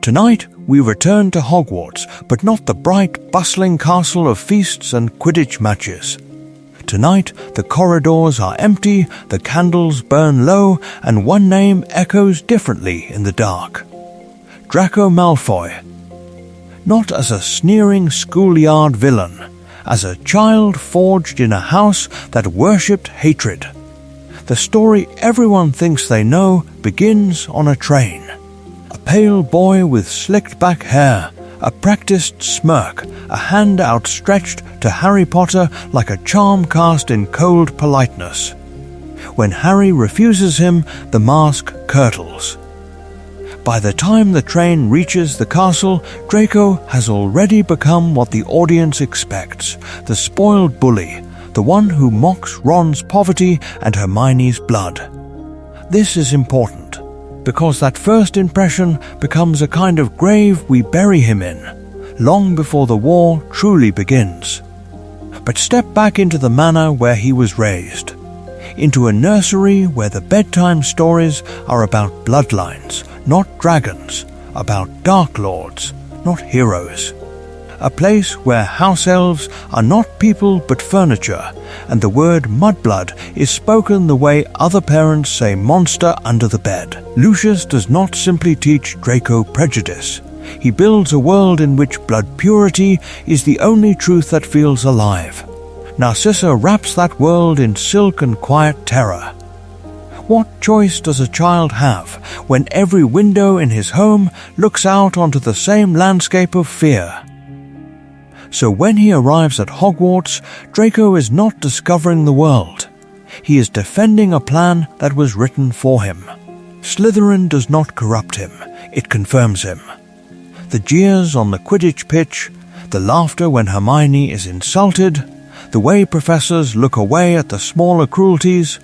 Tonight, we return to Hogwarts, but not the bright, bustling castle of feasts and Quidditch matches. Tonight, the corridors are empty, the candles burn low, and one name echoes differently in the dark. Draco Malfoy. Not as a sneering schoolyard villain, as a child forged in a house that worshipped hatred. The story everyone thinks they know begins on a train. A pale boy with slicked back hair, a practiced smirk, a hand outstretched to Harry Potter like a charm cast in cold politeness. When Harry refuses him, the mask curdles. By the time the train reaches the castle, Draco has already become what the audience expects, the spoiled bully, the one who mocks Ron's poverty and Hermione's blood. This is important, because that first impression becomes a kind of grave we bury him in, long before the war truly begins. But step back into the manor where he was raised, into a nursery where the bedtime stories are about bloodlines, not dragons, about dark lords, not heroes. A place where house elves are not people but furniture, and the word mudblood is spoken the way other parents say monster under the bed. Lucius does not simply teach Draco prejudice. He builds a world in which blood purity is the only truth that feels alive. Narcissa wraps that world in silk and quiet terror. What choice does a child have when every window in his home looks out onto the same landscape of fear? So when he arrives at Hogwarts, Draco is not discovering the world. He is defending a plan that was written for him. Slytherin does not corrupt him, it confirms him. The jeers on the Quidditch pitch, the laughter when Hermione is insulted, the way professors look away at the smaller cruelties,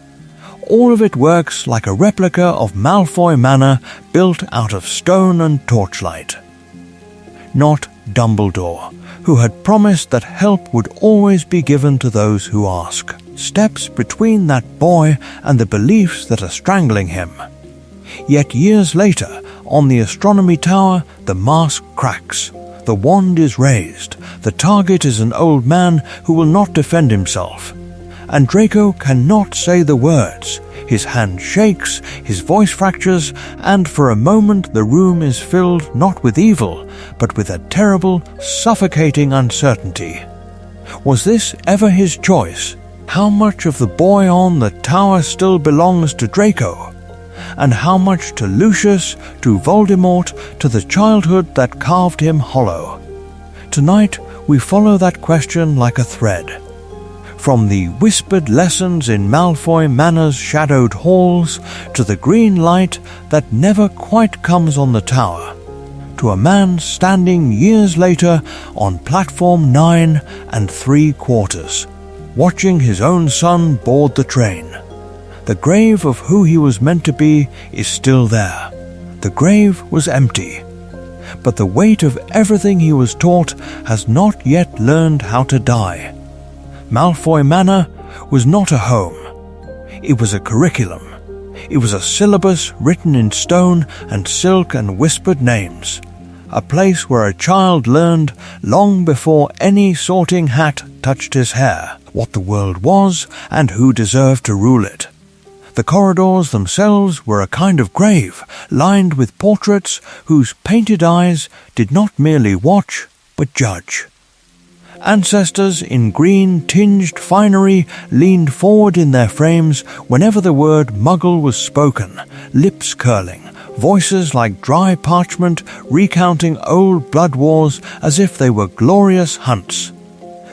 all of it works like a replica of Malfoy Manor built out of stone and torchlight. Not Dumbledore, who had promised that help would always be given to those who ask, steps between that boy and the beliefs that are strangling him. Yet years later, on the astronomy tower, the mask cracks, the wand is raised, the target is an old man who will not defend himself. And Draco cannot say the words. His hand shakes, his voice fractures, and for a moment the room is filled not with evil, but with a terrible, suffocating uncertainty. Was this ever his choice? How much of the boy on the tower still belongs to Draco? And how much to Lucius, to Voldemort, to the childhood that carved him hollow? Tonight we follow that question like a thread. From the whispered lessons in Malfoy Manor's shadowed halls, to the green light that never quite comes on the tower, to a man standing years later on platform 9 3/4, watching his own son board the train. The grave of who he was meant to be is still there. The grave was empty, but the weight of everything he was taught has not yet learned how to die. Malfoy Manor was not a home. It was a curriculum. It was a syllabus written in stone and silk and whispered names. A place where a child learned, long before any sorting hat touched his hair, what the world was and who deserved to rule it. The corridors themselves were a kind of grave, lined with portraits whose painted eyes did not merely watch, but judge. Ancestors in green-tinged finery leaned forward in their frames whenever the word Muggle was spoken, lips curling, voices like dry parchment recounting old blood wars as if they were glorious hunts.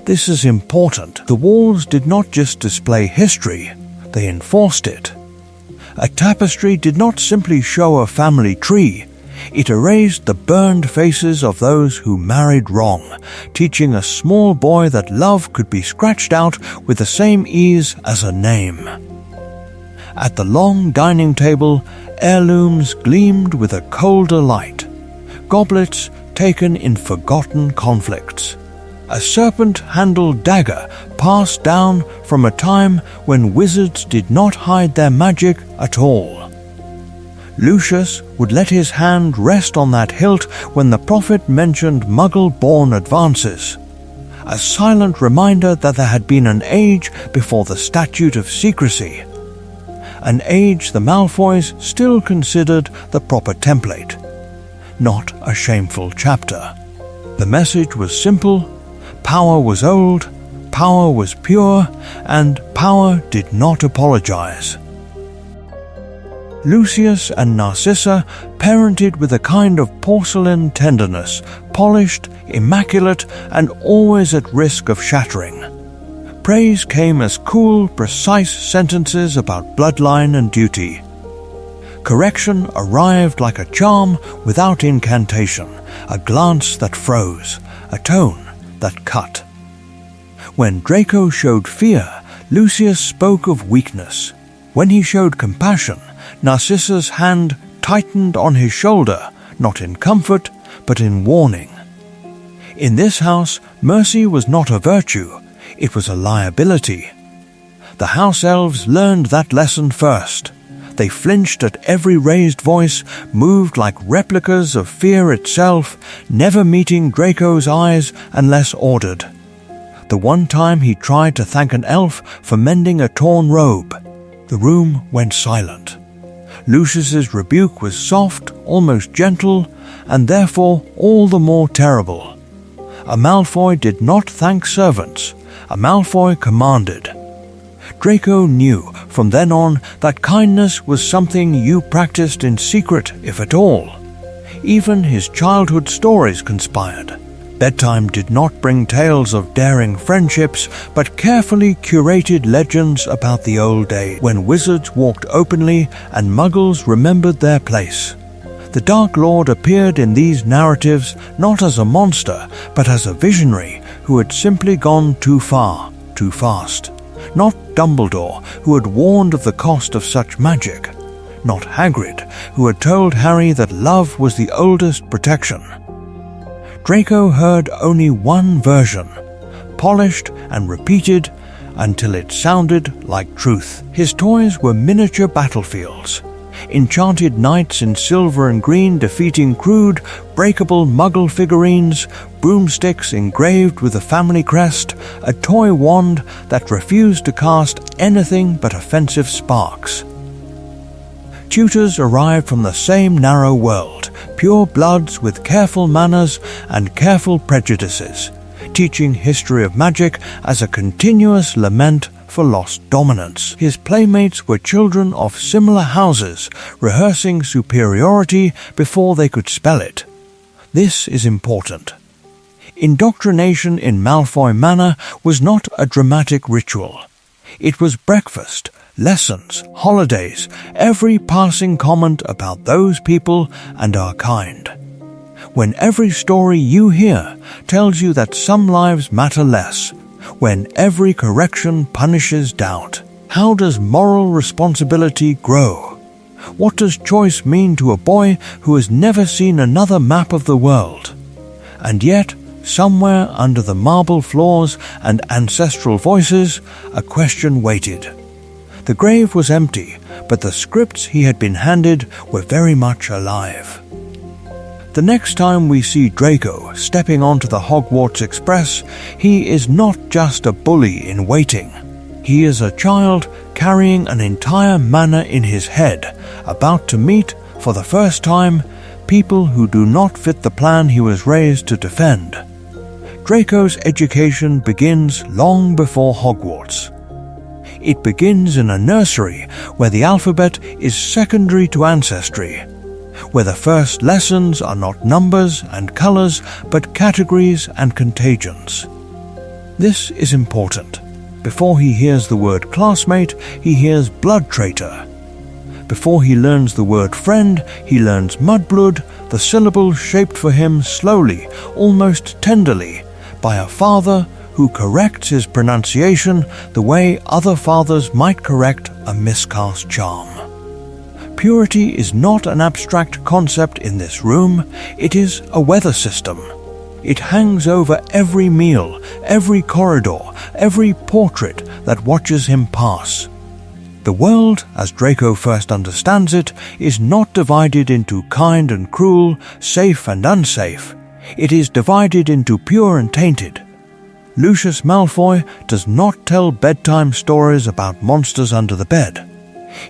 This is important. The walls did not just display history, they enforced it. A tapestry did not simply show a family tree, it erased the burned faces of those who married wrong, teaching a small boy that love could be scratched out with the same ease as a name. At the long dining table, heirlooms gleamed with a colder light, goblets taken in forgotten conflicts. A serpent-handled dagger passed down from a time when wizards did not hide their magic at all. Lucius would let his hand rest on that hilt when the prophet mentioned Muggle-born advances, a silent reminder that there had been an age before the Statute of Secrecy, an age the Malfoys still considered the proper template, not a shameful chapter. The message was simple: power was old, power was pure, and power did not apologize. Lucius and Narcissa parented with a kind of porcelain tenderness, polished, immaculate, and always at risk of shattering. Praise came as cool, precise sentences about bloodline and duty. Correction arrived like a charm without incantation, a glance that froze, a tone that cut. When Draco showed fear, Lucius spoke of weakness. When he showed compassion, Narcissa's hand tightened on his shoulder, not in comfort, but in warning. In this house, mercy was not a virtue, it was a liability. The house elves learned that lesson first. They flinched at every raised voice, moved like replicas of fear itself, never meeting Draco's eyes unless ordered. The one time he tried to thank an elf for mending a torn robe, the room went silent. Lucius's rebuke was soft, almost gentle, and therefore all the more terrible. A Malfoy did not thank servants. A Malfoy commanded. Draco knew from then on that kindness was something you practiced in secret, if at all. Even his childhood stories conspired. Bedtime did not bring tales of daring friendships, but carefully curated legends about the old days when wizards walked openly and muggles remembered their place. The Dark Lord appeared in these narratives not as a monster, but as a visionary who had simply gone too far, too fast. Not Dumbledore, who had warned of the cost of such magic. Not Hagrid, who had told Harry that love was the oldest protection. Draco heard only one version, polished and repeated until it sounded like truth. His toys were miniature battlefields. Enchanted knights in silver and green defeating crude, breakable muggle figurines, broomsticks engraved with the family crest, a toy wand that refused to cast anything but offensive sparks. Tutors arrived from the same narrow world, pure bloods with careful manners and careful prejudices, teaching history of magic as a continuous lament for lost dominance. His playmates were children of similar houses, rehearsing superiority before they could spell it. This is important. Indoctrination in Malfoy Manor was not a dramatic ritual. It was breakfast, lessons, holidays, every passing comment about those people and our kind. When every story you hear tells you that some lives matter less, when every correction punishes doubt, how does moral responsibility grow? What does choice mean to a boy who has never seen another map of the world? And yet, somewhere under the marble floors and ancestral voices, a question waited. The grave was empty, but the scripts he had been handed were very much alive. The next time we see Draco stepping onto the Hogwarts Express, he is not just a bully in waiting. He is a child carrying an entire manor in his head, about to meet, for the first time, people who do not fit the plan he was raised to defend. Draco's education begins long before Hogwarts. It begins in a nursery where the alphabet is secondary to ancestry, where the first lessons are not numbers and colors, but categories and contagions. This is important. Before he hears the word classmate, he hears blood traitor. Before he learns the word friend, he learns mudblood, the syllable shaped for him slowly, almost tenderly, by a father who corrects his pronunciation the way other fathers might correct a miscast charm. Purity is not an abstract concept in this room, it is a weather system. It hangs over every meal, every corridor, every portrait that watches him pass. The world, as Draco first understands it, is not divided into kind and cruel, safe and unsafe. It is divided into pure and tainted. Lucius Malfoy does not tell bedtime stories about monsters under the bed.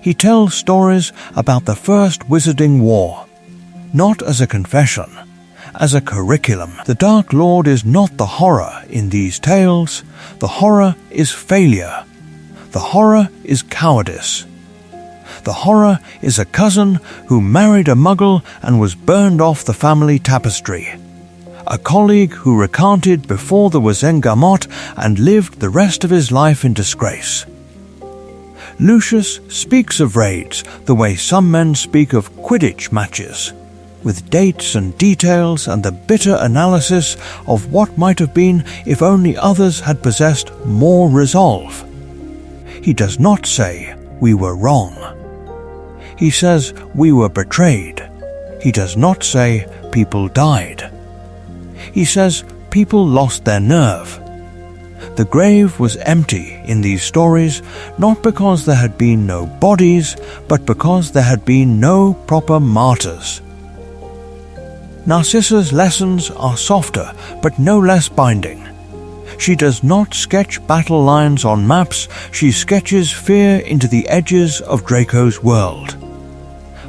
He tells stories about the First Wizarding War, not as a confession, as a curriculum. The Dark Lord is not the horror in these tales. The horror is failure. The horror is cowardice. The horror is a cousin who married a muggle and was burned off the family tapestry. A colleague who recanted before there was Engamot and lived the rest of his life in disgrace. Lucius speaks of raids the way some men speak of Quidditch matches, with dates and details and the bitter analysis of what might have been if only others had possessed more resolve. He does not say, "We were wrong." He says, "We were betrayed." He does not say, "People died." He says, "People lost their nerve." The grave was empty in these stories, not because there had been no bodies, but because there had been no proper martyrs. Narcissa's lessons are softer, but no less binding. She does not sketch battle lines on maps, she sketches fear into the edges of Draco's world.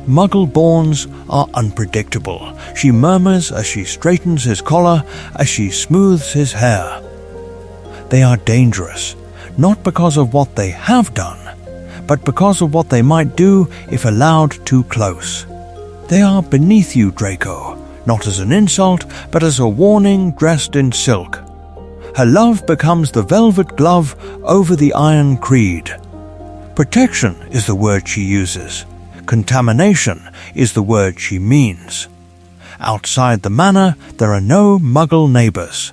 Muggle-borns are unpredictable, she murmurs as she straightens his collar, as she smooths his hair. They are dangerous, not because of what they have done, but because of what they might do if allowed too close. They are beneath you, Draco, not as an insult, but as a warning dressed in silk. Her love becomes the velvet glove over the iron creed. Protection is the word she uses. Contamination is the word she means. Outside the manor, there are no muggle neighbors.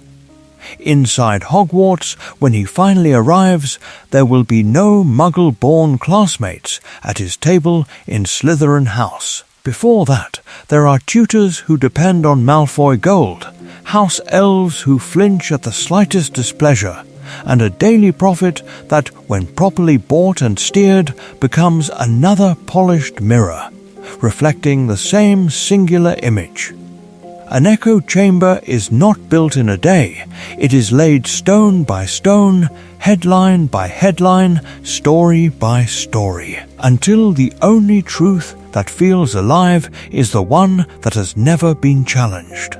Inside Hogwarts, when he finally arrives, there will be no muggle-born classmates at his table in Slytherin House. Before that, there are tutors who depend on Malfoy gold, house elves who flinch at the slightest displeasure, and a daily profit that, when properly bought and steered, becomes another polished mirror, reflecting the same singular image. An echo chamber is not built in a day. It is laid stone by stone, headline by headline, story by story, until the only truth that feels alive is the one that has never been challenged.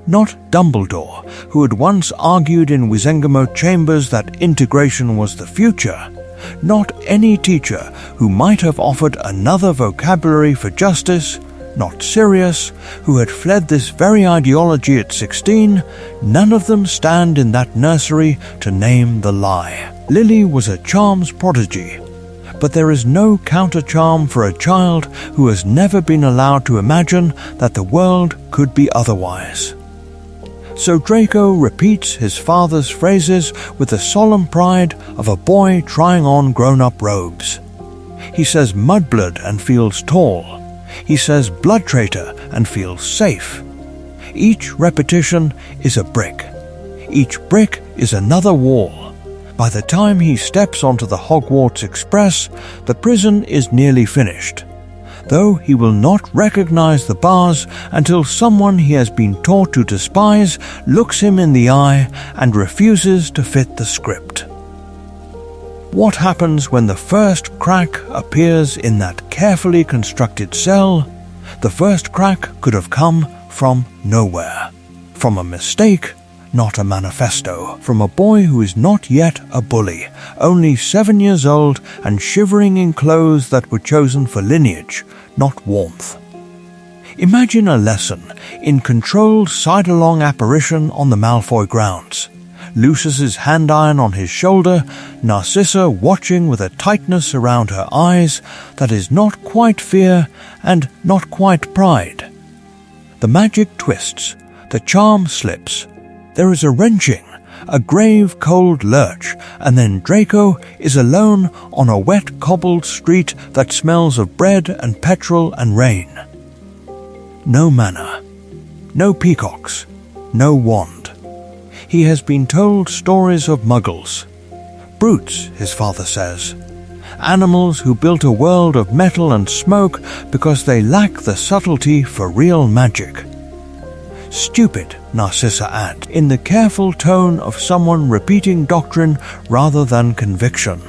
Not Dumbledore, who had once argued in Wizengamot chambers that integration was the future. Not any teacher who might have offered another vocabulary for justice. Not Sirius, who had fled this very ideology at 16. None of them stand in that nursery to name the lie. Lily was a charms prodigy, but there is no counter-charm for a child who has never been allowed to imagine that the world could be otherwise. So Draco repeats his father's phrases with the solemn pride of a boy trying on grown-up robes. He says mudblood and feels tall. He says blood traitor and feels safe. Each repetition is a brick. Each brick is another wall. By the time he steps onto the Hogwarts Express, the prison is nearly finished, though he will not recognize the bars until someone he has been taught to despise looks him in the eye and refuses to fit the script. What happens when the first crack appears in that carefully constructed cell? The first crack could have come from nowhere. From a mistake, not a manifesto. From a boy who is not yet a bully, only 7 years old and shivering in clothes that were chosen for lineage, not warmth. Imagine a lesson in controlled side-along apparition on the Malfoy grounds. Lucius's hand iron on his shoulder, Narcissa watching with a tightness around her eyes that is not quite fear and not quite pride. The magic twists, the charm slips. There is a wrenching, a grave cold lurch, and then Draco is alone on a wet cobbled street that smells of bread and petrol and rain. No manor, no peacocks, no wand. He has been told stories of muggles. Brutes, his father says. animals who built a world of metal and smoke because they lack the subtlety for real magic. Stupid, Narcissa adds, in the careful tone of someone repeating doctrine rather than conviction.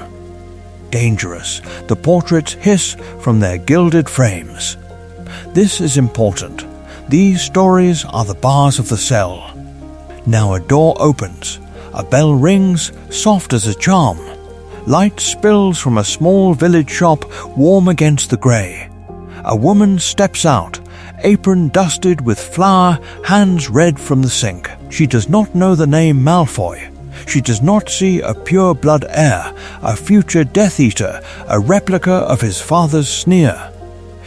Dangerous, the portraits hiss from their gilded frames. This is important. These stories are the bars of the cell. Now a door opens. A bell rings, soft as a charm. Light spills from a small village shop warm against the grey. A woman steps out, apron dusted with flour, hands red from the sink. She does not know the name Malfoy. She does not see a pure-blood heir, a future Death Eater, a replica of his father's sneer.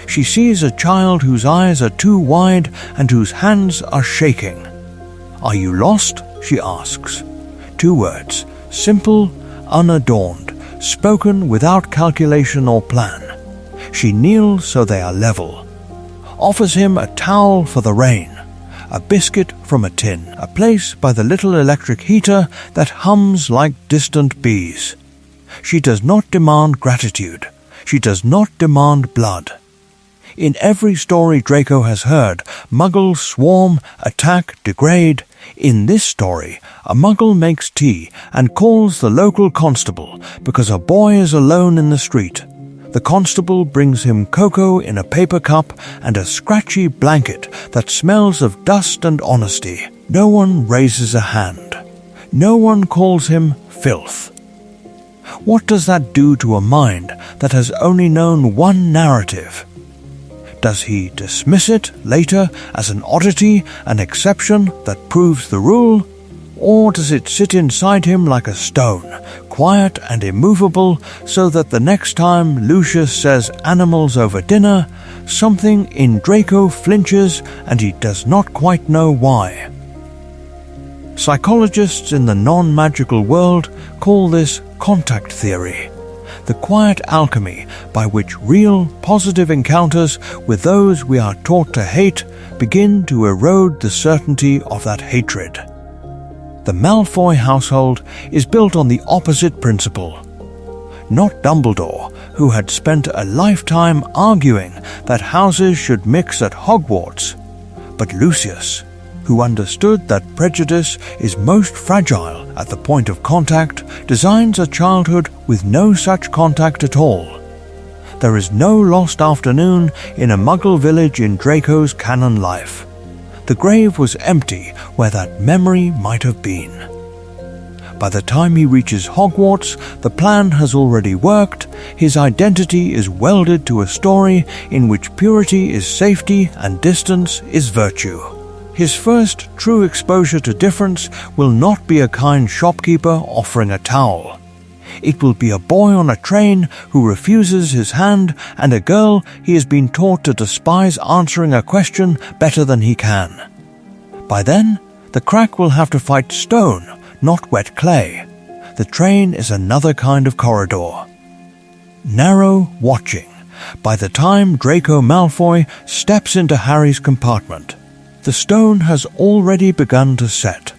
She sees a child whose eyes are too wide and whose hands are shaking. "Are you lost?" she asks. 2 words, simple, unadorned, spoken without calculation or plan. She kneels so they are level. Offers him a towel for the rain, a biscuit from a tin, a place by the little electric heater that hums like distant bees. She does not demand gratitude. She does not demand blood. In every story Draco has heard, muggles swarm, attack, degrade. In this story, a muggle makes tea and calls the local constable because a boy is alone in the street. The constable brings him cocoa in a paper cup and a scratchy blanket that smells of dust and honesty. No one raises a hand. No one calls him filth. What does that do to a mind that has only known one narrative? Does he dismiss it later as an oddity, an exception that proves the rule? Or does it sit inside him like a stone, quiet and immovable, so that the next time Lucius says animals over dinner, something in Draco flinches and he does not quite know why? Psychologists in the non-magical world call this contact theory, the quiet alchemy by which real, positive encounters with those we are taught to hate begin to erode the certainty of that hatred. The Malfoy household is built on the opposite principle. Not Dumbledore, who had spent a lifetime arguing that houses should mix at Hogwarts, but Lucius, who understood that prejudice is most fragile at the point of contact, designs a childhood with no such contact at all. There is no lost afternoon in a muggle village in Draco's canon life. The grave was empty where that memory might have been. By the time he reaches Hogwarts, the plan has already worked. His identity is welded to a story in which purity is safety and distance is virtue. His first true exposure to difference will not be a kind shopkeeper offering a towel. It will be a boy on a train who refuses his hand and a girl he has been taught to despise answering a question better than he can. By then, the crack will have to fight stone, not wet clay. The train is another kind of corridor. Narrow watching. By the time Draco Malfoy steps into Harry's compartment, the stone has already begun to set.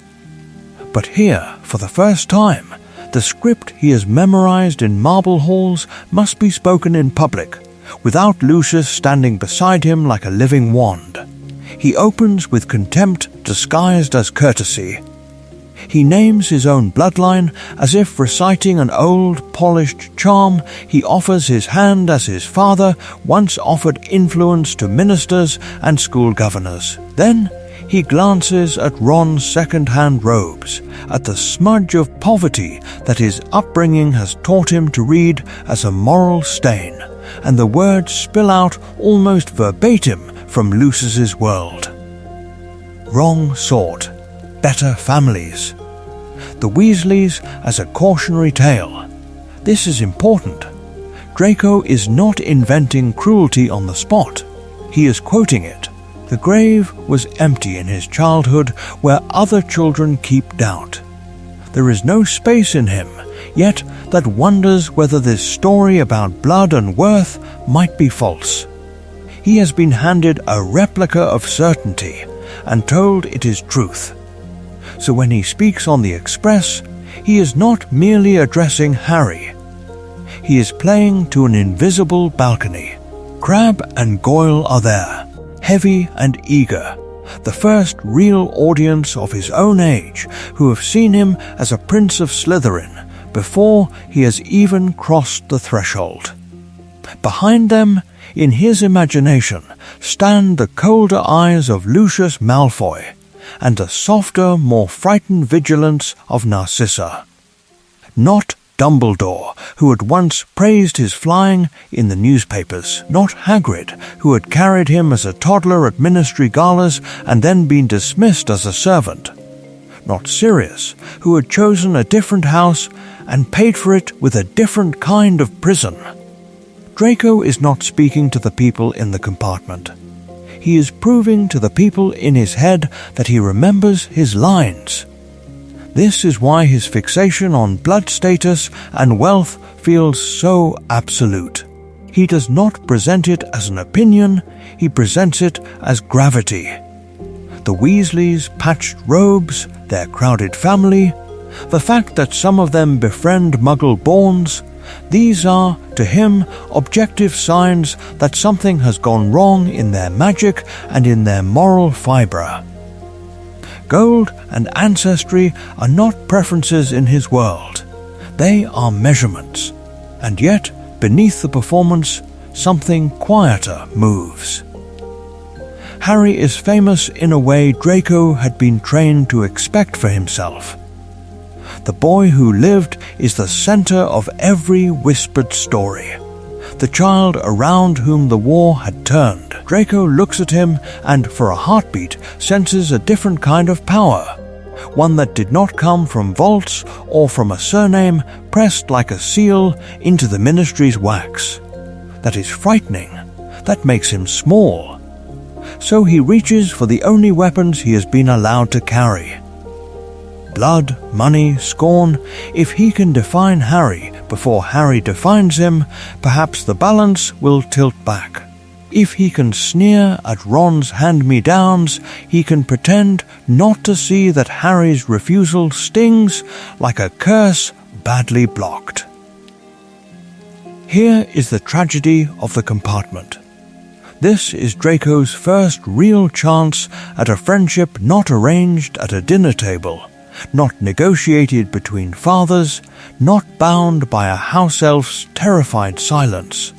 But here, for the first time, the script he has memorized in marble halls must be spoken in public, without Lucius standing beside him like a living wand. He opens with contempt disguised as courtesy. He names his own bloodline as if reciting an old, polished charm. He offers his hand as his father once offered influence to ministers and school governors. Then he glances at Ron's second-hand robes, at the smudge of poverty that his upbringing has taught him to read as a moral stain, and the words spill out almost verbatim from Lucius's world. Wrong sort, better families. The Weasleys as a cautionary tale. This is important. Draco is not inventing cruelty on the spot. He is quoting it. The grave was empty in his childhood where other children keep doubt. There is no space in him, yet that wonders whether this story about blood and worth might be false. He has been handed a replica of certainty and told it is truth. So when he speaks on the Express, he is not merely addressing Harry. he is playing to an invisible balcony. Crabbe and Goyle are there, heavy and eager, the first real audience of his own age who have seen him as a prince of Slytherin before he has even crossed the threshold. Behind them, in his imagination, stand the colder eyes of Lucius Malfoy and the softer, more frightened vigilance of Narcissa. Not Dumbledore, who had once praised his flying in the newspapers, not Hagrid, who had carried him as a toddler at ministry galas and then been dismissed as a servant, not Sirius, who had chosen a different house and paid for it with a different kind of prison. Draco is not speaking to the people in the compartment. He is proving to the people in his head that he remembers his lines. This is why his fixation on blood status and wealth feels so absolute. He does not present it as an opinion, he presents it as gravity. The Weasleys' patched robes, their crowded family, the fact that some of them befriend Muggle-borns, these are, to him, objective signs that something has gone wrong in their magic and in their moral fibre. Gold and ancestry are not preferences in his world. They are measurements. And yet, beneath the performance, something quieter moves. Harry is famous in a way Draco had been trained to expect for himself. The boy who lived is the center of every whispered story, the child around whom the war had turned. Draco looks at him and, for a heartbeat, senses a different kind of power, one that did not come from vaults or from a surname pressed like a seal into the ministry's wax. That is frightening. That makes him small. So he reaches for the only weapons he has been allowed to carry. Blood, money, scorn. If he can define Harry before Harry defines him, perhaps the balance will tilt back. If he can sneer at Ron's hand-me-downs, he can pretend not to see that Harry's refusal stings like a curse badly blocked. Here is the tragedy of the compartment. This is Draco's first real chance at a friendship not arranged at a dinner table, not negotiated between fathers, not bound by a house elf's terrified silence.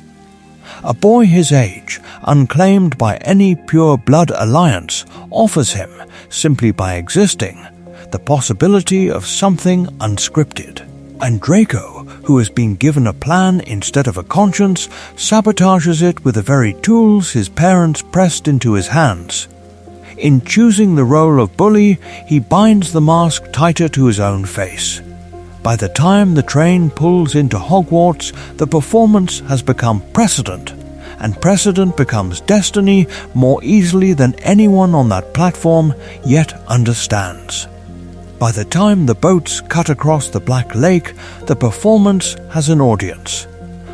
A boy his age, unclaimed by any pure blood alliance, offers him, simply by existing, the possibility of something unscripted. And Draco, who has been given a plan instead of a conscience, sabotages it with the very tools his parents pressed into his hands. In choosing the role of bully, he binds the mask tighter to his own face. By the time the train pulls into Hogwarts, the performance has become precedent, and precedent becomes destiny more easily than anyone on that platform yet understands. By the time the boats cut across the Black Lake, the performance has an audience.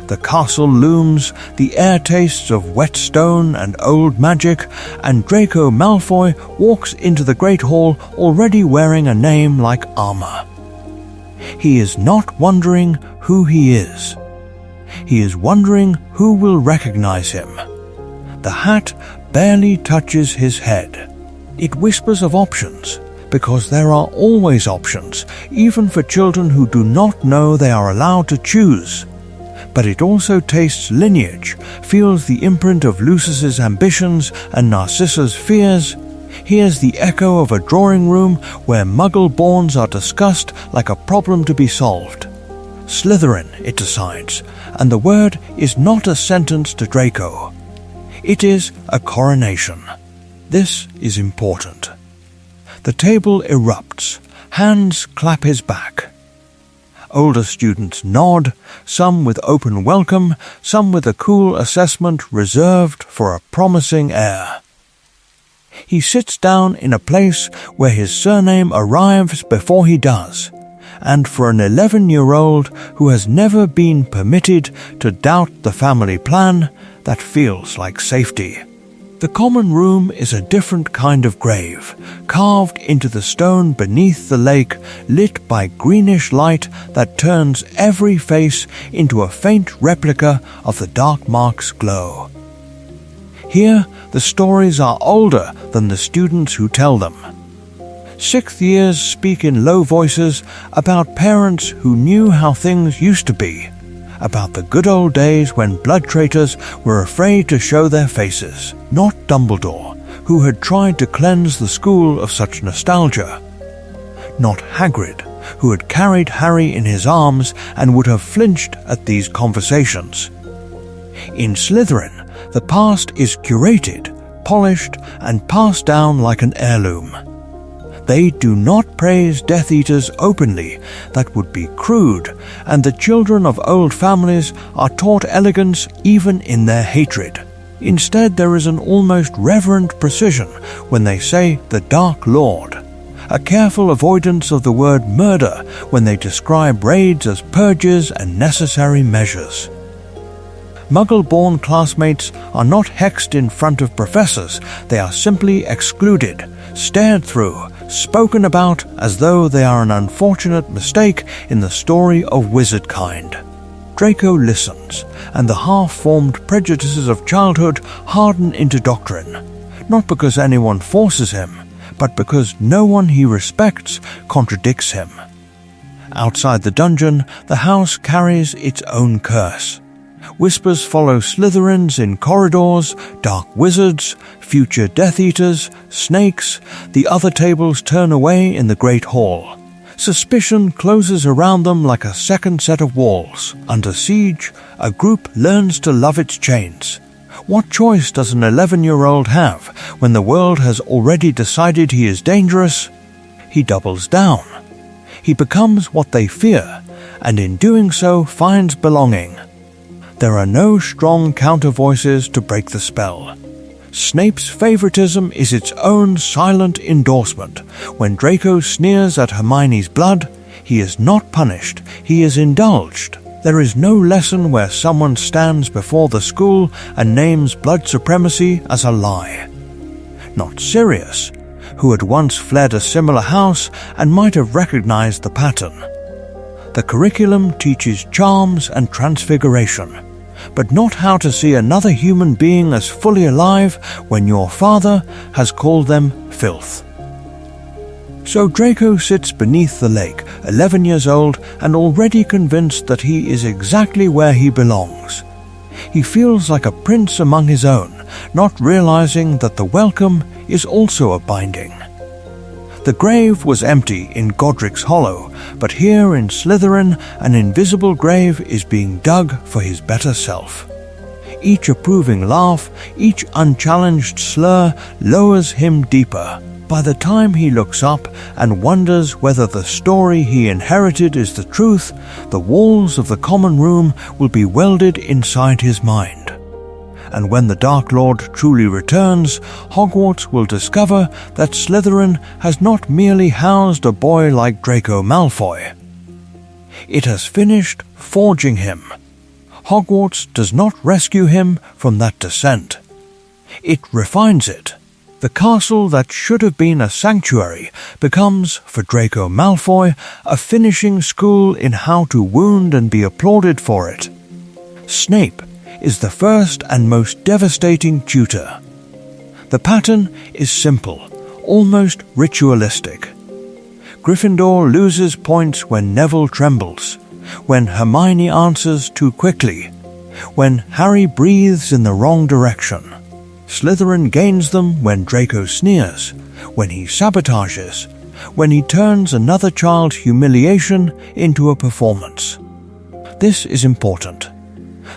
The castle looms, the air tastes of wet stone and old magic, and Draco Malfoy walks into the Great Hall already wearing a name like armor. He is not wondering who he is. He is wondering who will recognize him. The hat barely touches his head. It whispers of options, because there are always options, even for children who do not know they are allowed to choose. But it also tastes lineage, feels the imprint of Lucius's ambitions and Narcissa's fears, hears the echo of a drawing room where Muggle-borns are discussed like a problem to be solved. Slytherin, it decides, and the word is not a sentence to Draco. It is a coronation. This is important. The table erupts. Hands clap his back. Older students nod, some with open welcome, some with a cool assessment reserved for a promising heir. He sits down in a place where his surname arrives before he does, and for an 11-year-old who has never been permitted to doubt the family plan, that feels like safety. The common room is a different kind of grave, carved into the stone beneath the lake, lit by greenish light that turns every face into a faint replica of the dark mark's glow. Here, the stories are older than the students who tell them. Sixth years speak in low voices about parents who knew how things used to be, about the good old days when blood traitors were afraid to show their faces, not Dumbledore, who had tried to cleanse the school of such nostalgia, not Hagrid, who had carried Harry in his arms and would have flinched at these conversations. In Slytherin, the past is curated, polished, and passed down like an heirloom. They do not praise Death Eaters openly, that would be crude, and the children of old families are taught elegance even in their hatred. Instead, there is an almost reverent precision when they say the Dark Lord, a careful avoidance of the word murder when they describe raids as purges and necessary measures. Muggle-born classmates are not hexed in front of professors, they are simply excluded, stared through, spoken about as though they are an unfortunate mistake in the story of wizard kind. Draco listens, and the half-formed prejudices of childhood harden into doctrine, not because anyone forces him, but because no one he respects contradicts him. Outside the dungeon, the house carries its own curse. Whispers follow Slytherins in corridors, dark wizards, future Death Eaters, snakes. The other tables turn away in the Great Hall. Suspicion closes around them like a second set of walls. Under siege, a group learns to love its chains. What choice does an 11-year-old have when the world has already decided he is dangerous? He doubles down. He becomes what they fear, and in doing so finds belonging. There are no strong counter-voices to break the spell. Snape's favoritism is its own silent endorsement. When Draco sneers at Hermione's blood, he is not punished, he is indulged. There is no lesson where someone stands before the school and names blood supremacy as a lie. Not Sirius, who had once fled a similar house and might have recognized the pattern. The curriculum teaches charms and transfiguration, but not how to see another human being as fully alive when your father has called them filth. So Draco sits beneath the lake, 11 years old and already convinced that he is exactly where he belongs. He feels like a prince among his own, not realizing that the welcome is also a binding. The grave was empty in Godric's Hollow, but here in Slytherin, an invisible grave is being dug for his better self. Each approving laugh, each unchallenged slur lowers him deeper. By the time he looks up and wonders whether the story he inherited is the truth, the walls of the common room will be welded inside his mind. And when the Dark Lord truly returns, Hogwarts will discover that Slytherin has not merely housed a boy like Draco Malfoy. It has finished forging him. Hogwarts does not rescue him from that descent. It refines it. The castle that should have been a sanctuary becomes, for Draco Malfoy, a finishing school in how to wound and be applauded for it. Snape is the first and most devastating tutor. The pattern is simple, almost ritualistic. Gryffindor loses points when Neville trembles, when Hermione answers too quickly, when Harry breathes in the wrong direction. Slytherin gains them when Draco sneers, when he sabotages, when he turns another child's humiliation into a performance. This is important.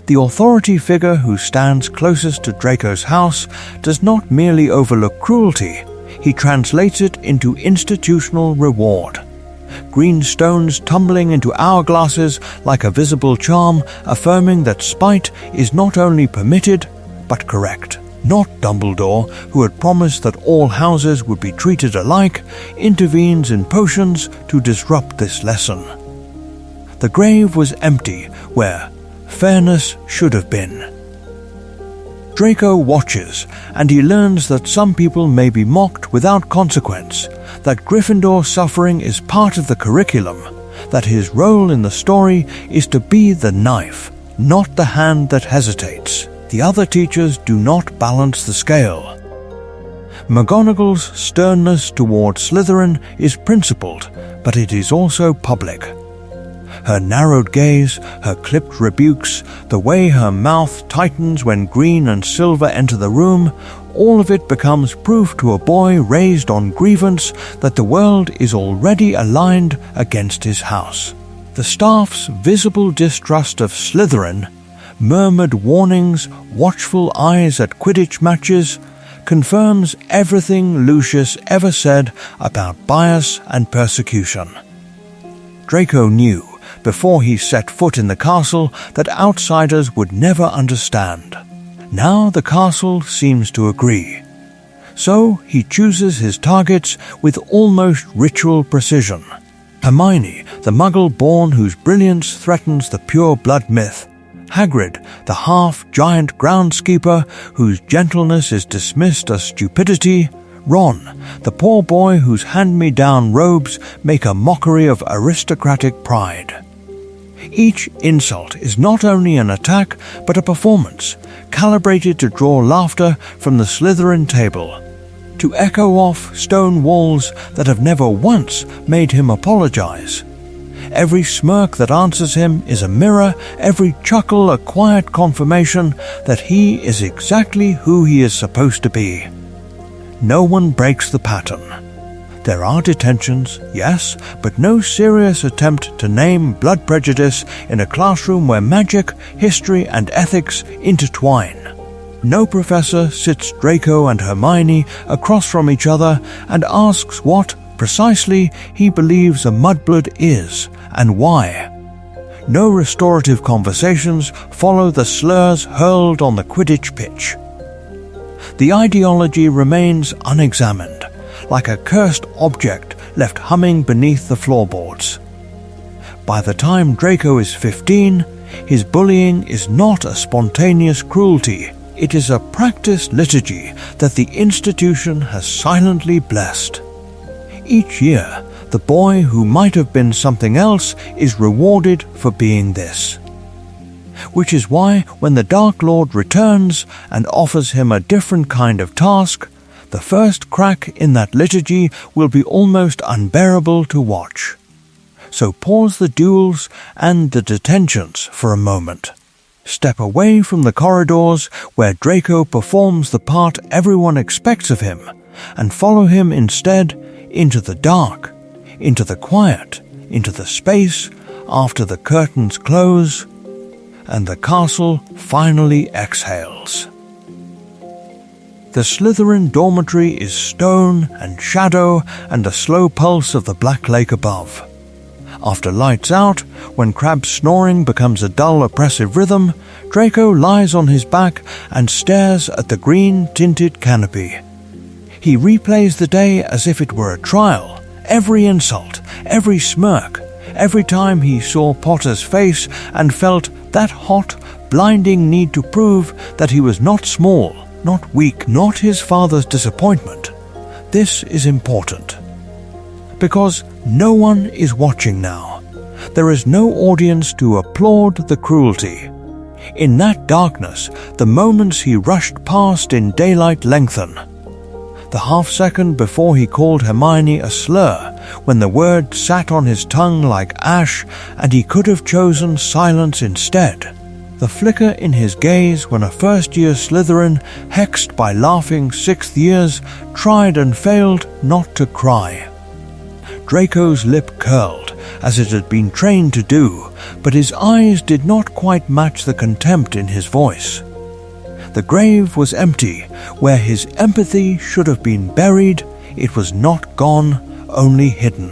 The authority figure who stands closest to Draco's house does not merely overlook cruelty, he translates it into institutional reward. Green stones tumbling into hourglasses like a visible charm, affirming that spite is not only permitted, but correct. Not Dumbledore, who had promised that all houses would be treated alike, intervenes in potions to disrupt this lesson. The grave was empty where fairness should have been. Draco watches, and he learns that some people may be mocked without consequence, that Gryffindor's suffering is part of the curriculum, that his role in the story is to be the knife, not the hand that hesitates. The other teachers do not balance the scale. McGonagall's sternness toward Slytherin is principled, but it is also public. Her narrowed gaze, her clipped rebukes, the way her mouth tightens when green and silver enter the room, all of it becomes proof to a boy raised on grievance that the world is already aligned against his house. The staff's visible distrust of Slytherin, murmured warnings, watchful eyes at Quidditch matches, confirms everything Lucius ever said about bias and persecution. Draco knew, before he set foot in the castle, that outsiders would never understand. Now the castle seems to agree. So he chooses his targets with almost ritual precision. Hermione, the muggle-born whose brilliance threatens the pure blood myth. Hagrid, the half-giant groundskeeper whose gentleness is dismissed as stupidity. Ron, the poor boy whose hand-me-down robes make a mockery of aristocratic pride. Each insult is not only an attack, but a performance, calibrated to draw laughter from the Slytherin table, to echo off stone walls that have never once made him apologize. Every smirk that answers him is a mirror, every chuckle a quiet confirmation that he is exactly who he is supposed to be. No one breaks the pattern. There are detentions, yes, but no serious attempt to name blood prejudice in a classroom where magic, history, and ethics intertwine. No professor sits Draco and Hermione across from each other and asks what, precisely, he believes a mudblood is, and why. No restorative conversations follow the slurs hurled on the Quidditch pitch. The ideology remains unexamined, like a cursed object left humming beneath the floorboards. By the time Draco is 15, his bullying is not a spontaneous cruelty. It is a practiced liturgy that the institution has silently blessed. Each year, the boy who might have been something else is rewarded for being this. Which is why when the Dark Lord returns and offers him a different kind of task, the first crack in that liturgy will be almost unbearable to watch. So pause the duels and the detentions for a moment. Step away from the corridors where Draco performs the part everyone expects of him, and follow him instead into the dark, into the quiet, into the space after the curtains close, and the castle finally exhales. The Slytherin dormitory is stone and shadow and the slow pulse of the Black Lake above. After lights out, when Crabbe's snoring becomes a dull, oppressive rhythm, Draco lies on his back and stares at the green-tinted canopy. He replays the day as if it were a trial. Every insult, every smirk, every time he saw Potter's face and felt that hot, blinding need to prove that he was not small, not weak, not his father's disappointment. This is important. Because no one is watching now. There is no audience to applaud the cruelty. In that darkness, the moments he rushed past in daylight lengthen. The half-second before he called Hermione a slur, when the word sat on his tongue like ash and he could have chosen silence instead. The flicker in his gaze when a first-year Slytherin, hexed by laughing sixth years, tried and failed not to cry. Draco's lip curled, as it had been trained to do, but his eyes did not quite match the contempt in his voice. The grave was empty. Where his empathy should have been buried, it was not gone, only hidden,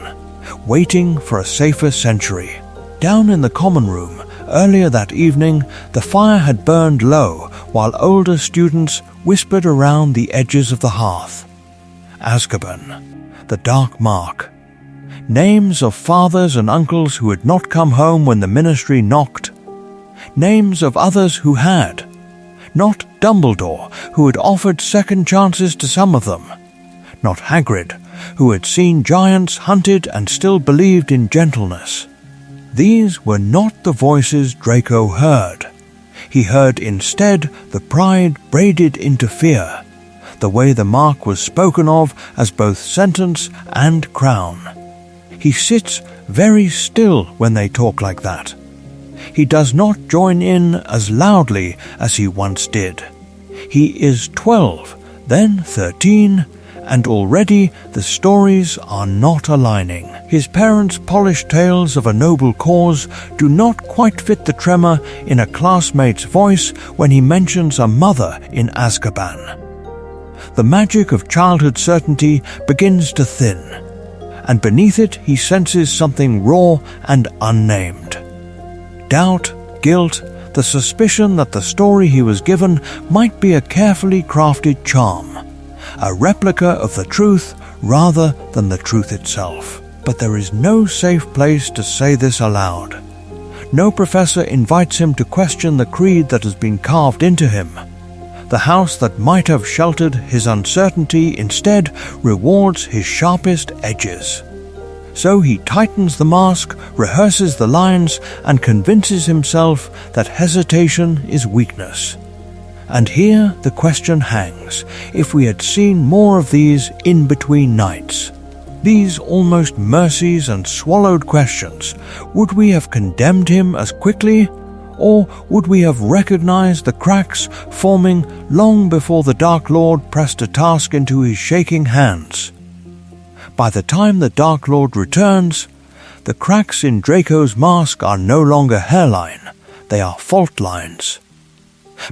waiting for a safer century. Down in the common room, earlier that evening, the fire had burned low, while older students whispered around the edges of the hearth. Azkaban, the dark mark. Names of fathers and uncles who had not come home when the ministry knocked. Names of others who had. Not Dumbledore, who had offered second chances to some of them. Not Hagrid, who had seen giants hunted and still believed in gentleness. These were not the voices Draco heard. He heard instead the pride braided into fear, the way the mark was spoken of as both sentence and crown. He sits very still when they talk like that. He does not join in as loudly as he once did. He is 12, then 13, and already the stories are not aligning. His parents' polished tales of a noble cause do not quite fit the tremor in a classmate's voice when he mentions a mother in Azkaban. The magic of childhood certainty begins to thin, and beneath it he senses something raw and unnamed. Doubt, guilt, the suspicion that the story he was given might be a carefully crafted charm, a replica of the truth rather than the truth itself. But there is no safe place to say this aloud. No professor invites him to question the creed that has been carved into him. The house that might have sheltered his uncertainty instead rewards his sharpest edges. So he tightens the mask, rehearses the lines, and convinces himself that hesitation is weakness. And here the question hangs: if we had seen more of these in-between nights, these almost mercies and swallowed questions, would we have condemned him as quickly, or would we have recognized the cracks forming long before the Dark Lord pressed a task into his shaking hands? By the time the Dark Lord returns, the cracks in Draco's mask are no longer hairline, they are fault lines.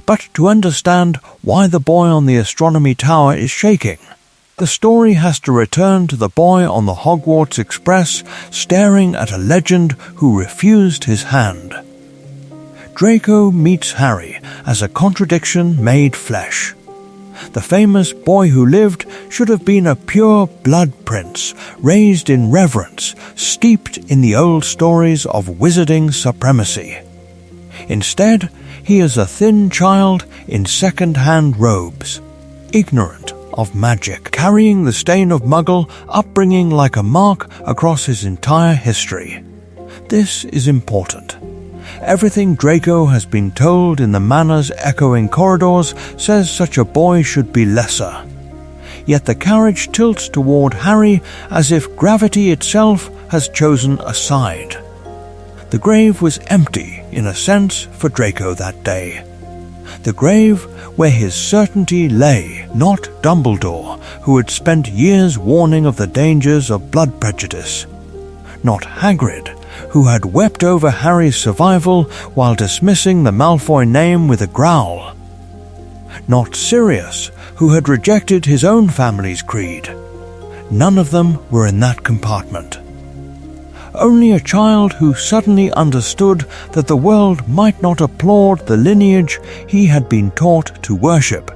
But to understand why the boy on the astronomy tower is shaking, the story has to return to the boy on the Hogwarts Express staring at a legend who refused his hand. Draco meets Harry as a contradiction made flesh. The famous boy who lived should have been a pure blood prince, raised in reverence, steeped in the old stories of wizarding supremacy. Instead, he is a thin child in second-hand robes, ignorant of magic, carrying the stain of Muggle upbringing like a mark across his entire history. This is important. Everything Draco has been told in the Manor's echoing corridors says such a boy should be lesser. Yet the carriage tilts toward Harry as if gravity itself has chosen a side. The grave was empty, in a sense, for Draco that day. The grave where his certainty lay, not Dumbledore, who had spent years warning of the dangers of blood prejudice. Not Hagrid, who had wept over Harry's survival while dismissing the Malfoy name with a growl. Not Sirius, who had rejected his own family's creed. None of them were in that compartment. Only a child who suddenly understood that the world might not applaud the lineage he had been taught to worship.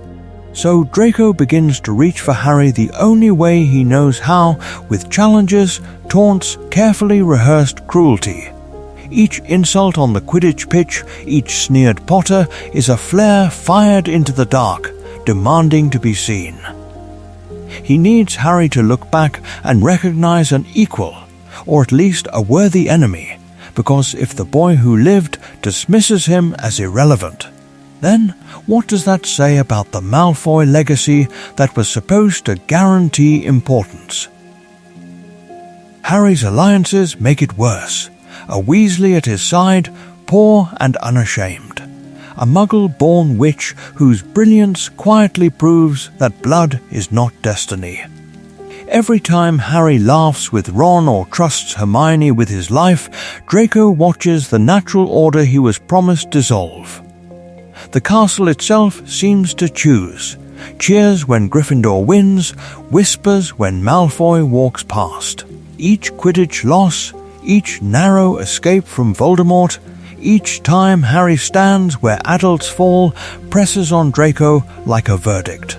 So Draco begins to reach for Harry the only way he knows how, with challenges, taunts, carefully rehearsed cruelty. Each insult on the Quidditch pitch, each sneered Potter, is a flare fired into the dark, demanding to be seen. He needs Harry to look back and recognize an equal, or at least a worthy enemy, because if the boy who lived dismisses him as irrelevant, then what does that say about the Malfoy legacy that was supposed to guarantee importance? Harry's alliances make it worse. A Weasley at his side, poor and unashamed. A Muggle-born witch whose brilliance quietly proves that blood is not destiny. Every time Harry laughs with Ron or trusts Hermione with his life, Draco watches the natural order he was promised dissolve. The castle itself seems to choose, cheers when Gryffindor wins, whispers when Malfoy walks past. Each Quidditch loss, each narrow escape from Voldemort, each time Harry stands where adults fall, presses on Draco like a verdict.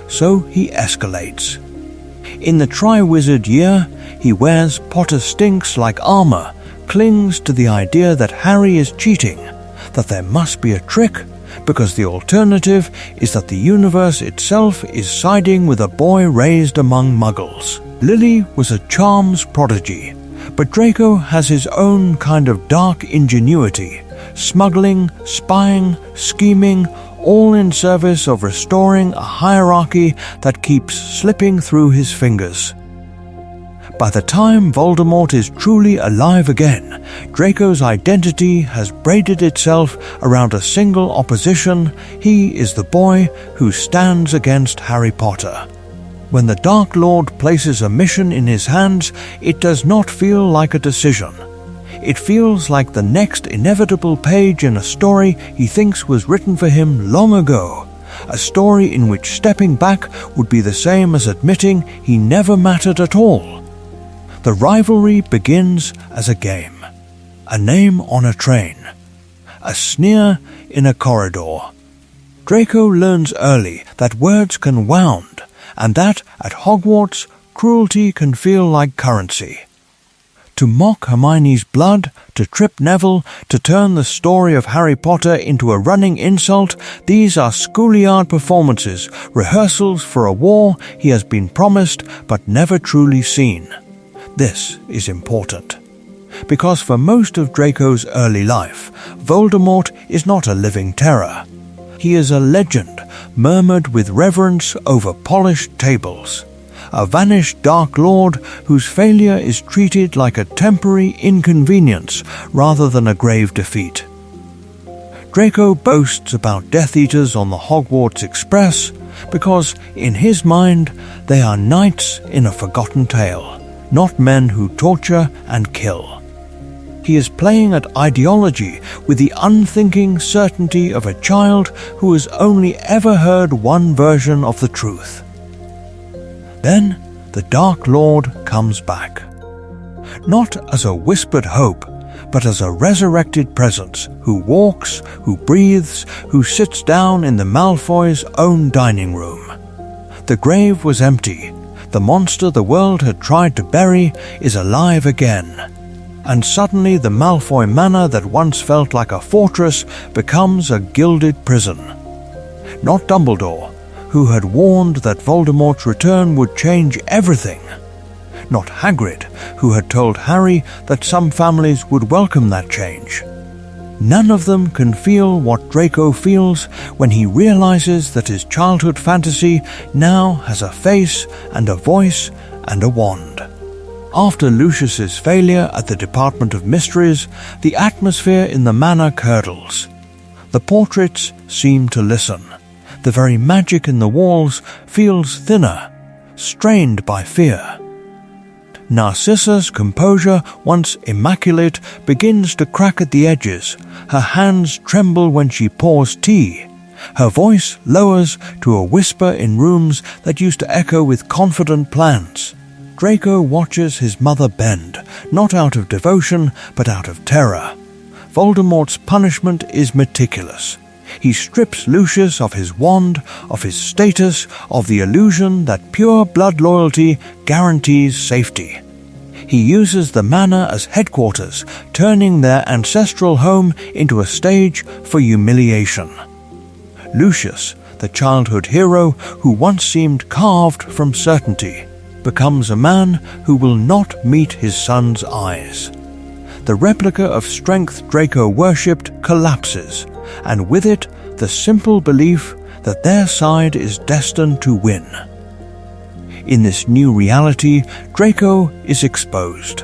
So he escalates. In the Triwizard Year, he wears Potter stinks like armor, clings to the idea that Harry is cheating, that there must be a trick, because the alternative is that the universe itself is siding with a boy raised among muggles. Lily was a charms prodigy, but Draco has his own kind of dark ingenuity, smuggling, spying, scheming, all in service of restoring a hierarchy that keeps slipping through his fingers. By the time Voldemort is truly alive again, Draco's identity has braided itself around a single opposition. He is the boy who stands against Harry Potter. When the Dark Lord places a mission in his hands, it does not feel like a decision. It feels like the next inevitable page in a story he thinks was written for him long ago. A story in which stepping back would be the same as admitting he never mattered at all. The rivalry begins as a game, a name on a train, a sneer in a corridor. Draco learns early that words can wound, and that at Hogwarts, cruelty can feel like currency. To mock Hermione's blood, to trip Neville, to turn the story of Harry Potter into a running insult, these are schoolyard performances, rehearsals for a war he has been promised but never truly seen. This is important, because for most of Draco's early life, Voldemort is not a living terror. He is a legend, murmured with reverence over polished tables. A vanished Dark Lord whose failure is treated like a temporary inconvenience rather than a grave defeat. Draco boasts about Death Eaters on the Hogwarts Express because, in his mind, they are knights in a forgotten tale, not men who torture and kill. He is playing at ideology with the unthinking certainty of a child who has only ever heard one version of the truth. Then the Dark Lord comes back. Not as a whispered hope, but as a resurrected presence who walks, who breathes, who sits down in the Malfoys' own dining room. The grave was empty. The monster the world had tried to bury is alive again. And suddenly the Malfoy Manor that once felt like a fortress becomes a gilded prison. Not Dumbledore, who had warned that Voldemort's return would change everything. Not Hagrid, who had told Harry that some families would welcome that change. None of them can feel what Draco feels when he realizes that his childhood fantasy now has a face and a voice and a wand. After Lucius's failure at the Department of Mysteries, the atmosphere in the manor curdles. The portraits seem to listen. The very magic in the walls feels thinner, strained by fear. Narcissa's composure, once immaculate, begins to crack at the edges. Her hands tremble when she pours tea. Her voice lowers to a whisper in rooms that used to echo with confident plans. Draco watches his mother bend, not out of devotion, but out of terror. Voldemort's punishment is meticulous. He strips Lucius of his wand, of his status, of the illusion that pure blood loyalty guarantees safety. He uses the manor as headquarters, turning their ancestral home into a stage for humiliation. Lucius, the childhood hero who once seemed carved from certainty, becomes a man who will not meet his son's eyes. The replica of strength Draco worshipped collapses, and with it the simple belief that their side is destined to win. In this new reality, Draco is exposed.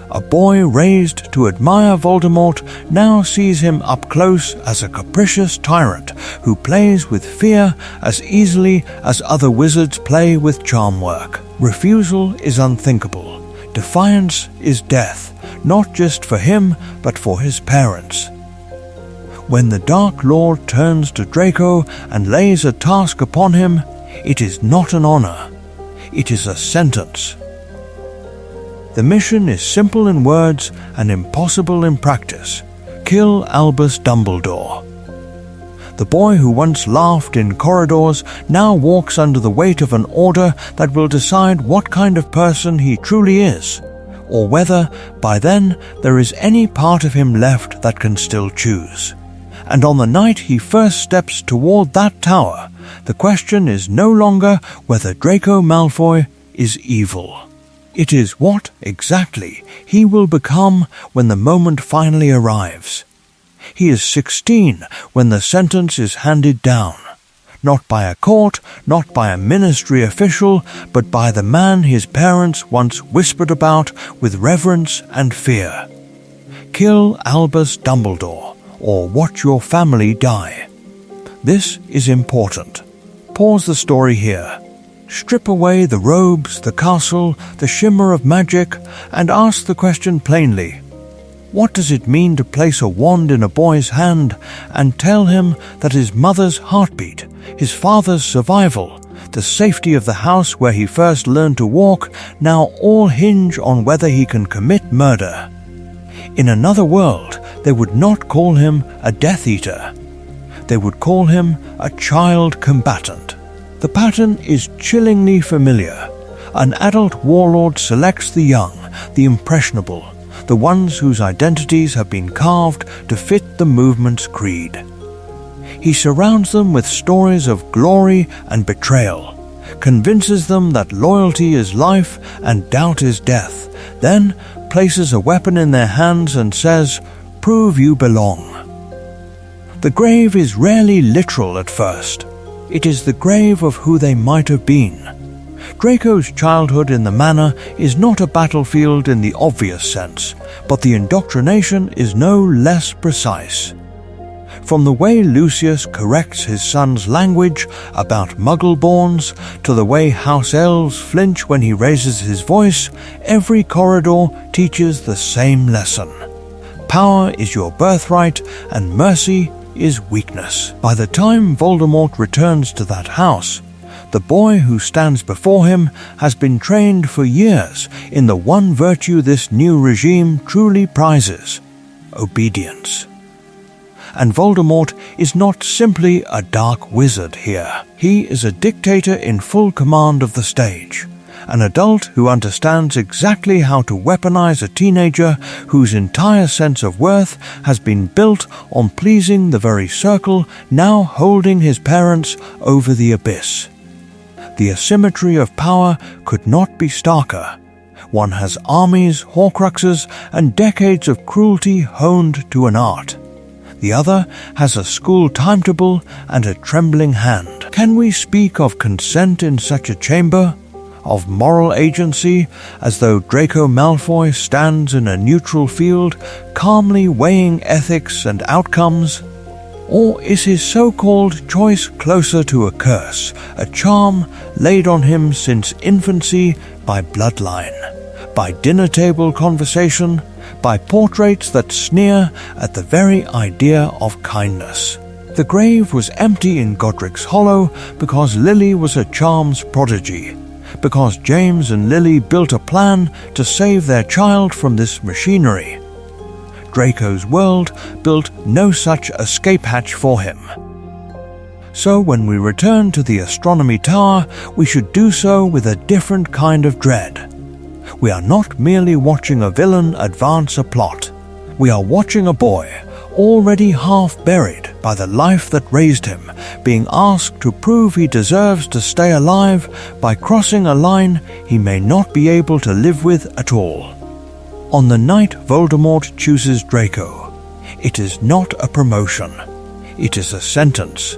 A boy raised to admire Voldemort now sees him up close as a capricious tyrant who plays with fear as easily as other wizards play with charm work. Refusal is unthinkable. Defiance is death, not just for him, but for his parents. When the Dark Lord turns to Draco and lays a task upon him, it is not an honor. It is a sentence. The mission is simple in words and impossible in practice. Kill Albus Dumbledore. The boy who once laughed in corridors now walks under the weight of an order that will decide what kind of person he truly is, or whether, by then, there is any part of him left that can still choose. and on the night he first steps toward that tower, the question is no longer whether Draco Malfoy is evil. It is what exactly he will become when the moment finally arrives. He is 16 when the sentence is handed down, not by a court, not by a ministry official, but by the man his parents once whispered about with reverence and fear. Kill Albus Dumbledore, or watch your family die. This is important. Pause the story here. Strip away the robes, the castle, the shimmer of magic, and ask the question plainly. What does it mean to place a wand in a boy's hand and tell him that his mother's heartbeat, his father's survival, the safety of the house where he first learned to walk, now all hinge on whether he can commit murder? In another world, they would not call him a Death Eater. They would call him a child combatant. The pattern is chillingly familiar. An adult warlord selects the young, the impressionable, the ones whose identities have been carved to fit the movement's creed. He surrounds them with stories of glory and betrayal, convinces them that loyalty is life and doubt is death, then places a weapon in their hands and says, "Prove you belong." The grave is rarely literal at first. It is the grave of who they might have been. Draco's childhood in the manor is not a battlefield in the obvious sense, but the indoctrination is no less precise. From the way Lucius corrects his son's language about muggle-borns to the way house elves flinch when he raises his voice, every corridor teaches the same lesson. Power is your birthright and mercy is weakness. By the time Voldemort returns to that house, the boy who stands before him has been trained for years in the one virtue this new regime truly prizes: obedience. And Voldemort is not simply a dark wizard here. He is a dictator in full command of the stage, an adult who understands exactly how to weaponize a teenager whose entire sense of worth has been built on pleasing the very circle now holding his parents over the abyss. The asymmetry of power could not be starker. One has armies, Horcruxes, and decades of cruelty honed to an art. The other has a school timetable and a trembling hand. Can we speak of consent in such a chamber? Of moral agency, as though Draco Malfoy stands in a neutral field, calmly weighing ethics and outcomes? Or is his so-called choice closer to a curse, a charm laid on him since infancy by bloodline, by dinner-table conversation, by portraits that sneer at the very idea of kindness? The grave was empty in Godric's Hollow because Lily was a charms prodigy, because James and Lily built a plan to save their child from this machinery. Draco's world built no such escape hatch for him. So when we return to the Astronomy Tower, we should do so with a different kind of dread. We are not merely watching a villain advance a plot. We are watching a boy, already half buried by the life that raised him, being asked to prove he deserves to stay alive by crossing a line he may not be able to live with at all. On the night Voldemort chooses Draco, it is not a promotion, it is a sentence.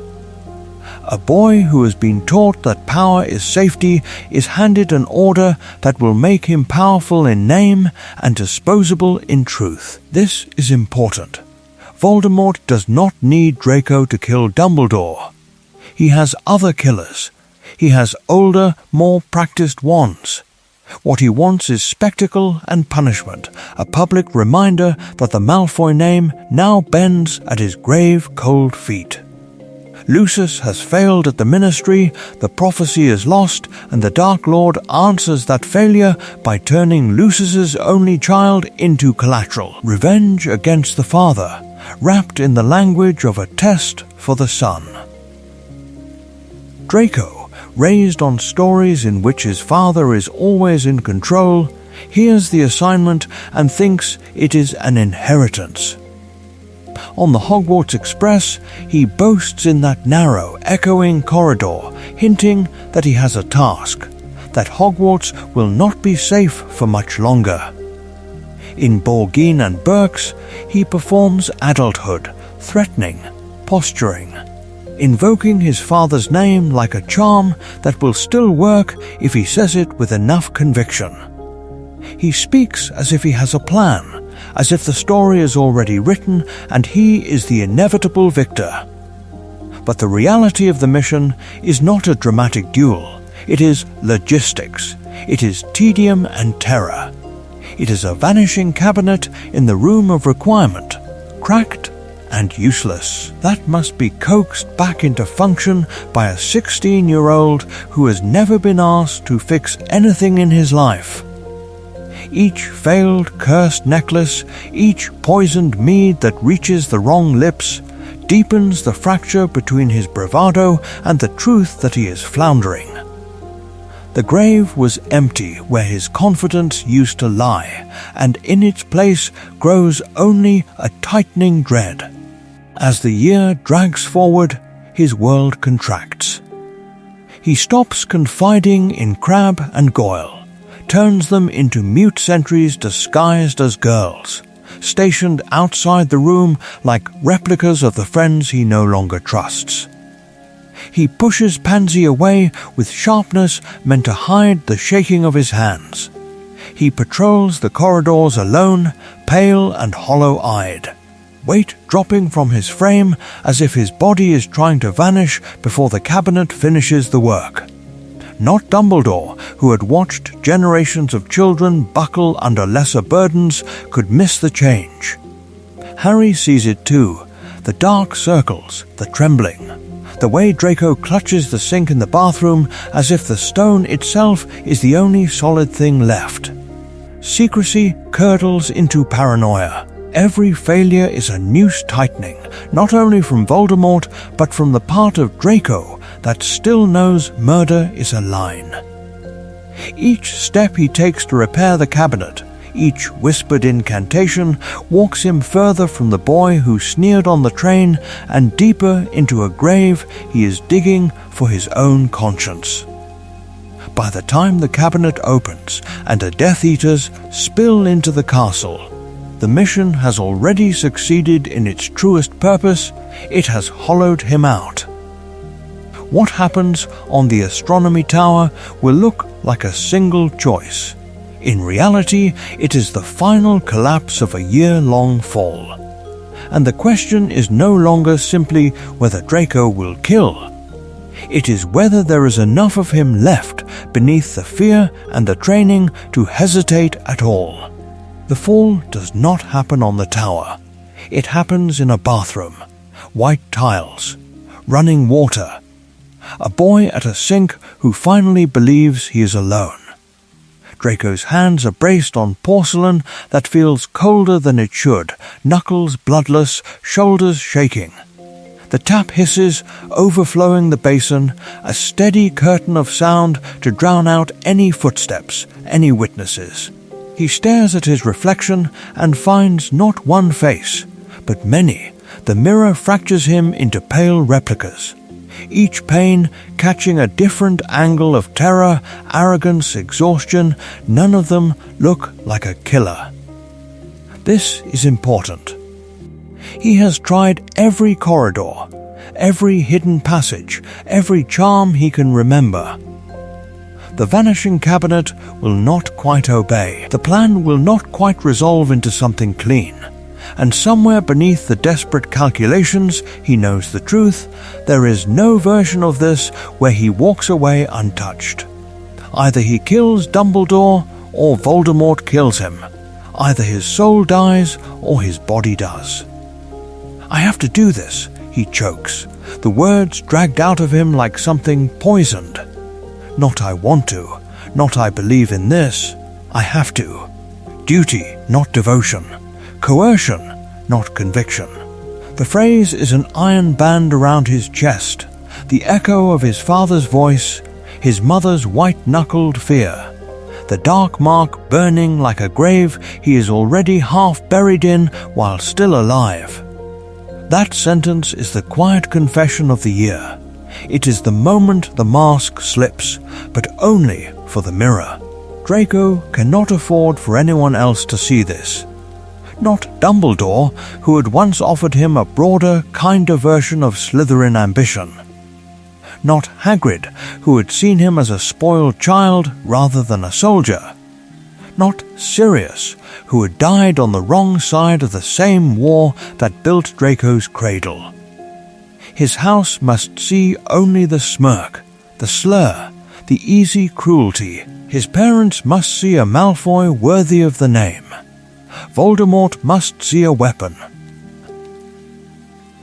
A boy who has been taught that power is safety is handed an order that will make him powerful in name and disposable in truth. This is important. Voldemort does not need Draco to kill Dumbledore. He has other killers. He has older, more practiced wands. What he wants is spectacle and punishment, a public reminder that the Malfoy name now bends at his grave cold feet. Lucius has failed at the ministry, the prophecy is lost, and the Dark Lord answers that failure by turning Lucius's only child into collateral. Revenge against the father, wrapped in the language of a test for the son. Draco, raised on stories in which his father is always in control, hears the assignment and thinks it is an inheritance. On the Hogwarts Express, he boasts in that narrow, echoing corridor, hinting that he has a task, that Hogwarts will not be safe for much longer. In Borgin and Burke's, he performs adulthood, threatening, posturing, invoking his father's name like a charm that will still work if he says it with enough conviction. He speaks as if he has a plan, as if the story is already written and he is the inevitable victor. But the reality of the mission is not a dramatic duel. It is logistics. It is tedium and terror. It is a vanishing cabinet in the room of requirement, cracked and useless. That must be coaxed back into function by a 16-year-old who has never been asked to fix anything in his life. Each failed cursed necklace, each poisoned mead that reaches the wrong lips, deepens the fracture between his bravado and the truth that he is floundering. The grave was empty where his confidence used to lie, and in its place grows only a tightening dread. As the year drags forward, his world contracts. He stops confiding in Crabbe and Goyle, turns them into mute sentries disguised as girls, stationed outside the room like replicas of the friends he no longer trusts. He pushes Pansy away with sharpness meant to hide the shaking of his hands. He patrols the corridors alone, pale and hollow-eyed, weight dropping from his frame as if his body is trying to vanish before the cabinet finishes the work. Not Dumbledore, who had watched generations of children buckle under lesser burdens, could miss the change. Harry sees it too, the dark circles, the trembling, the way Draco clutches the sink in the bathroom as if the stone itself is the only solid thing left. Secrecy curdles into paranoia. Every failure is a noose tightening, not only from Voldemort, but from the part of Draco that still knows murder is a line. Each step he takes to repair the cabinet, each whispered incantation, walks him further from the boy who sneered on the train and deeper into a grave he is digging for his own conscience. By the time the cabinet opens and the Death Eaters spill into the castle, the mission has already succeeded in its truest purpose. It has hollowed him out. What happens on the astronomy tower will look like a single choice. In reality, it is the final collapse of a year-long fall. And the question is no longer simply whether Draco will kill. It is whether there is enough of him left beneath the fear and the training to hesitate at all. The fall does not happen on the tower. It happens in a bathroom, white tiles, running water, a boy at a sink who finally believes he is alone. Draco's hands are braced on porcelain that feels colder than it should, knuckles bloodless, shoulders shaking. The tap hisses, overflowing the basin, a steady curtain of sound to drown out any footsteps, any witnesses. He stares at his reflection and finds not one face, but many. The mirror fractures him into pale replicas, each pane catching a different angle of terror, arrogance, exhaustion. None of them look like a killer. This is important. He has tried every corridor, every hidden passage, every charm he can remember. The vanishing cabinet will not quite obey. The plan will not quite resolve into something clean. And somewhere beneath the desperate calculations, he knows the truth. There is no version of this where he walks away untouched. Either he kills Dumbledore or Voldemort kills him. Either his soul dies or his body does. I have to do this, he chokes, the words dragged out of him like something poisoned. Not I want to, not I believe in this, I have to. Duty, not devotion. Coercion, not conviction. The phrase is an iron band around his chest, the echo of his father's voice, his mother's white-knuckled fear. The dark mark burning like a grave he is already half buried in while still alive. That sentence is the quiet confession of the year. It is the moment the mask slips, but only for the mirror. Draco cannot afford for anyone else to see this. Not Dumbledore, who had once offered him a broader, kinder version of Slytherin ambition. Not Hagrid, who had seen him as a spoiled child rather than a soldier. Not Sirius, who had died on the wrong side of the same war that built Draco's cradle. His house must see only the smirk, the slur, the easy cruelty. His parents must see a Malfoy worthy of the name. Voldemort must see a weapon.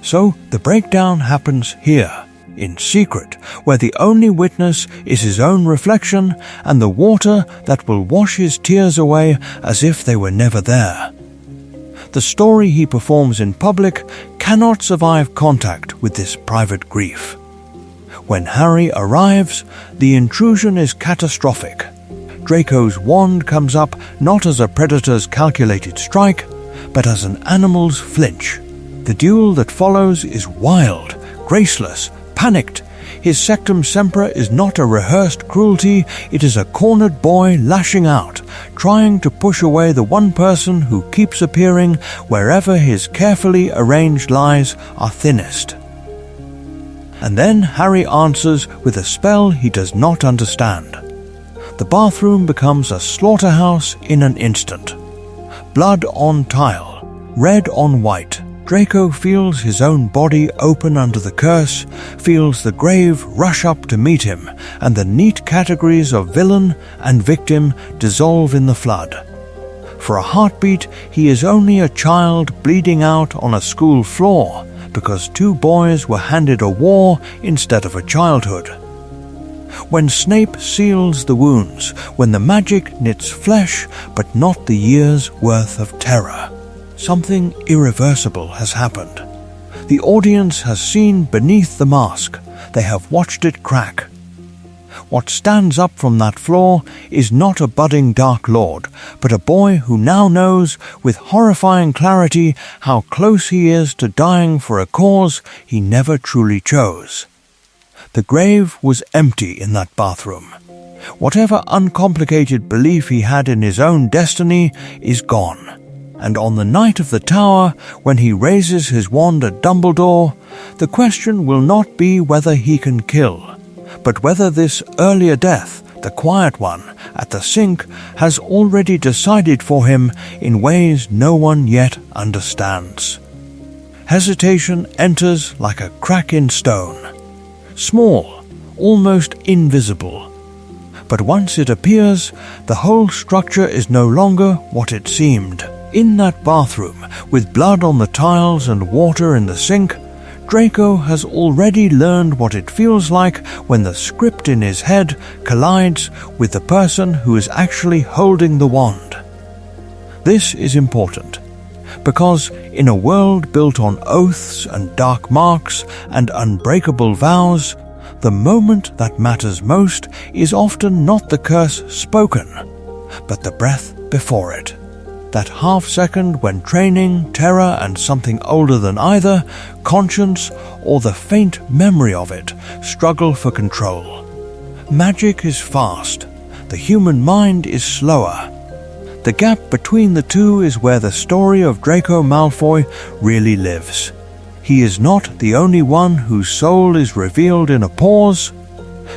So the breakdown happens here, in secret, where the only witness is his own reflection and the water that will wash his tears away as if they were never there. The story he performs in public cannot survive contact with this private grief. When Harry arrives, the intrusion is catastrophic. Draco's wand comes up not as a predator's calculated strike, but as an animal's flinch. The duel that follows is wild, graceless, panicked. His sectum sempra is not a rehearsed cruelty, it is a cornered boy lashing out, trying to push away the one person who keeps appearing wherever his carefully arranged lies are thinnest. And then Harry answers with a spell he does not understand. The bathroom becomes a slaughterhouse in an instant. Blood on tile, red on white. Draco feels his own body open under the curse, feels the grave rush up to meet him, and the neat categories of villain and victim dissolve in the flood. For a heartbeat, he is only a child bleeding out on a school floor because two boys were handed a war instead of a childhood. When Snape seals the wounds, when the magic knits flesh but not the year's worth of terror, something irreversible has happened. The audience has seen beneath the mask. They have watched it crack. What stands up from that floor is not a budding Dark Lord, but a boy who now knows with horrifying clarity how close he is to dying for a cause he never truly chose. The grave was empty in that bathroom. Whatever uncomplicated belief he had in his own destiny is gone. And on the night of the tower, when he raises his wand at Dumbledore, the question will not be whether he can kill, but whether this earlier death, the quiet one, at the sink, has already decided for him in ways no one yet understands. Hesitation enters like a crack in stone, small, almost invisible. But once it appears, the whole structure is no longer what it seemed. In that bathroom, with blood on the tiles and water in the sink, Draco has already learned what it feels like when the script in his head collides with the person who is actually holding the wand. This is important, because in a world built on oaths and dark marks and unbreakable vows, the moment that matters most is often not the curse spoken, but the breath before it. That half-second when training, terror, and something older than either, conscience, or the faint memory of it, struggle for control. Magic is fast. The human mind is slower. The gap between the two is where the story of Draco Malfoy really lives. He is not the only one whose soul is revealed in a pause.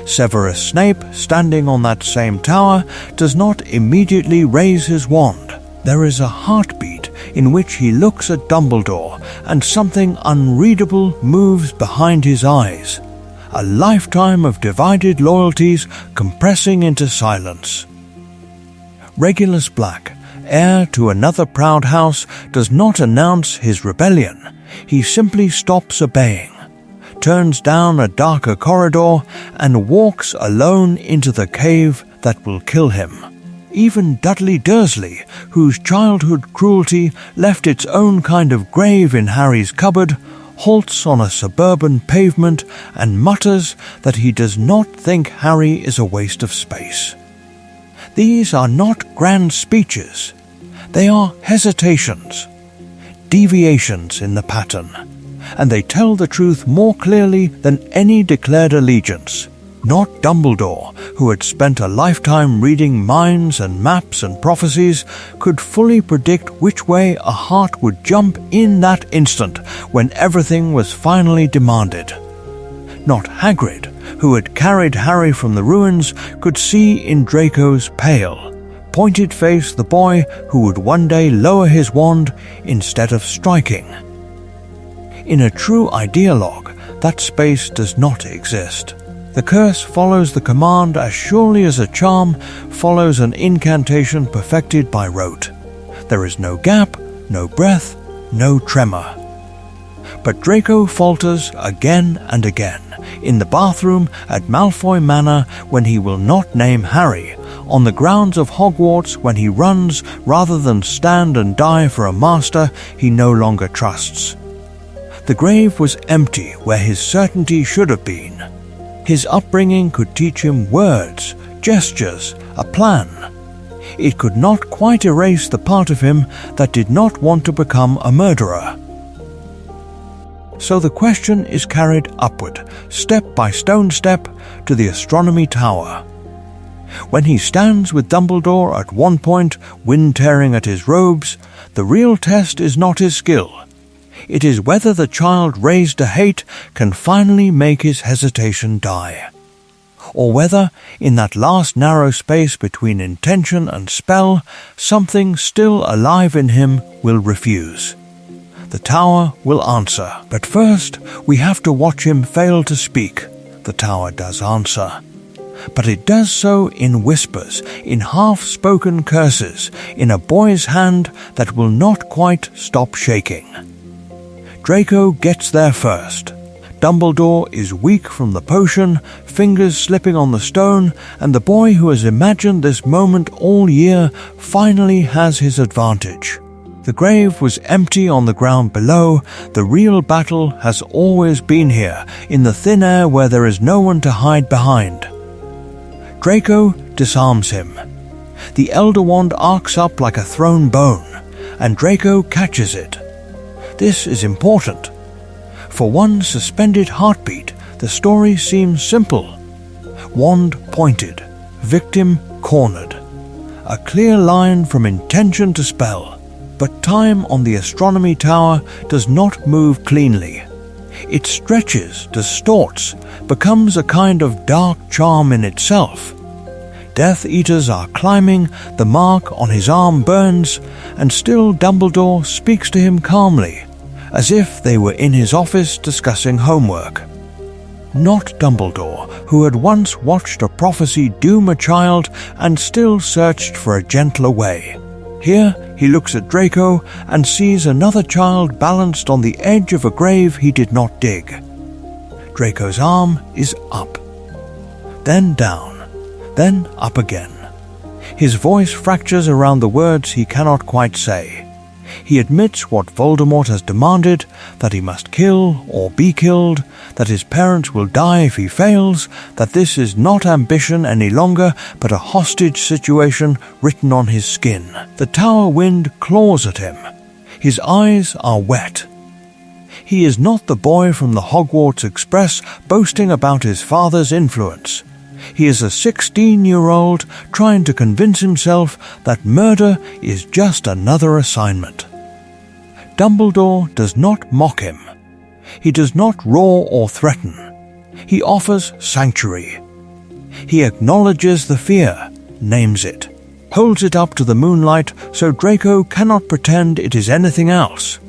Severus Snape, standing on that same tower, does not immediately raise his wand. There is a heartbeat in which he looks at Dumbledore, and something unreadable moves behind his eyes. A lifetime of divided loyalties compressing into silence. Regulus Black, heir to another proud house, does not announce his rebellion. He simply stops obeying, turns down a darker corridor, and walks alone into the cave that will kill him. Even Dudley Dursley, whose childhood cruelty left its own kind of grave in Harry's cupboard, halts on a suburban pavement and mutters that he does not think Harry is a waste of space. These are not grand speeches. They are hesitations, deviations in the pattern. and they tell the truth more clearly than any declared allegiance. Not Dumbledore, who had spent a lifetime reading minds and maps and prophecies, could fully predict which way a heart would jump in that instant when everything was finally demanded. Not Hagrid, who had carried Harry from the ruins, could see in Draco's pale, pointed face the boy who would one day lower his wand instead of striking. In a true ideologue, that space does not exist. The curse follows the command as surely as a charm follows an incantation perfected by rote. There is no gap, no breath, no tremor. But Draco falters again and again, in the bathroom at Malfoy Manor when he will not name Harry, on the grounds of Hogwarts when he runs rather than stand and die for a master he no longer trusts. The grave was empty where his certainty should have been. His upbringing could teach him words, gestures, a plan. It could not quite erase the part of him that did not want to become a murderer. So the question is carried upward, step by stone step, to the astronomy tower. When he stands with Dumbledore at one point, wind tearing at his robes, the real test is not his skill. It is whether the child raised to hate can finally make his hesitation die. Or whether, in that last narrow space between intention and spell, something still alive in him will refuse. The tower will answer, but first we have to watch him fail to speak. The tower does answer. But it does so in whispers, in half-spoken curses, in a boy's hand that will not quite stop shaking. Draco gets there first. Dumbledore is weak from the potion, fingers slipping on the stone, and the boy who has imagined this moment all year finally has his advantage. The grave was empty on the ground below. The real battle has always been here, in the thin air where there is no one to hide behind. Draco disarms him. The Elder Wand arcs up like a thrown bone, and Draco catches it. This is important. For one suspended heartbeat, the story seems simple. Wand pointed, victim cornered. A clear line from intention to spell. But time on the astronomy tower does not move cleanly. It stretches, distorts, becomes a kind of dark charm in itself. Death Eaters are climbing, the mark on his arm burns, and still Dumbledore speaks to him calmly, as if they were in his office discussing homework. Not Dumbledore, who had once watched a prophecy doom a child and still searched for a gentler way. Here he looks at Draco and sees another child balanced on the edge of a grave he did not dig. Draco's arm is up, then down, then up again. His voice fractures around the words he cannot quite say. He admits what Voldemort has demanded, that he must kill or be killed, that his parents will die if he fails, that this is not ambition any longer, but a hostage situation written on his skin. The tower wind claws at him. His eyes are wet. He is not the boy from the Hogwarts Express boasting about his father's influence. He is a 16-year-old trying to convince himself that murder is just another assignment. Dumbledore does not mock him. He does not roar or threaten. He offers sanctuary. He acknowledges the fear, names it, holds it up to the moonlight so Draco cannot pretend it is anything else.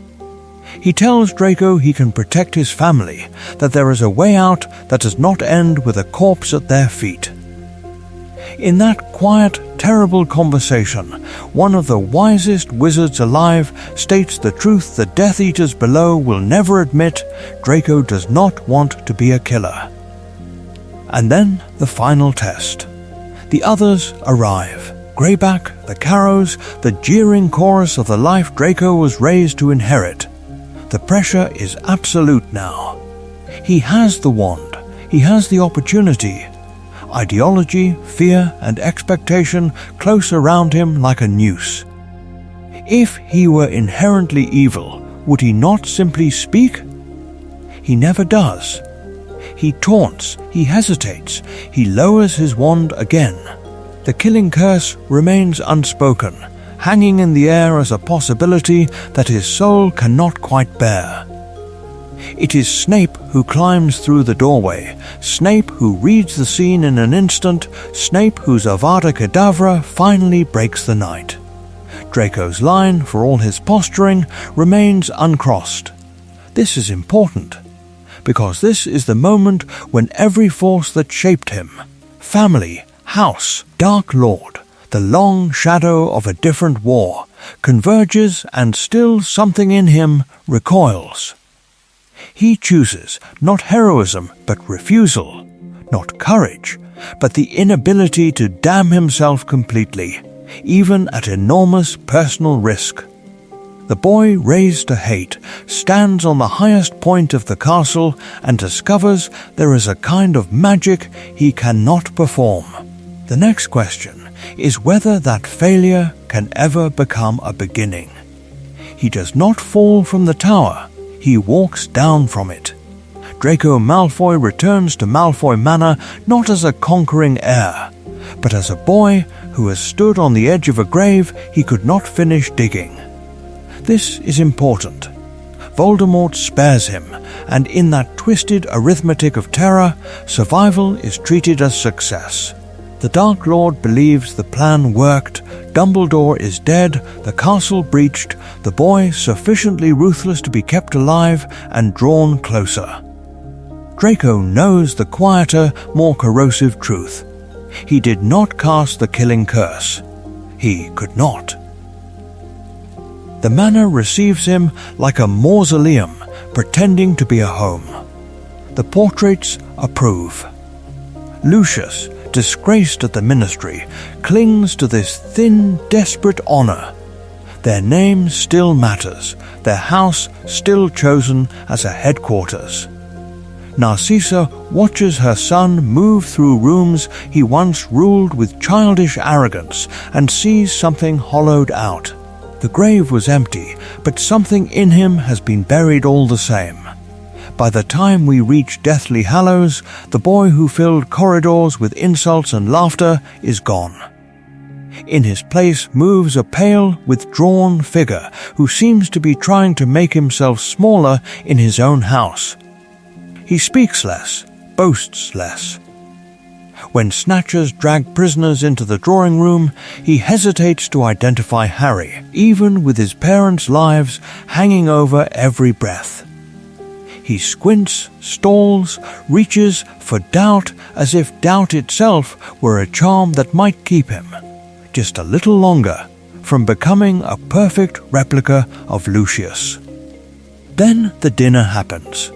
He tells Draco he can protect his family, that there is a way out that does not end with a corpse at their feet. In that quiet, terrible conversation, one of the wisest wizards alive states the truth the Death Eaters below will never admit: Draco does not want to be a killer. And then the final test. The others arrive. Greyback, the Carrows, the jeering chorus of the life Draco was raised to inherit. The pressure is absolute now. He has the wand. He has the opportunity. Ideology, fear, and expectation close around him like a noose. If he were inherently evil, would he not simply speak? he never does. He taunts, he hesitates, he lowers his wand again. The killing curse remains unspoken, hanging in the air as a possibility that his soul cannot quite bear. It is Snape who climbs through the doorway, Snape who reads the scene in an instant, Snape whose Avada Kedavra finally breaks the night. Draco's line, for all his posturing, remains uncrossed. This is important, because this is the moment when every force that shaped him, family, house, Dark Lord, the long shadow of a different war, converges and still something in him recoils. He chooses not heroism but refusal, not courage, but the inability to damn himself completely, even at enormous personal risk. The boy raised to hate stands on the highest point of the castle and discovers there is a kind of magic he cannot perform. The next question is whether that failure can ever become a beginning. He does not fall from the tower, he walks down from it. Draco Malfoy returns to Malfoy Manor not as a conquering heir, but as a boy who has stood on the edge of a grave he could not finish digging. This is important. Voldemort spares him, and in that twisted arithmetic of terror, survival is treated as success. The Dark Lord believes the plan worked, Dumbledore is dead, the castle breached, the boy sufficiently ruthless to be kept alive and drawn closer. Draco knows the quieter, more corrosive truth. He did not cast the killing curse. He could not. The manor receives him like a mausoleum, pretending to be a home. The portraits approve. Lucius, disgraced at the ministry, clings to this thin, desperate honor. Their name still matters, their house still chosen as a headquarters. Narcissa watches her son move through rooms he once ruled with childish arrogance and sees something hollowed out. The grave was empty, but something in him has been buried all the same. By the time we reach Deathly Hallows, the boy who filled corridors with insults and laughter is gone. In his place moves a pale, withdrawn figure who seems to be trying to make himself smaller in his own house. He speaks less, boasts less. When snatchers drag prisoners into the drawing room, he hesitates to identify Harry, even with his parents' lives hanging over every breath. He squints, stalls, reaches for doubt as if doubt itself were a charm that might keep him, just a little longer, from becoming a perfect replica of Lucius. Then the dinner happens.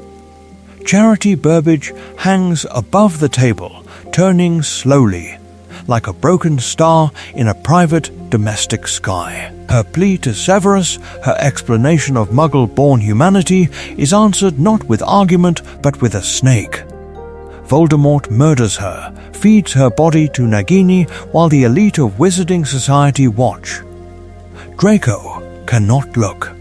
Charity Burbage hangs above the table, turning slowly, like a broken star in a private domestic sky. Her plea to Severus, her explanation of Muggle-born humanity, is answered not with argument but with a snake. Voldemort murders her, feeds her body to Nagini while the elite of Wizarding Society watch. Draco cannot look.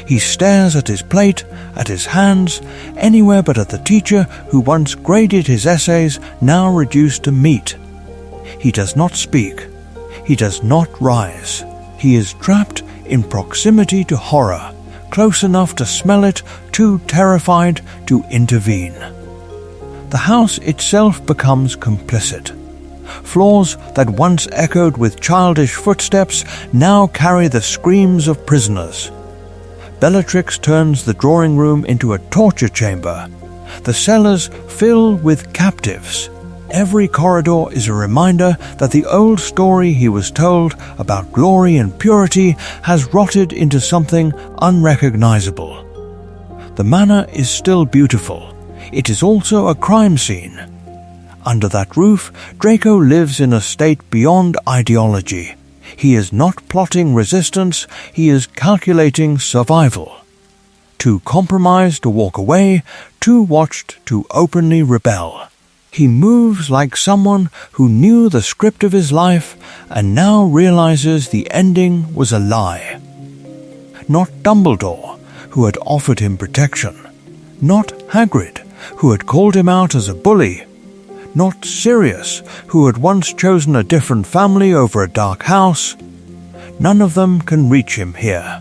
He stares at his plate, at his hands, anywhere but at the teacher who once graded his essays, now reduced to meat. He does not speak. He does not rise. He is trapped in proximity to horror, close enough to smell it, too terrified to intervene. The house itself becomes complicit. Floors that once echoed with childish footsteps now carry the screams of prisoners. Bellatrix turns the drawing room into a torture chamber. The cellars fill with captives. Every corridor is a reminder that the old story he was told about glory and purity has rotted into something unrecognizable. The manor is still beautiful. It is also a crime scene. Under that roof, Draco lives in a state beyond ideology. He is not plotting resistance, he is calculating survival. Too compromised to walk away, too watched to openly rebel. He moves like someone who knew the script of his life and now realizes the ending was a lie. Not Dumbledore, who had offered him protection. Not Hagrid, who had called him out as a bully, not Sirius, who had once chosen a different family over a dark house. None of them can reach him here.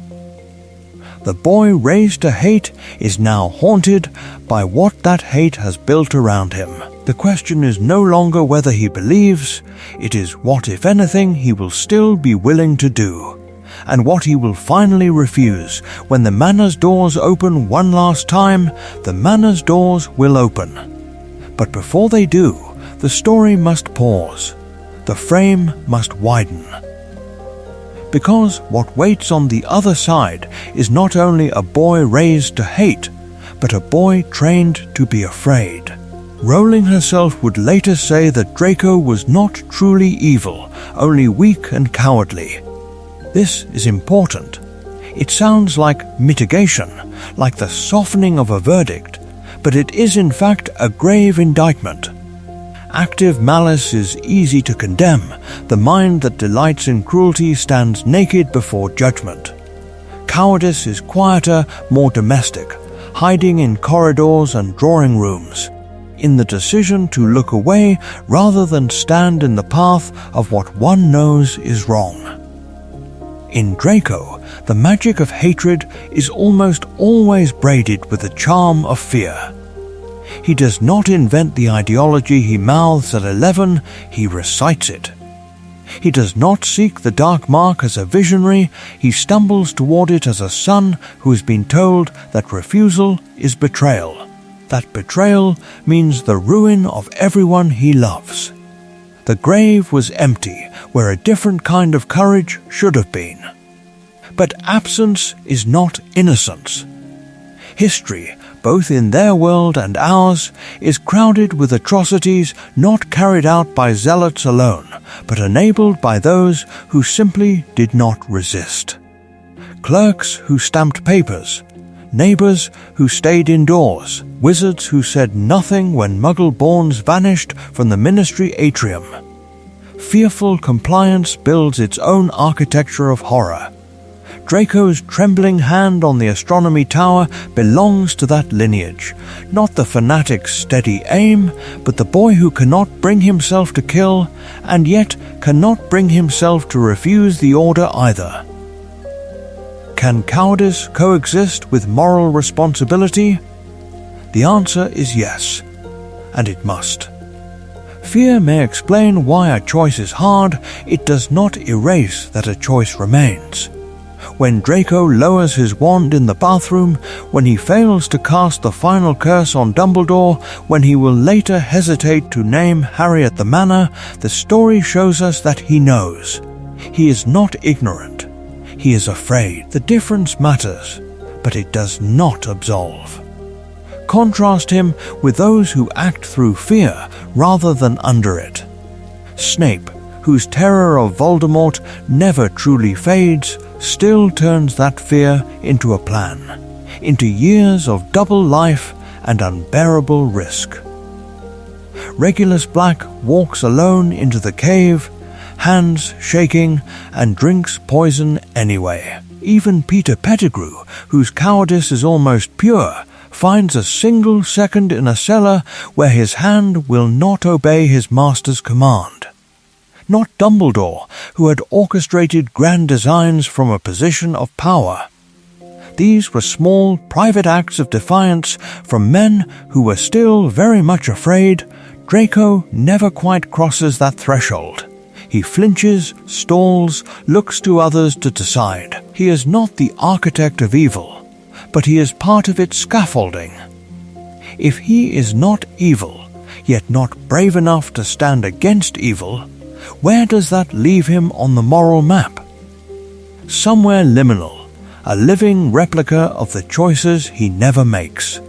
The boy raised to hate is now haunted by what that hate has built around him. The question is no longer whether he believes, it is what, if anything, he will still be willing to do, and what he will finally refuse. When the manor's doors open one last time, the manor's doors will open. But before they do, the story must pause. The frame must widen. Because what waits on the other side is not only a boy raised to hate, but a boy trained to be afraid. Rowling herself would later say that Draco was not truly evil, only weak and cowardly. This is important. It sounds like mitigation, like the softening of a verdict, but it is in fact a grave indictment. Active malice is easy to condemn. The mind that delights in cruelty stands naked before judgment. Cowardice is quieter, more domestic, hiding in corridors and drawing rooms, in the decision to look away rather than stand in the path of what one knows is wrong. In Draco, the magic of hatred is almost always braided with the charm of fear. He does not invent the ideology he mouths at 11, he recites it. He does not seek the dark mark as a visionary, he stumbles toward it as a son who has been told that refusal is betrayal. That betrayal means the ruin of everyone he loves. The grave was empty, where a different kind of courage should have been. But absence is not innocence. History, both in their world and ours, is crowded with atrocities not carried out by zealots alone, but enabled by those who simply did not resist. Clerks who stamped papers, neighbors who stayed indoors, wizards who said nothing when Muggle-borns vanished from the ministry atrium. Fearful compliance builds its own architecture of horror. Draco's trembling hand on the astronomy tower belongs to that lineage, not the fanatic's steady aim, but the boy who cannot bring himself to kill, and yet cannot bring himself to refuse the order either. Can cowardice coexist with moral responsibility? The answer is yes, and it must. Fear may explain why a choice is hard, it does not erase that a choice remains. When Draco lowers his wand in the bathroom, when he fails to cast the final curse on Dumbledore, when he will later hesitate to name Harry at the Manor, the story shows us that he knows. He is not ignorant. He is afraid. The difference matters, but it does not absolve. Contrast him with those who act through fear rather than under it. Snape, whose terror of Voldemort never truly fades, still turns that fear into a plan, into years of double life and unbearable risk. Regulus Black walks alone into the cave, hands shaking, and drinks poison anyway. Even Peter Pettigrew, whose cowardice is almost pure, finds a single second in a cellar where his hand will not obey his master's command. Not Dumbledore, who had orchestrated grand designs from a position of power. These were small, private acts of defiance from men who were still very much afraid. Draco never quite crosses that threshold. He flinches, stalls, looks to others to decide. He is not the architect of evil, but he is part of its scaffolding. If he is not evil, yet not brave enough to stand against evil, where does that leave him on the moral map? Somewhere liminal, a living replica of the choices he never makes.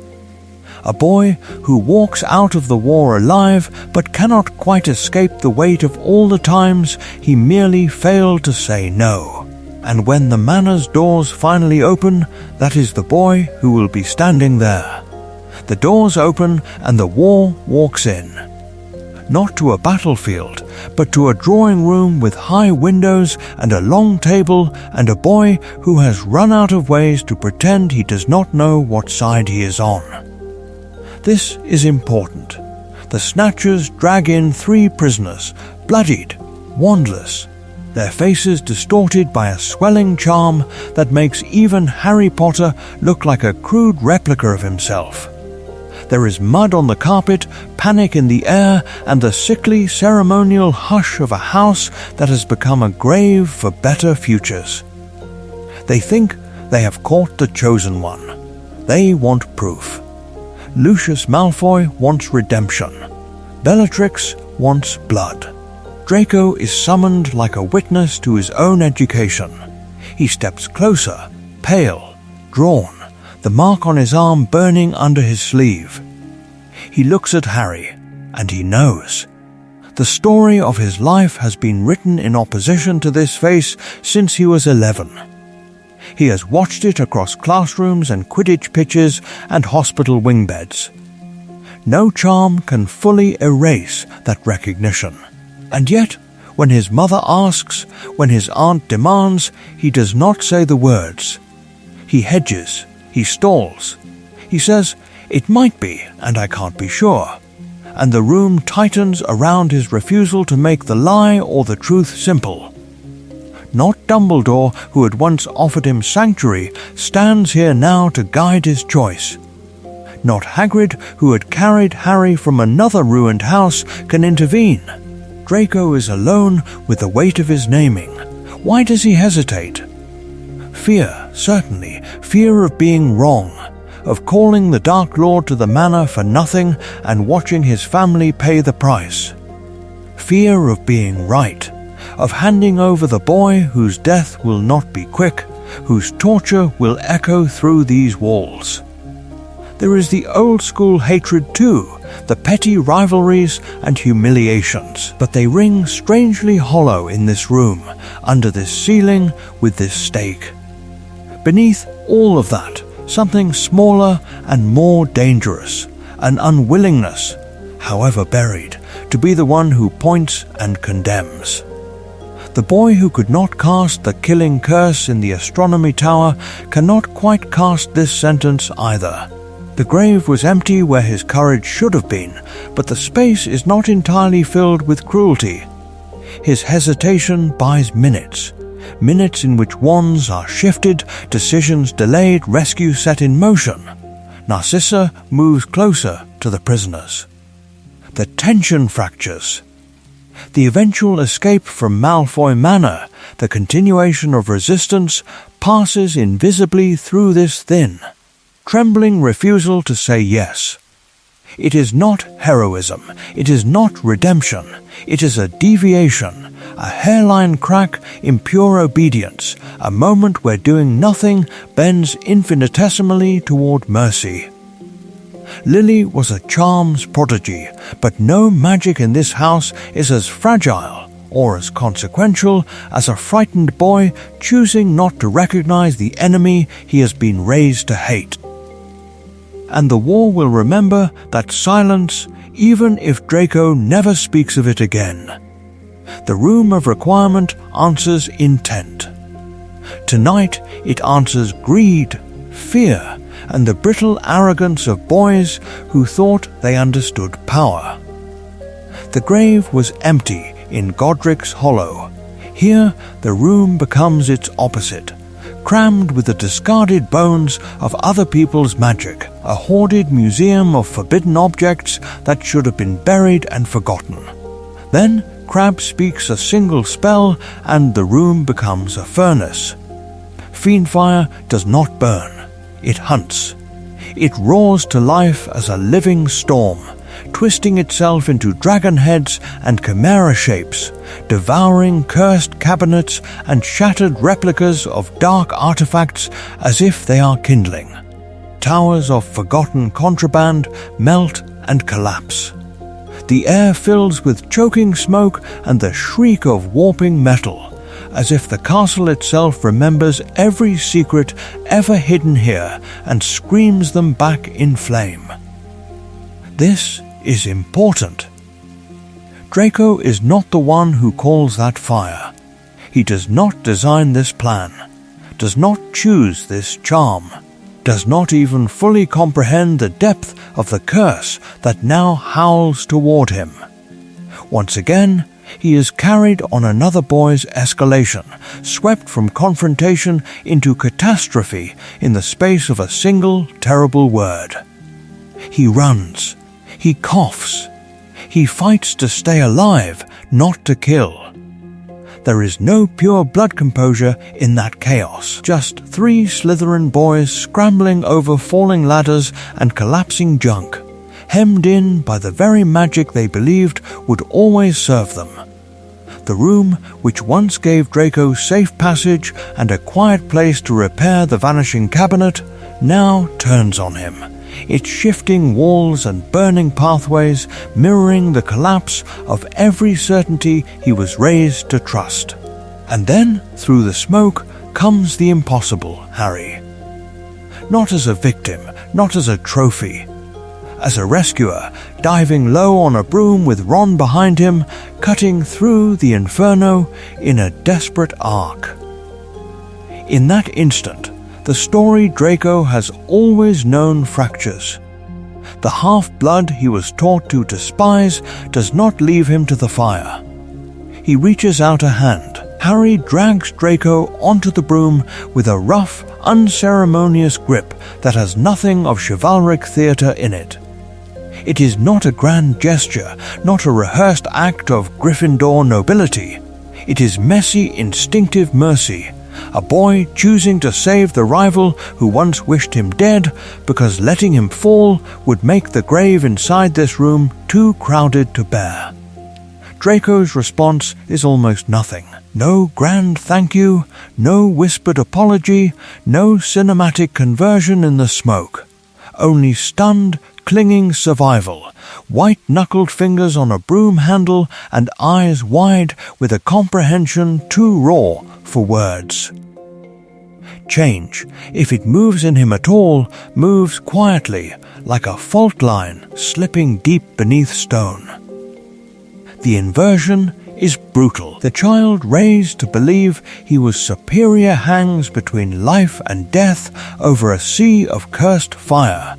A boy who walks out of the war alive but cannot quite escape the weight of all the times he merely failed to say no. And when the manor's doors finally open, that is the boy who will be standing there. The doors open and the war walks in. Not to a battlefield, but to a drawing room with high windows and a long table and a boy who has run out of ways to pretend he does not know what side he is on. This is important. The Snatchers drag in 3 prisoners, bloodied, wandless, their faces distorted by a swelling charm that makes even Harry Potter look like a crude replica of himself. There is mud on the carpet, panic in the air, and the sickly ceremonial hush of a house that has become a grave for better futures. They think they have caught the chosen one. They want proof. Lucius Malfoy wants redemption. Bellatrix wants blood. Draco is summoned like a witness to his own education. He steps closer, pale, drawn, the mark on his arm burning under his sleeve. He looks at Harry, and he knows. The story of his life has been written in opposition to this face since he was 11. He has watched it across classrooms and Quidditch pitches and hospital wing beds. No charm can fully erase that recognition. And yet, when his mother asks, when his aunt demands, he does not say the words. He hedges, he stalls. He says, "It might be, and I can't be sure." And the room tightens around his refusal to make the lie or the truth simple. Not Dumbledore, who had once offered him sanctuary, stands here now to guide his choice. Not Hagrid, who had carried Harry from another ruined house, can intervene. Draco is alone with the weight of his naming. Why does he hesitate? Fear, certainly. Fear of being wrong, of calling the Dark Lord to the manor for nothing and watching his family pay the price. Fear of being right, of handing over the boy whose death will not be quick, whose torture will echo through these walls. There is the old-school hatred too, the petty rivalries and humiliations, but they ring strangely hollow in this room, under this ceiling, with this stake. Beneath all of that, something smaller and more dangerous, an unwillingness, however buried, to be the one who points and condemns. The boy who could not cast the killing curse in the astronomy tower cannot quite cast this sentence either. The grave was empty where his courage should have been, but the space is not entirely filled with cruelty. His hesitation buys minutes. Minutes in which wands are shifted, decisions delayed, rescue set in motion. Narcissa moves closer to the prisoners. The tension fractures. The eventual escape from Malfoy Manor, the continuation of resistance, passes invisibly through this thin, trembling refusal to say yes. It is not heroism, it is not redemption, it is a deviation, a hairline crack in pure obedience, a moment where doing nothing bends infinitesimally toward mercy. Lily was a charms prodigy, but no magic in this house is as fragile or as consequential as a frightened boy choosing not to recognize the enemy he has been raised to hate. And the war will remember that silence, even if Draco never speaks of it again. The room of requirement answers intent. Tonight it answers greed, fear, and the brittle arrogance of boys who thought they understood power. The grave was empty in Godric's Hollow. Here the room becomes its opposite, crammed with the discarded bones of other people's magic, a hoarded museum of forbidden objects that should have been buried and forgotten. Then Crabbe speaks a single spell and the room becomes a furnace. Fiendfire does not burn, it hunts. It roars to life as a living storm, twisting itself into dragon heads and chimera shapes, devouring cursed cabinets and shattered replicas of dark artifacts as if they are kindling. Towers of forgotten contraband melt and collapse. The air fills with choking smoke and the shriek of warping metal, as if the castle itself remembers every secret ever hidden here and screams them back in flame. This is important. Draco is not the one who calls that fire. He does not design this plan, does not choose this charm. does not even fully comprehend the depth of the curse that now howls toward him. Once again, he is carried on another boy's escalation, swept from confrontation into catastrophe in the space of a single terrible word. He runs. He coughs. He fights to stay alive, not to kill. There is no pure blood composure in that chaos. Just 3 Slytherin boys scrambling over falling ladders and collapsing junk, hemmed in by the very magic they believed would always serve them. The room which once gave Draco safe passage and a quiet place to repair the vanishing cabinet now turns on him, its shifting walls and burning pathways mirroring the collapse of every certainty he was raised to trust. And then, through the smoke, comes the impossible Harry. Not as a victim, not as a trophy. As a rescuer, diving low on a broom with Ron behind him, cutting through the inferno in a desperate arc. In that instant, the story Draco has always known fractures. The half-blood he was taught to despise does not leave him to the fire. He reaches out a hand. Harry drags Draco onto the broom with a rough, unceremonious grip that has nothing of chivalric theatre in it. It is not a grand gesture, not a rehearsed act of Gryffindor nobility. It is messy, instinctive mercy. A boy choosing to save the rival who once wished him dead because letting him fall would make the grave inside this room too crowded to bear. Draco's response is almost nothing. No grand thank you, no whispered apology, no cinematic conversion in the smoke. Only stunned, clinging survival, white-knuckled fingers on a broom handle and eyes wide with a comprehension too raw for words. Change, if it moves in him at all, moves quietly, like a fault line slipping deep beneath stone. The inversion is brutal. The child raised to believe he was superior hangs between life and death over a sea of cursed fire.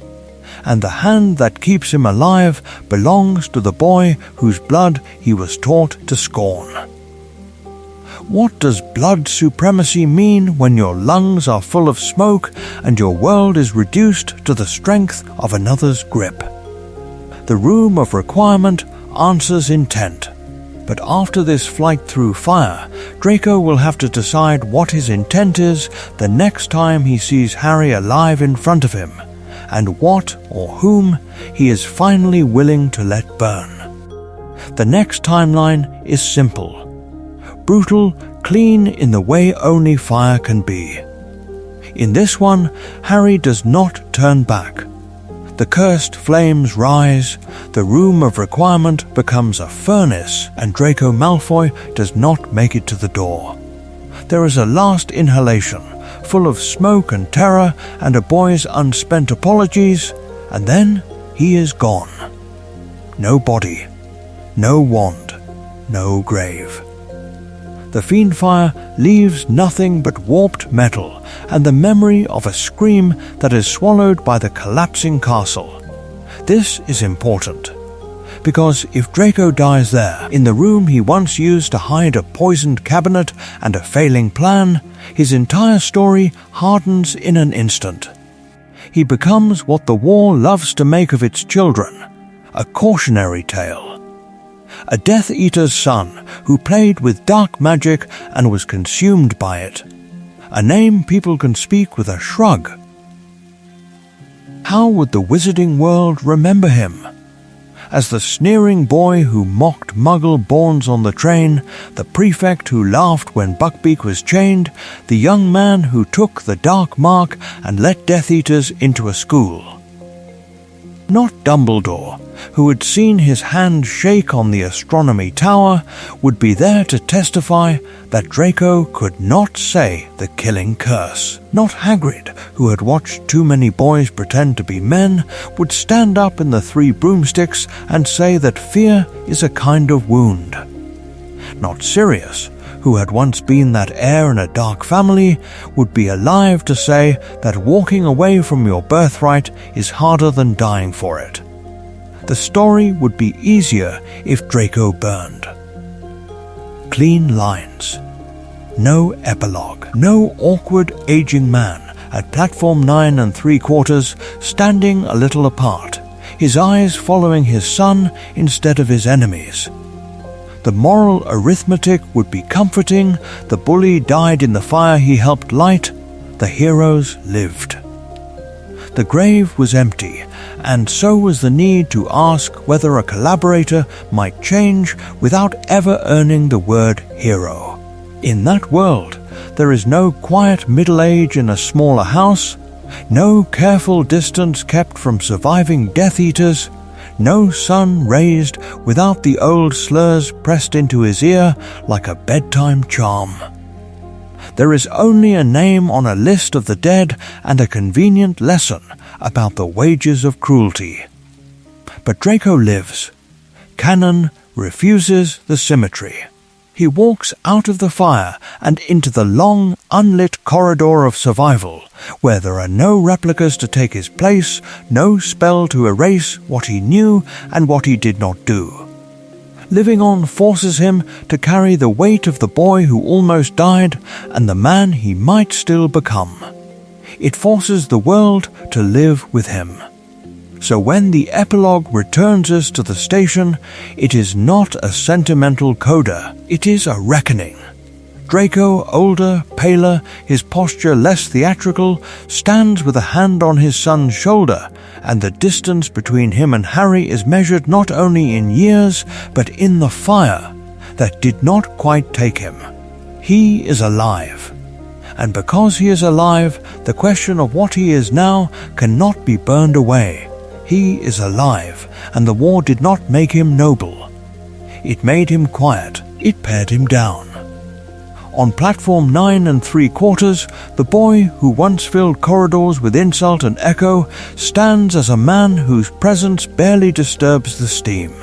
And the hand that keeps him alive belongs to the boy whose blood he was taught to scorn. What does blood supremacy mean when your lungs are full of smoke and your world is reduced to the strength of another's grip? The room of requirement answers intent. But after this flight through fire, Draco will have to decide what his intent is the next time he sees Harry alive in front of him, and what or whom he is finally willing to let burn. The next timeline is simple. Brutal, clean in the way only fire can be. In this one, Harry does not turn back. The cursed flames rise, the room of requirement becomes a furnace, and Draco Malfoy does not make it to the door. There is a last inhalation, full of smoke and terror and a boy's unspent apologies, and then he is gone. No body, no wand, no grave. The Fiendfire leaves nothing but warped metal and the memory of a scream that is swallowed by the collapsing castle. This is important, because if Draco dies there, in the room he once used to hide a poisoned cabinet and a failing plan, his entire story hardens in an instant. He becomes what the war loves to make of its children, a cautionary tale. A Death Eater's son who played with dark magic and was consumed by it. A name people can speak with a shrug. How would the wizarding world remember him? As the sneering boy who mocked Muggle-borns on the train, the prefect who laughed when Buckbeak was chained, the young man who took the dark mark and let Death Eaters into a school. Not Dumbledore, who had seen his hand shake on the astronomy tower, would be there to testify that Draco could not say the killing curse. Not Hagrid, who had watched too many boys pretend to be men, would stand up in the Three Broomsticks and say that fear is a kind of wound. Not Sirius, who had once been that heir in a dark family, would be alive to say that walking away from your birthright is harder than dying for it. The story would be easier if Draco burned. Clean lines. No epilogue. No awkward aging man at platform 9 3/4, standing a little apart, his eyes following his son instead of his enemies. The moral arithmetic would be comforting. The bully died in the fire he helped light. The heroes lived. The grave was empty, and so was the need to ask whether a collaborator might change without ever earning the word hero. In that world, there is no quiet middle age in a smaller house, no careful distance kept from surviving Death Eaters, no son raised without the old slurs pressed into his ear like a bedtime charm. There is only a name on a list of the dead and a convenient lesson about the wages of cruelty. But Draco lives. Canon refuses the symmetry. He walks out of the fire and into the long, unlit corridor of survival, where there are no replicas to take his place, no spell to erase what he knew and what he did not do. Living on forces him to carry the weight of the boy who almost died and the man he might still become. It forces the world to live with him. So when the epilogue returns us to the station, it is not a sentimental coda, it is a reckoning. Draco, older, paler, his posture less theatrical, stands with a hand on his son's shoulder, and the distance between him and Harry is measured not only in years, but in the fire that did not quite take him. He is alive. And because he is alive, the question of what he is now cannot be burned away. He is alive, and the war did not make him noble. It made him quiet. It pared him down. On platform 9 3/4, the boy who once filled corridors with insult and echo stands as a man whose presence barely disturbs the steam.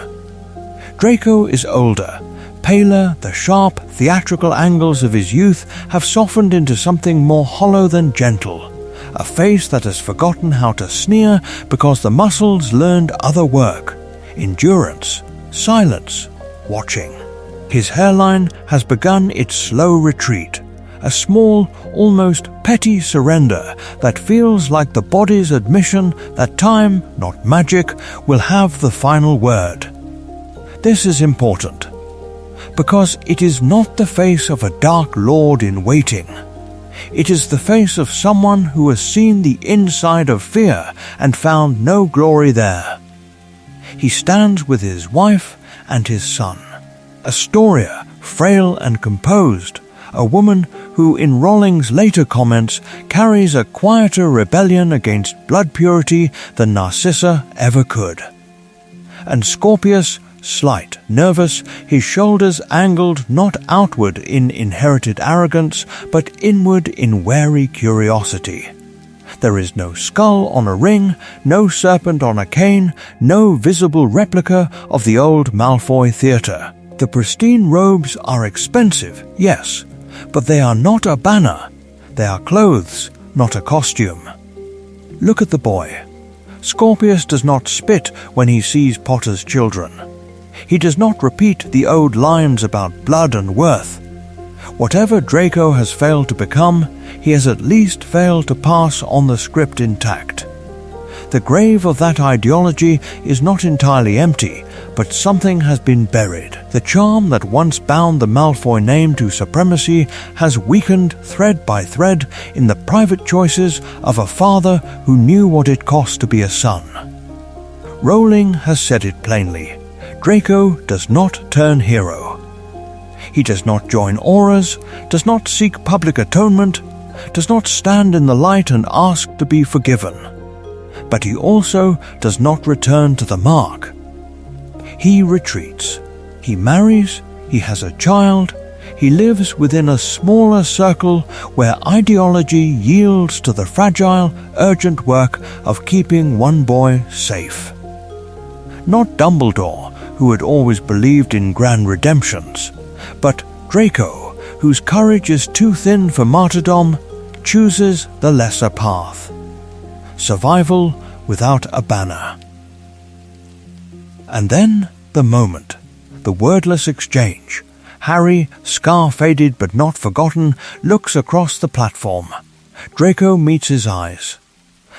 Draco is older, paler. The sharp, theatrical angles of his youth have softened into something more hollow than gentle. A face that has forgotten how to sneer because the muscles learned other work: endurance, silence, watching. His hairline has begun its slow retreat, a small, almost petty surrender that feels like the body's admission that time, not magic, will have the final word. This is important, because it is not the face of a dark lord in waiting. It is the face of someone who has seen the inside of fear and found no glory there. He stands with his wife and his son. Astoria, frail and composed, a woman who in Rowling's later comments carries a quieter rebellion against blood purity than Narcissa ever could. And Scorpius, slight, nervous, his shoulders angled not outward in inherited arrogance, but inward in wary curiosity. There is no skull on a ring, no serpent on a cane, no visible replica of the old Malfoy theatre. The pristine robes are expensive, yes, but they are not a banner. They are clothes, not a costume. Look at the boy. Scorpius does not spit when he sees Potter's children. He does not repeat the old lines about blood and worth. Whatever Draco has failed to become, he has at least failed to pass on the script intact. The grave of that ideology is not entirely empty, but something has been buried. The charm that once bound the Malfoy name to supremacy has weakened thread by thread in the private choices of a father who knew what it cost to be a son. Rowling has said it plainly. Draco does not turn hero. He does not join auras, does not seek public atonement, does not stand in the light and ask to be forgiven. But he also does not return to the mark. He retreats. He marries, he has a child, he lives within a smaller circle where ideology yields to the fragile, urgent work of keeping one boy safe. Not Dumbledore, who had always believed in grand redemptions, but Draco, whose courage is too thin for martyrdom, chooses the lesser path. Survival without a banner. And then the moment, the wordless exchange. Harry, scar-faded but not forgotten, looks across the platform. Draco meets his eyes.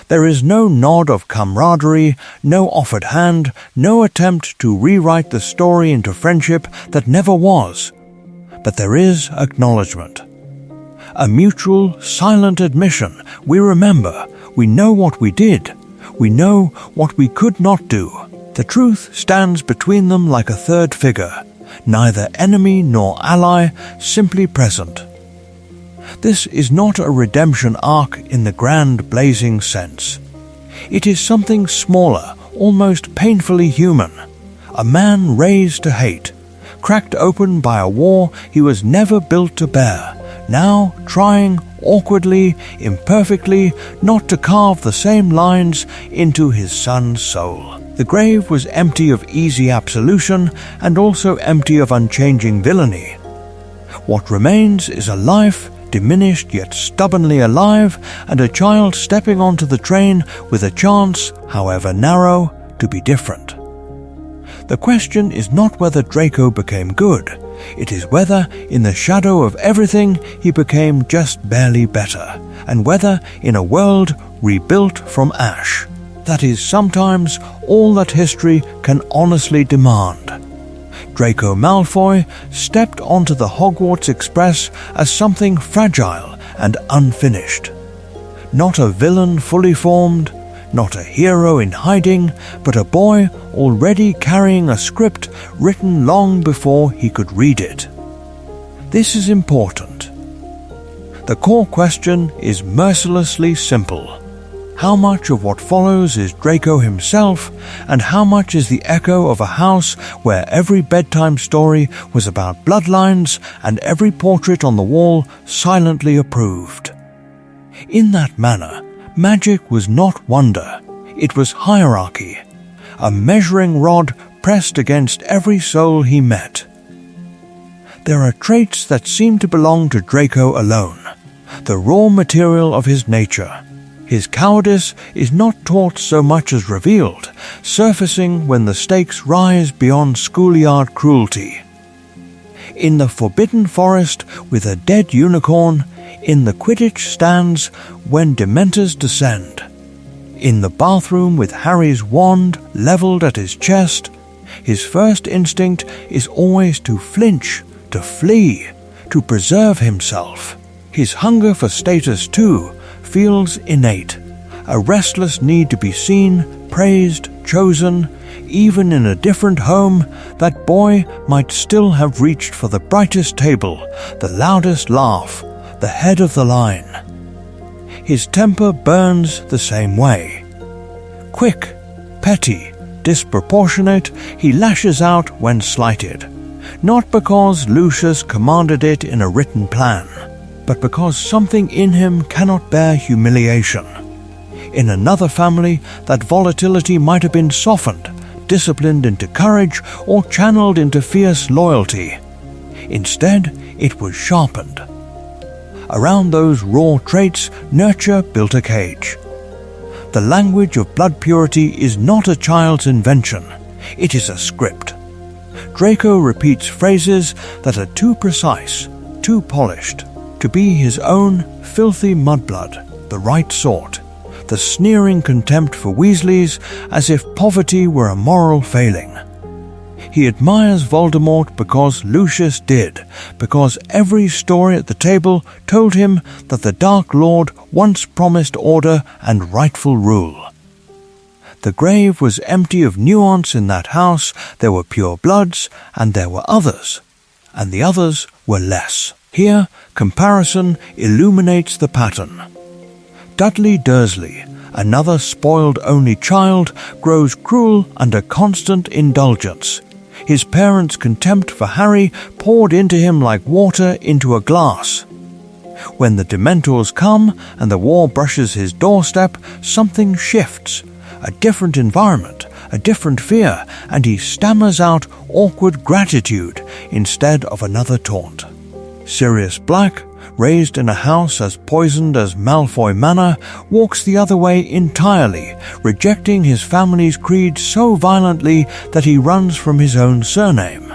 There is no nod of camaraderie, no offered hand, no attempt to rewrite the story into friendship that never was. But there is acknowledgement. A mutual, silent admission. We remember. We know what we did. We know what we could not do. The truth stands between them like a third figure, neither enemy nor ally, simply present. This is not a redemption arc in the grand blazing sense. It is something smaller, almost painfully human. A man raised to hate, cracked open by a war he was never built to bear, now trying, awkwardly, imperfectly, not to carve the same lines into his son's soul. The grave was empty of easy absolution and also empty of unchanging villainy. What remains is a life, diminished yet stubbornly alive, and a child stepping onto the train with a chance, however narrow, to be different. The question is not whether Draco became good. It is whether, in the shadow of everything, he became just barely better, and whether, in a world rebuilt from ash. That is sometimes all that history can honestly demand. Draco Malfoy stepped onto the Hogwarts Express as something fragile and unfinished. Not a villain fully formed, not a hero in hiding, but a boy already carrying a script written long before he could read it. This is important. The core question is mercilessly simple. How much of what follows is Draco himself, and how much is the echo of a house where every bedtime story was about bloodlines and every portrait on the wall silently approved? In that manner, magic was not wonder, it was hierarchy, a measuring rod pressed against every soul he met. There are traits that seem to belong to Draco alone, the raw material of his nature. His cowardice is not taught so much as revealed, surfacing when the stakes rise beyond schoolyard cruelty. In the Forbidden Forest with a dead unicorn, in the Quidditch stands when Dementors descend. In the bathroom with Harry's wand levelled at his chest, his first instinct is always to flinch, to flee, to preserve himself. His hunger for status, too, feels innate, a restless need to be seen, praised, chosen. Even in a different home, that boy might still have reached for the brightest table, the loudest laugh, the head of the line. His temper burns the same way. Quick, petty, disproportionate, he lashes out when slighted, not because Lucius commanded it in a written plan, but because something in him cannot bear humiliation. In another family, that volatility might have been softened, disciplined into courage, or channeled into fierce loyalty. Instead, it was sharpened. Around those raw traits, nurture built a cage. The language of blood purity is not a child's invention. It is a script. Draco repeats phrases that are too precise, too polished, to be his own filthy mudblood, the right sort, the sneering contempt for Weasleys as if poverty were a moral failing. He admires Voldemort because Lucius did, because every story at the table told him that the Dark Lord once promised order and rightful rule. The grave was empty of nuance in that house. There were pure bloods, and there were others, and the others were less. Here, comparison illuminates the pattern. Dudley Dursley, another spoiled only child, grows cruel under constant indulgence. His parents' contempt for Harry poured into him like water into a glass. When the Dementors come and the war brushes his doorstep, something shifts. A different environment, a different fear, and he stammers out awkward gratitude instead of another taunt. Sirius Black, raised in a house as poisoned as Malfoy Manor, walks the other way entirely, rejecting his family's creed so violently that he runs from his own surname.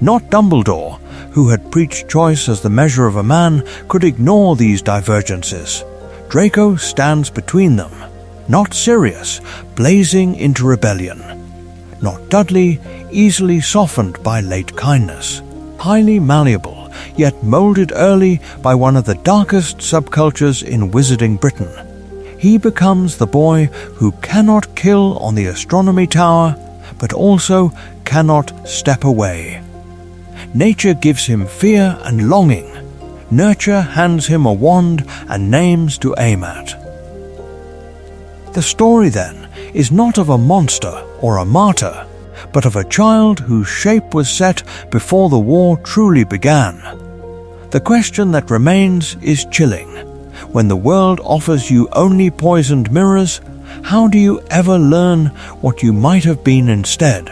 Not Dumbledore, who had preached choice as the measure of a man, could ignore these divergences. Draco stands between them. Not Sirius, blazing into rebellion. Not Dudley, easily softened by late kindness. Highly malleable, yet moulded early by one of the darkest subcultures in Wizarding Britain. He becomes the boy who cannot kill on the astronomy tower, but also cannot step away. Nature gives him fear and longing. Nurture hands him a wand and names to aim at. The story, then, is not of a monster or a martyr, but of a child whose shape was set before the war truly began. The question that remains is chilling. When the world offers you only poisoned mirrors, how do you ever learn what you might have been instead?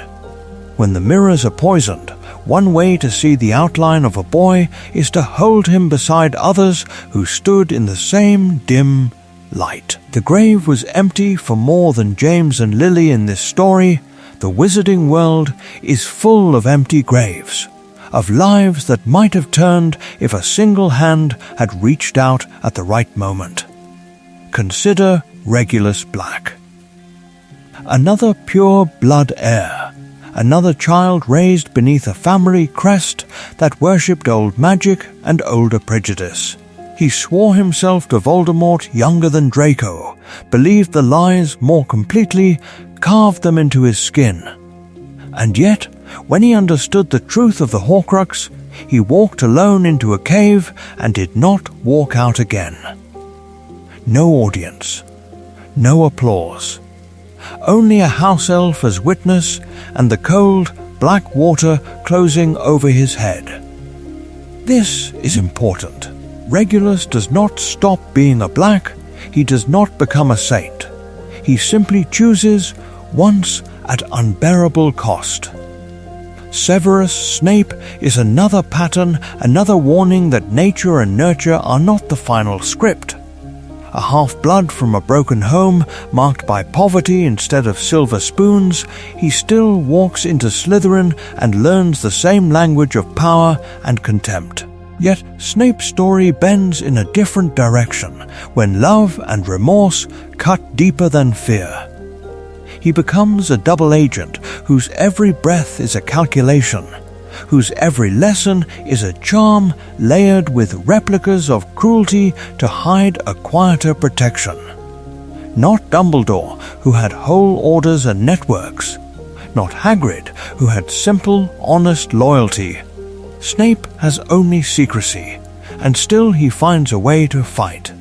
When the mirrors are poisoned, one way to see the outline of a boy is to hold him beside others who stood in the same dim light. The grave was empty for more than James and Lily in this story. The wizarding world is full of empty graves, of lives that might have turned if a single hand had reached out at the right moment. Consider Regulus Black. Another pure blood heir. Another child raised beneath a family crest that worshipped old magic and older prejudice. He swore himself to Voldemort younger than Draco, believed the lies more completely, carved them into his skin. And yet, when he understood the truth of the Horcrux, he walked alone into a cave and did not walk out again. No audience, no applause. Only a house elf as witness, and the cold, black water closing over his head. This is important. Regulus does not stop being a black, he does not become a saint. He simply chooses, once at unbearable cost. Severus Snape is another pattern, another warning that nature and nurture are not the final script. A half-blood from a broken home, marked by poverty instead of silver spoons, he still walks into Slytherin and learns the same language of power and contempt. Yet Snape's story bends in a different direction, when love and remorse cut deeper than fear. He becomes a double agent whose every breath is a calculation, whose every lesson is a charm layered with replicas of cruelty to hide a quieter protection. Not Dumbledore, who had whole orders and networks. Not Hagrid, who had simple, honest loyalty. Snape has only secrecy, and still he finds a way to fight.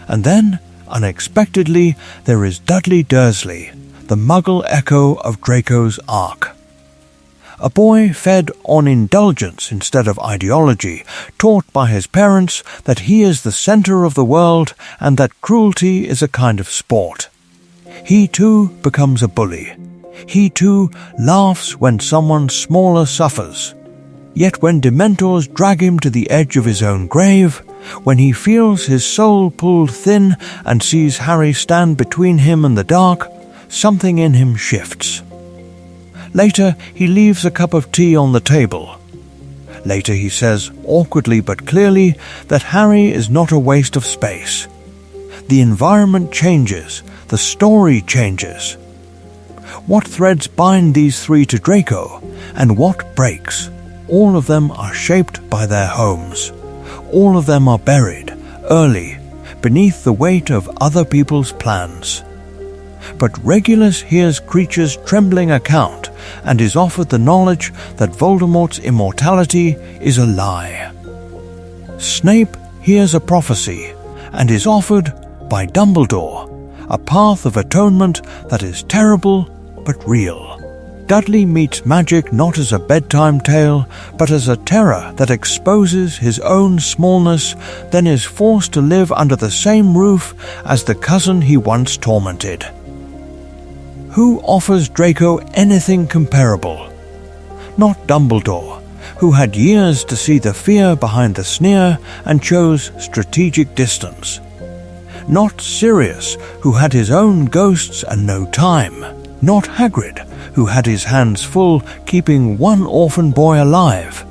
And then, unexpectedly, there is Dudley Dursley, the Muggle echo of Draco's arc. A boy fed on indulgence instead of ideology, taught by his parents that he is the center of the world and that cruelty is a kind of sport. He too becomes a bully. He too laughs when someone smaller suffers. Yet when Dementors drag him to the edge of his own grave, when he feels his soul pulled thin and sees Harry stand between him and the dark, something in him shifts. Later, he leaves a cup of tea on the table. Later, he says, awkwardly but clearly, that Harry is not a waste of space. The environment changes, the story changes. What threads bind these three to Draco, and what breaks? All of them are shaped by their homes. All of them are buried, early, beneath the weight of other people's plans. But Regulus hears Creature's trembling account and is offered the knowledge that Voldemort's immortality is a lie. Snape hears a prophecy and is offered, by Dumbledore, a path of atonement that is terrible but real. Dudley meets magic not as a bedtime tale, but as a terror that exposes his own smallness, then is forced to live under the same roof as the cousin he once tormented. Who offers Draco anything comparable? Not Dumbledore, who had years to see the fear behind the sneer and chose strategic distance. Not Sirius, who had his own ghosts and no time. Not Hagrid, who had his hands full keeping one orphan boy alive.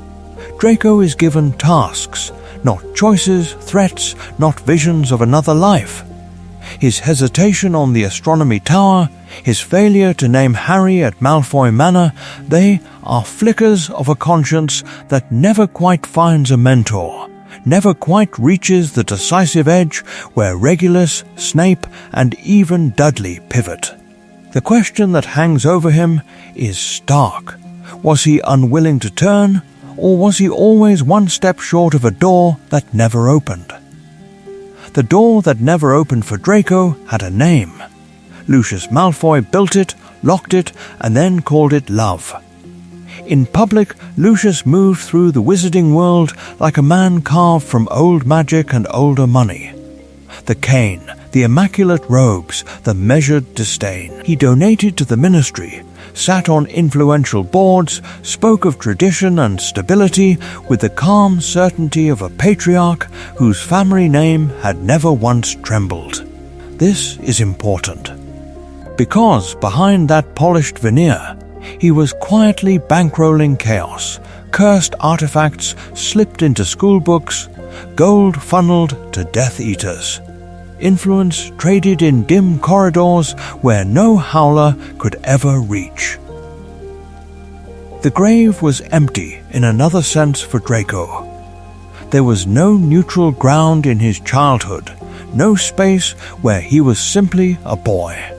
Draco is given tasks, not choices, threats, not visions of another life. His hesitation on the astronomy tower, his failure to name Harry at Malfoy Manor, they are flickers of a conscience that never quite finds a mentor, never quite reaches the decisive edge where Regulus, Snape, and even Dudley pivot. The question that hangs over him is stark. Was he unwilling to turn, or was he always one step short of a door that never opened? The door that never opened for Draco had a name. Lucius Malfoy built it, locked it, and then called it love. In public, Lucius moved through the wizarding world like a man carved from old magic and older money. The cane, the immaculate robes, the measured disdain. He donated to the ministry, sat on influential boards, spoke of tradition and stability with the calm certainty of a patriarch whose family name had never once trembled. This is important, because behind that polished veneer, he was quietly bankrolling chaos, cursed artifacts slipped into schoolbooks, gold funneled to Death Eaters, influence traded in dim corridors where no howler could ever reach. The grave was empty in another sense for Draco. There was no neutral ground in his childhood, no space where he was simply a boy.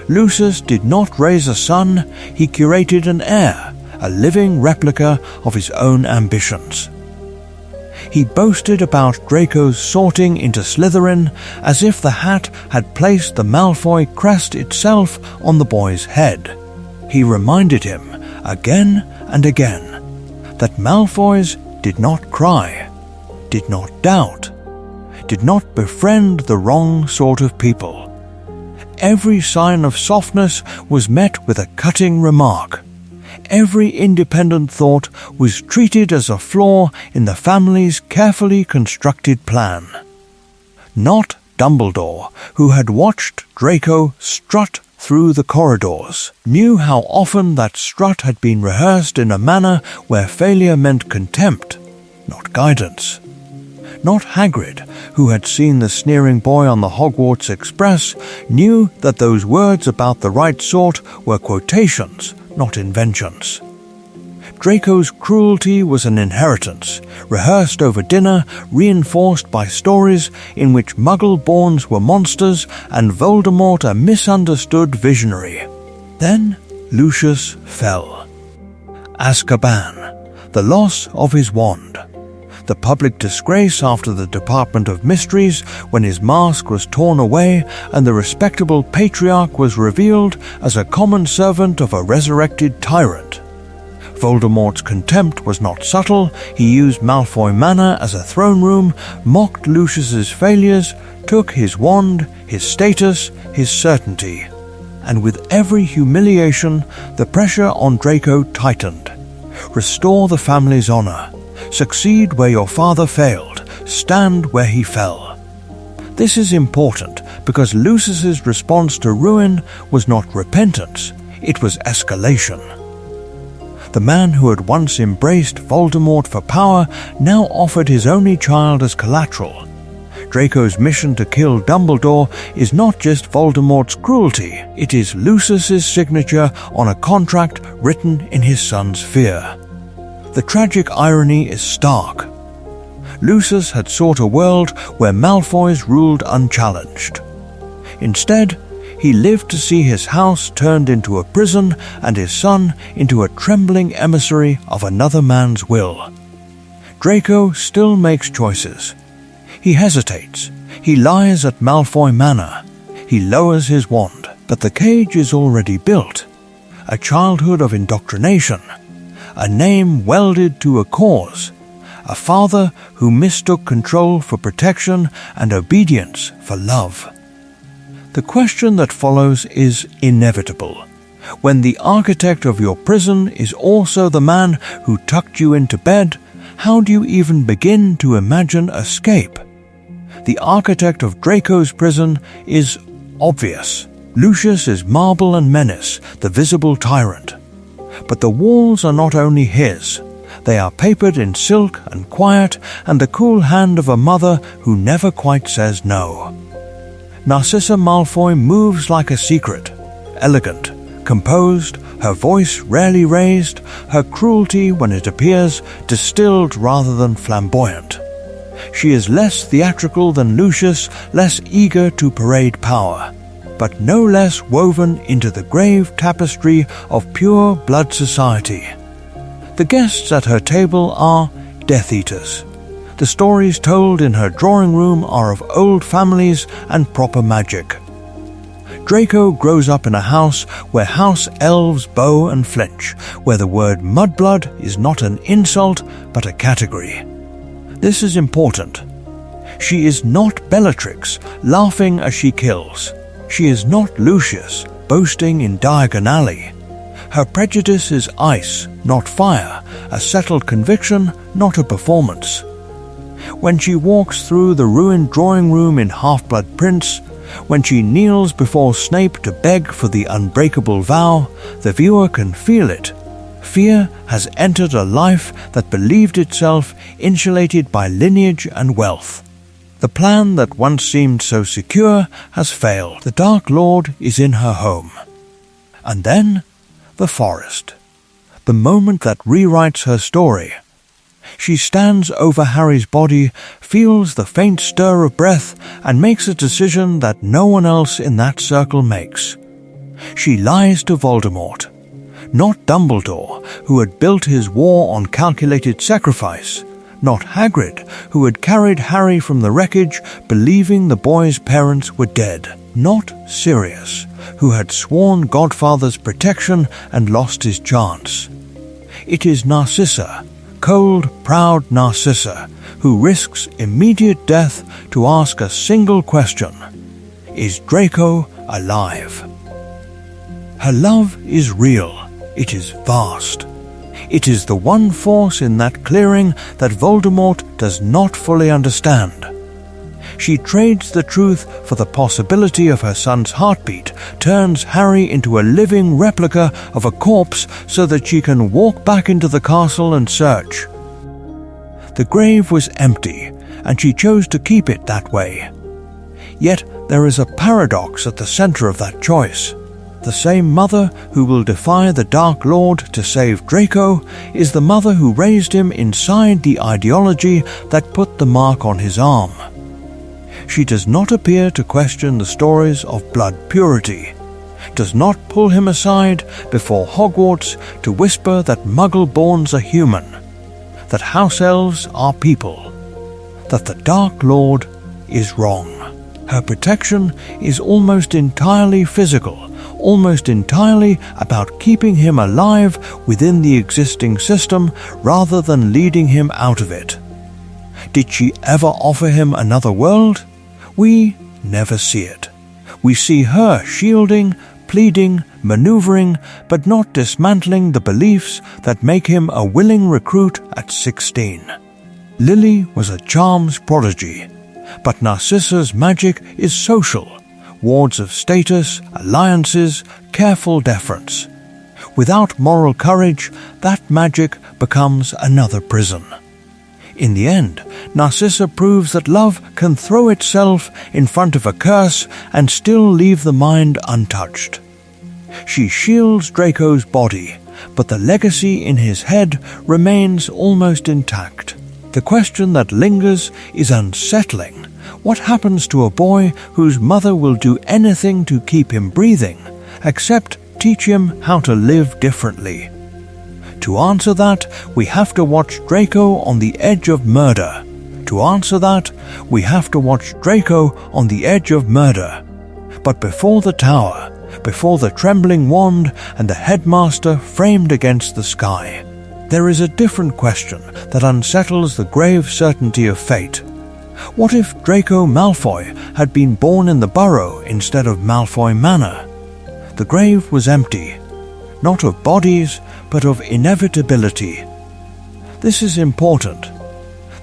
Lucius did not raise a son, he curated an heir, a living replica of his own ambitions. He boasted about Draco's sorting into Slytherin as if the hat had placed the Malfoy crest itself on the boy's head. He reminded him, again and again, that Malfoys did not cry, did not doubt, did not befriend the wrong sort of people. Every sign of softness was met with a cutting remark. Every independent thought was treated as a flaw in the family's carefully constructed plan. Not Dumbledore, who had watched Draco strut through the corridors, knew how often that strut had been rehearsed in a manner where failure meant contempt, not guidance. Not Hagrid, who had seen the sneering boy on the Hogwarts Express, knew that those words about the right sort were quotations, not inventions. Draco's cruelty was an inheritance, rehearsed over dinner, reinforced by stories in which Muggle-borns were monsters and Voldemort a misunderstood visionary. Then Lucius fell. Azkaban, the loss of his wand. The public disgrace after the Department of Mysteries when his mask was torn away and the respectable patriarch was revealed as a common servant of a resurrected tyrant. Voldemort's contempt was not subtle. He used Malfoy Manor as a throne room, mocked Lucius's failures, took his wand, his status, his certainty. And with every humiliation, the pressure on Draco tightened. Restore the family's honor. Succeed where your father failed. Stand where he fell. This is important because Lucius's response to ruin was not repentance, it was escalation. The man who had once embraced Voldemort for power now offered his only child as collateral. Draco's mission to kill Dumbledore is not just Voldemort's cruelty, it is Lucius's signature on a contract written in his son's fear. The tragic irony is stark. Lucius had sought a world where Malfoys ruled unchallenged. Instead, he lived to see his house turned into a prison and his son into a trembling emissary of another man's will. Draco still makes choices. He hesitates. He lies at Malfoy Manor. He lowers his wand, but the cage is already built. A childhood of indoctrination. A name welded to a cause. A father who mistook control for protection and obedience for love. The question that follows is inevitable. When the architect of your prison is also the man who tucked you into bed, how do you even begin to imagine escape? The architect of Draco's prison is obvious. Lucius is marble and menace, the visible tyrant. But the walls are not only his. They are papered in silk and quiet and the cool hand of a mother who never quite says no. Narcissa Malfoy moves like a secret, elegant, composed, her voice rarely raised, her cruelty, when it appears, distilled rather than flamboyant. She is less theatrical than Lucius, less eager to parade power, but no less woven into the grave tapestry of pure blood society. The guests at her table are Death Eaters. The stories told in her drawing room are of old families and proper magic. Draco grows up in a house where house elves bow and flinch, where the word mudblood is not an insult but a category. This is important. She is not Bellatrix, laughing as she kills. She is not Lucius, boasting in Diagon Alley. Her prejudice is ice, not fire, a settled conviction, not a performance. When she walks through the ruined drawing room in Half-Blood Prince, when she kneels before Snape to beg for the unbreakable vow, the viewer can feel it. Fear has entered a life that believed itself insulated by lineage and wealth. The plan that once seemed so secure has failed. The Dark Lord is in her home. And then, the forest. The moment that rewrites her story. She stands over Harry's body, feels the faint stir of breath, and makes a decision that no one else in that circle makes. She lies to Voldemort. Not Dumbledore, who had built his war on calculated sacrifice. Not Hagrid, who had carried Harry from the wreckage, believing the boy's parents were dead. Not Sirius, who had sworn Godfather's protection and lost his chance. It is Narcissa, cold, proud Narcissa, who risks immediate death to ask a single question: is Draco alive? Her love is real. It is vast. It is the one force in that clearing that Voldemort does not fully understand. She trades the truth for the possibility of her son's heartbeat, turns Harry into a living replica of a corpse so that she can walk back into the castle and search. The grave was empty, and she chose to keep it that way. Yet there is a paradox at the center of that choice. The same mother who will defy the Dark Lord to save Draco is the mother who raised him inside the ideology that put the mark on his arm. She does not appear to question the stories of blood purity, does not pull him aside before Hogwarts to whisper that Muggle-borns are human, that house elves are people, that the Dark Lord is wrong. Her protection is almost entirely physical, almost entirely about keeping him alive within the existing system rather than leading him out of it. Did she ever offer him another world? We never see it. We see her shielding, pleading, maneuvering, but not dismantling the beliefs that make him a willing recruit at 16. Lily was a charms prodigy, but Narcissa's magic is social, wards of status, alliances, careful deference. Without moral courage, that magic becomes another prison. In the end, Narcissa proves that love can throw itself in front of a curse and still leave the mind untouched. She shields Draco's body, but the legacy in his head remains almost intact. The question that lingers is unsettling. What happens to a boy whose mother will do anything to keep him breathing, except teach him how to live differently? To answer that, we have to watch Draco on the edge of murder. To answer that, we have to watch Draco on the edge of murder. But before the tower, before the trembling wand and the headmaster framed against the sky, there is a different question that unsettles the grave certainty of fate. What if Draco Malfoy had been born in the Burrow instead of Malfoy Manor? The grave was empty. not of bodies, but of inevitability. This is important.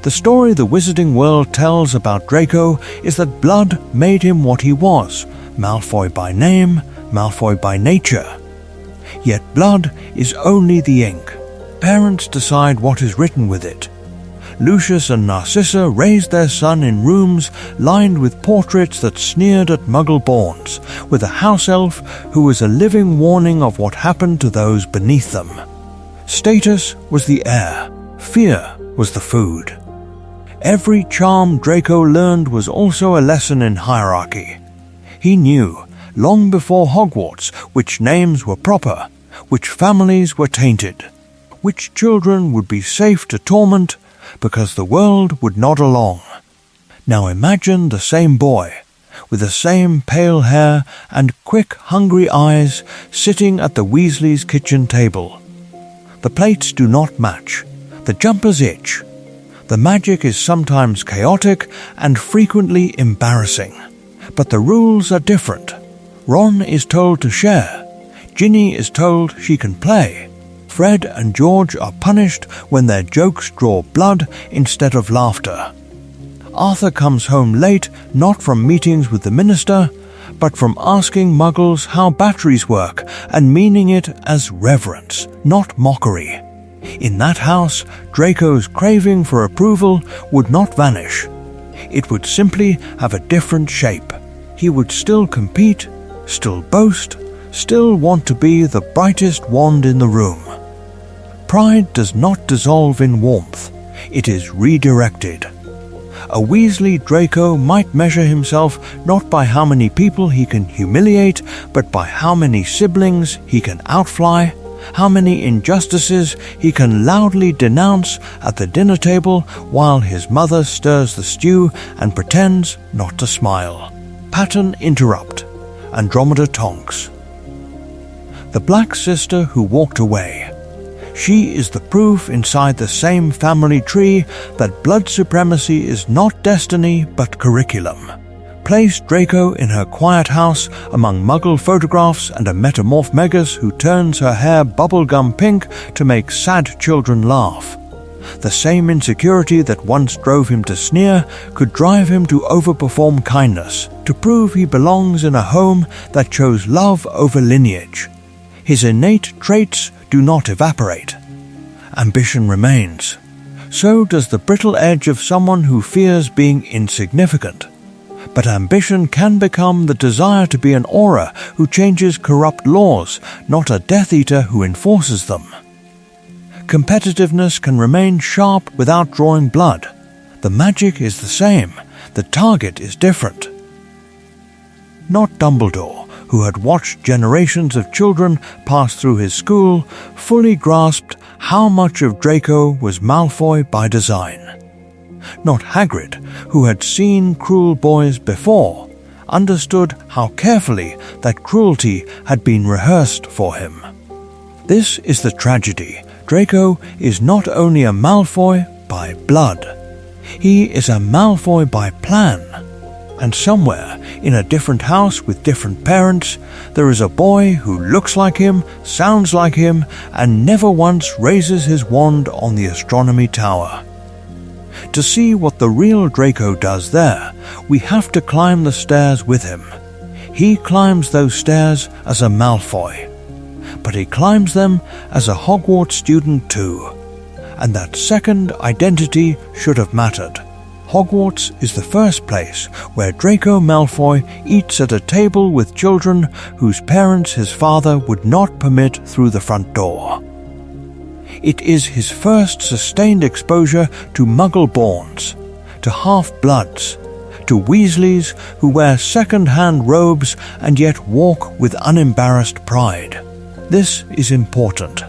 The story the wizarding world tells about Draco is that blood made him what he was, Malfoy by name, Malfoy by nature. Yet blood is only the ink. Parents decide what is written with it. Lucius and Narcissa raised their son in rooms lined with portraits that sneered at Muggle-borns, with a house elf who was a living warning of what happened to those beneath them. Status was the air, fear was the food. Every charm Draco learned was also a lesson in hierarchy. He knew, long before Hogwarts, which names were proper, which families were tainted, which children would be safe to torment because the world would nod along. Now imagine the same boy, with the same pale hair and quick, hungry eyes, sitting at the Weasleys' kitchen table. The plates do not match. The jumpers itch. The magic is sometimes chaotic and frequently embarrassing. But the rules are different. Ron is told to share. Ginny is told she can play. Fred and George are punished when their jokes draw blood instead of laughter. Arthur comes home late not from meetings with the minister, but from asking Muggles how batteries work and meaning it as reverence, not mockery. In that house, Draco's craving for approval would not vanish. It would simply have a different shape. He would still compete, still boast, still want to be the brightest wand in the room. Pride does not dissolve in warmth. It is redirected. A Weasley Draco might measure himself not by how many people he can humiliate, but by how many siblings he can outfly, how many injustices he can loudly denounce at the dinner table while his mother stirs the stew and pretends not to smile. Pattern interrupt. Andromeda tonks. The black sister who walked away. She is the proof inside the same family tree that blood supremacy is not destiny but curriculum. Place Draco in her quiet house among Muggle photographs and a metamorph Megas who turns her hair bubblegum pink to make sad children laugh. The same insecurity that once drove him to sneer could drive him to overperform kindness, to prove he belongs in a home that chose love over lineage. His innate traits do not evaporate. Ambition remains. So does the brittle edge of someone who fears being insignificant. But ambition can become the desire to be an aura who changes corrupt laws, not a Death Eater who enforces them. Competitiveness can remain sharp without drawing blood. The magic is the same. The target is different. Not Dumbledore, who had watched generations of children pass through his school, fully grasped how much of Draco was Malfoy by design. Not Hagrid, who had seen cruel boys before, understood how carefully that cruelty had been rehearsed for him. This is the tragedy. Draco is not only a Malfoy by blood. He is a Malfoy by plan. And somewhere, in a different house with different parents, there is a boy who looks like him, sounds like him, and never once raises his wand on the astronomy tower. To see what the real Draco does there, we have to climb the stairs with him. He climbs those stairs as a Malfoy. But he climbs them as a Hogwarts student too. And that second identity should have mattered. Hogwarts is the first place where Draco Malfoy eats at a table with children whose parents his father would not permit through the front door. It is his first sustained exposure to Muggle-borns, to half-bloods, to Weasleys who wear second-hand robes and yet walk with unembarrassed pride. This is important,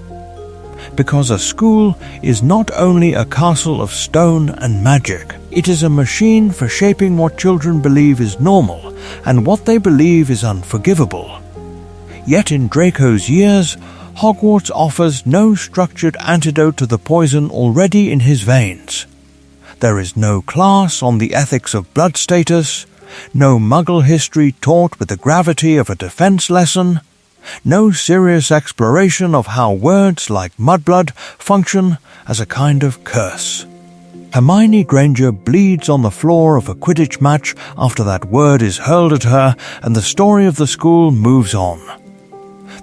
because a school is not only a castle of stone and magic, it is a machine for shaping what children believe is normal and what they believe is unforgivable. Yet in Draco's years, Hogwarts offers no structured antidote to the poison already in his veins. There is no class on the ethics of blood status, no Muggle history taught with the gravity of a defense lesson. No serious exploration of how words like mudblood function as a kind of curse. Hermione Granger bleeds on the floor of a Quidditch match after that word is hurled at her, and the story of the school moves on.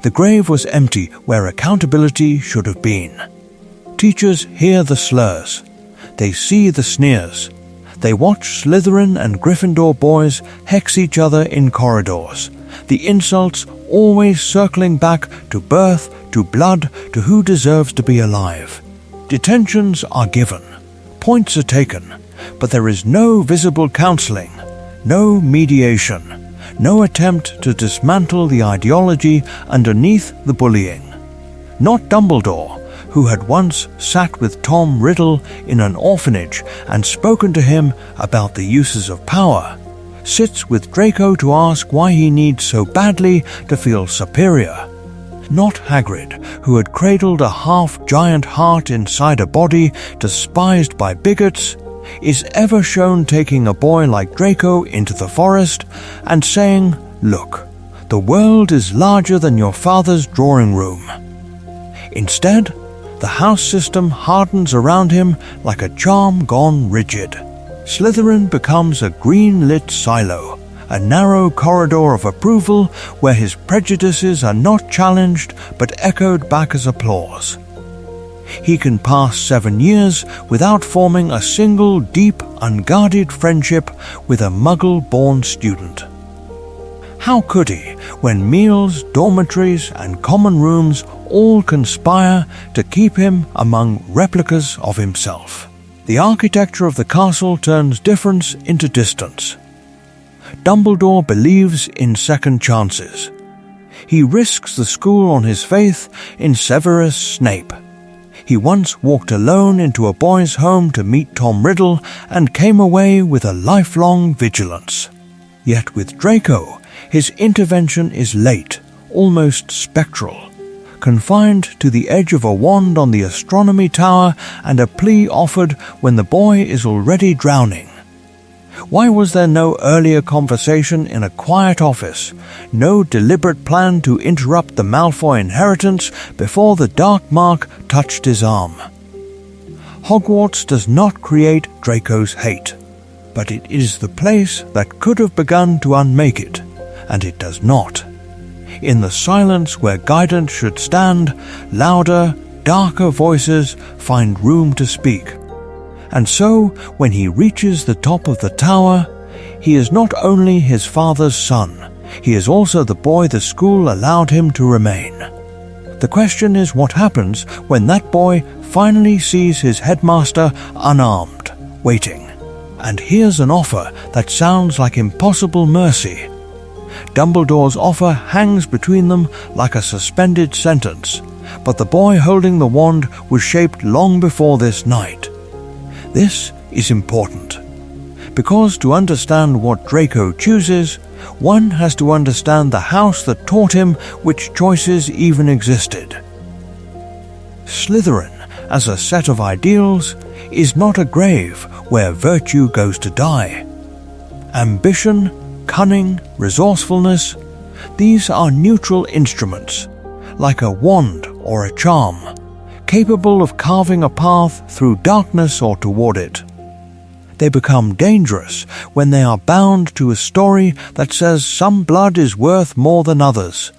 The grave was empty where accountability should have been. Teachers hear the slurs. They see the sneers. They watch Slytherin and Gryffindor boys hex each other in corridors. The insults always circling back to birth, to blood, to who deserves to be alive. Detentions are given. Points are taken. But there is no visible counseling, no mediation, no attempt to dismantle the ideology underneath the bullying. Not Dumbledore, who had once sat with Tom Riddle in an orphanage and spoken to him about the uses of power, sits with Draco to ask why he needs so badly to feel superior. Not Hagrid, who had cradled a half-giant heart inside a body despised by bigots, is ever shown taking a boy like Draco into the forest and saying, "Look, the world is larger than your father's drawing room." Instead, the house system hardens around him like a charm gone rigid. Slytherin becomes a green-lit silo, a narrow corridor of approval where his prejudices are not challenged but echoed back as applause. He can pass 7 years without forming a single deep, unguarded friendship with a Muggle-born student. How could he, when meals, dormitories, and common rooms all conspire to keep him among replicas of himself? The architecture of the castle turns difference into distance. Dumbledore believes in second chances. He risks the school on his faith in Severus Snape. He once walked alone into a boys' home to meet Tom Riddle and came away with a lifelong vigilance. Yet with Draco, his intervention is late, almost spectral, confined to the edge of a wand on the astronomy tower and a plea offered when the boy is already drowning. Why was there no earlier conversation in a quiet office, no deliberate plan to interrupt the Malfoy inheritance before the dark mark touched his arm? Hogwarts does not create Draco's hate, but it is the place that could have begun to unmake it, and it does not. In the silence where guidance should stand, louder, darker voices find room to speak. And so, when he reaches the top of the tower, he is not only his father's son, he is also the boy the school allowed him to remain. The question is what happens when that boy finally sees his headmaster unarmed, waiting, and hears an offer that sounds like impossible mercy. Dumbledore's offer hangs between them like a suspended sentence, but the boy holding the wand was shaped long before this night. This is important, because to understand what Draco chooses, one has to understand the house that taught him which choices even existed. Slytherin, as a set of ideals, is not a grave where virtue goes to die. Ambition, cunning, resourcefulness, these are neutral instruments, like a wand or a charm, capable of carving a path through darkness or toward it. They become dangerous when they are bound to a story that says some blood is worth more than others,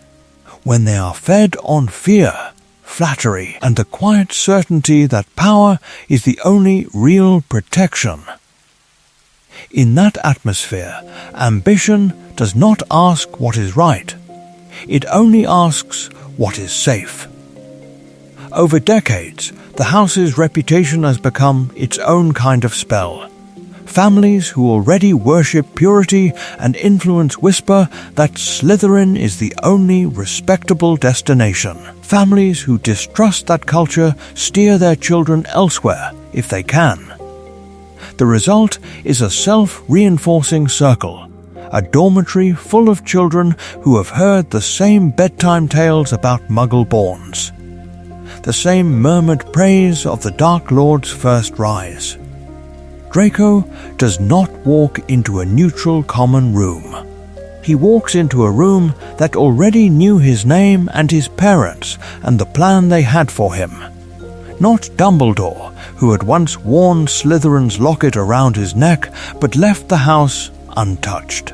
when they are fed on fear, flattery, and the quiet certainty that power is the only real protection. In that atmosphere, ambition does not ask what is right. It only asks what is safe. Over decades, the house's reputation has become its own kind of spell. Families who already worship purity and influence whisper that Slytherin is the only respectable destination. Families who distrust that culture steer their children elsewhere if they can. The result is a self-reinforcing circle, a dormitory full of children who have heard the same bedtime tales about Muggle-borns, the same murmured praise of the Dark Lord's first rise. Draco does not walk into a neutral common room. he walks into a room that already knew his name and his parents and the plan they had for him. Not Dumbledore, who had once worn Slytherin's locket around his neck but left the house untouched.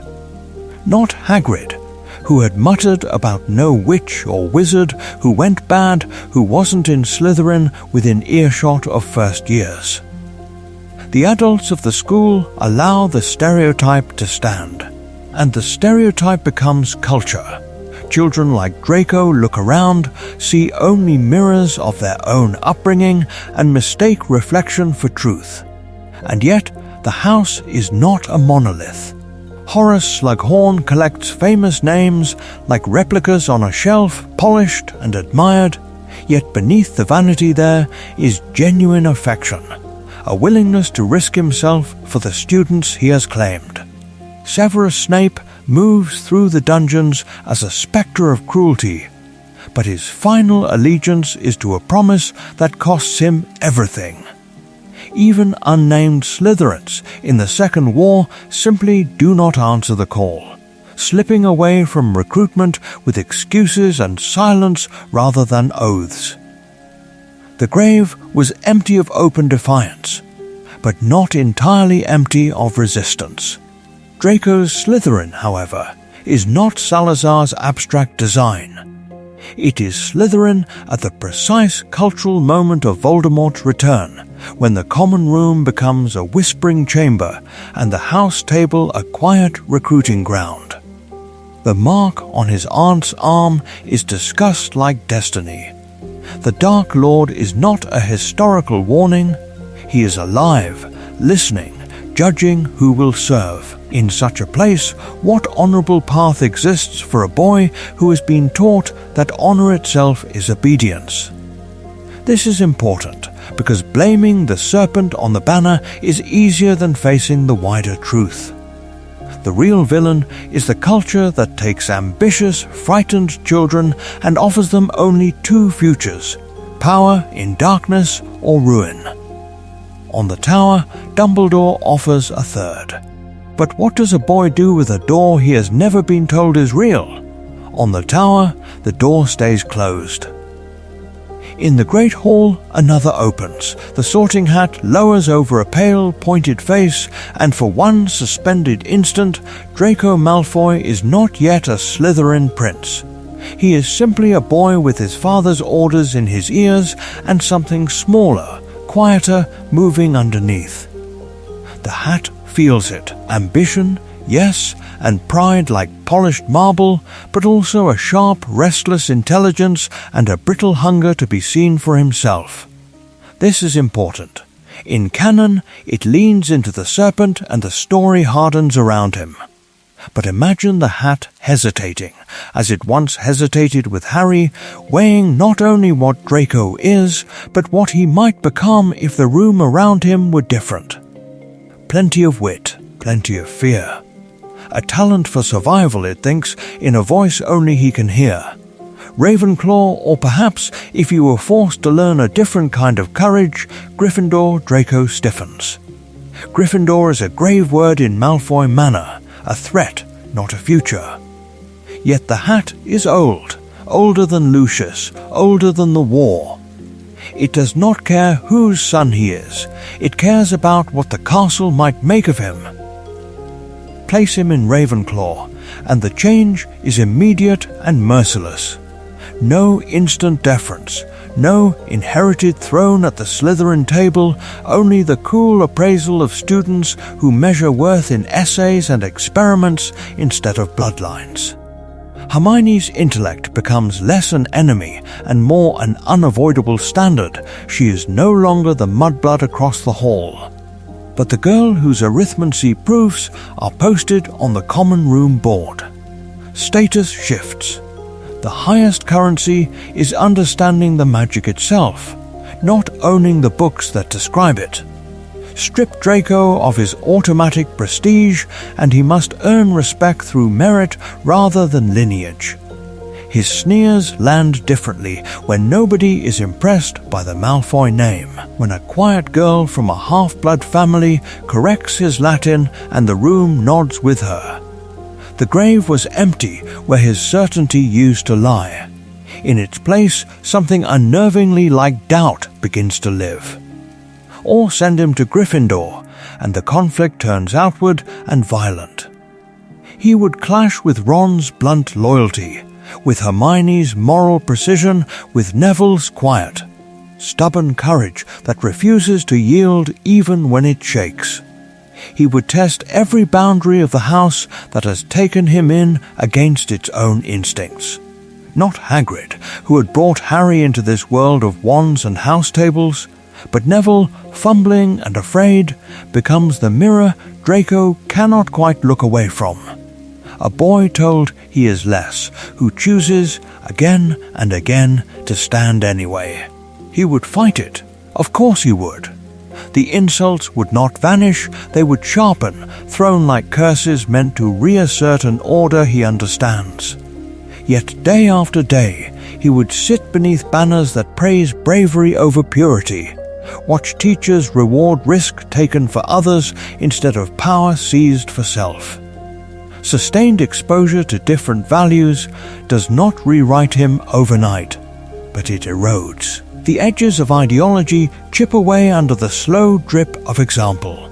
Not Hagrid, who had muttered about no witch or wizard who went bad who wasn't in Slytherin within earshot of first years. The adults of the school allow the stereotype to stand, and the stereotype becomes culture. Children like Draco look around, see only mirrors of their own upbringing, and mistake reflection for truth. And yet, the house is not a monolith. Horace Slughorn collects famous names like replicas on a shelf, polished and admired, yet beneath the vanity there is genuine affection, a willingness to risk himself for the students he has claimed. Severus Snape moves through the dungeons as a spectre of cruelty, but his final allegiance is to a promise that costs him everything. Even unnamed Slytherins in the Second War simply do not answer the call, slipping away from recruitment with excuses and silence rather than oaths. The grave was empty of open defiance, but not entirely empty of resistance. Draco's Slytherin, however, is not Salazar's abstract design. It is Slytherin at the precise cultural moment of Voldemort's return, when the common room becomes a whispering chamber and the house table a quiet recruiting ground. The mark on his aunt's arm is discussed like destiny. The Dark Lord is not a historical warning. He is alive, listening, judging who will serve. In such a place, what honourable path exists for a boy who has been taught that honour itself is obedience? This is important because blaming the serpent on the banner is easier than facing the wider truth. The real villain is the culture that takes ambitious, frightened children and offers them only two futures: power in darkness or ruin. On the tower, Dumbledore offers a third. But what does a boy do with a door he has never been told is real? On the tower, the door stays closed. In the Great Hall, another opens. The Sorting Hat lowers over a pale, pointed face, and for one suspended instant, Draco Malfoy is not yet a Slytherin prince. He is simply a boy with his father's orders in his ears and something smaller, quieter, moving underneath. The hat feels it. Ambition, yes, and pride like polished marble, but also a sharp, restless intelligence and a brittle hunger to be seen for himself. This is important. In canon, it leans into the serpent and the story hardens around him. But imagine the hat hesitating, as it once hesitated with Harry, weighing not only what Draco is, but what he might become if the room around him were different. Plenty of wit, plenty of fear. A talent for survival, it thinks, in a voice only he can hear. Ravenclaw, or perhaps, if you were forced to learn a different kind of courage, Gryffindor. Draco stiffens. Gryffindor is a grave word in Malfoy Manor, a threat, not a future. Yet the hat is old, older than Lucius, older than the war. It does not care whose son he is. It cares about what the castle might make of him. Place him in Ravenclaw, and the change is immediate and merciless. No instant deference, no inherited throne at the Slytherin table, only the cool appraisal of students who measure worth in essays and experiments instead of bloodlines. Hermione's intellect becomes less an enemy and more an unavoidable standard. She is no longer the mudblood across the hall. But the girl whose arithmancy proofs are posted on the common room board. Status shifts. The highest currency is understanding the magic itself, not owning the books that describe it. Strip Draco of his automatic prestige, and he must earn respect through merit rather than lineage. His sneers land differently when nobody is impressed by the Malfoy name, when a quiet girl from a half-blood family corrects his Latin and the room nods with her. The grave was empty where his certainty used to lie. In its place, something unnervingly like doubt begins to live. Or send him to Gryffindor, and the conflict turns outward and violent. He would clash with Ron's blunt loyalty, with Hermione's moral precision, with Neville's quiet, stubborn courage that refuses to yield even when it shakes. He would test every boundary of the house that has taken him in against its own instincts. Not Hagrid, who had brought Harry into this world of wands and house tables, but Neville, fumbling and afraid, becomes the mirror Draco cannot quite look away from. A boy told he is less, who chooses, again and again, to stand anyway. He would fight it. Of course he would. The insults would not vanish, they would sharpen, thrown like curses meant to reassert an order he understands. Yet day after day, he would sit beneath banners that praise bravery over purity, watch teachers reward risk taken for others instead of power seized for self. Sustained exposure to different values does not rewrite him overnight, but it erodes. The edges of ideology chip away under the slow drip of example.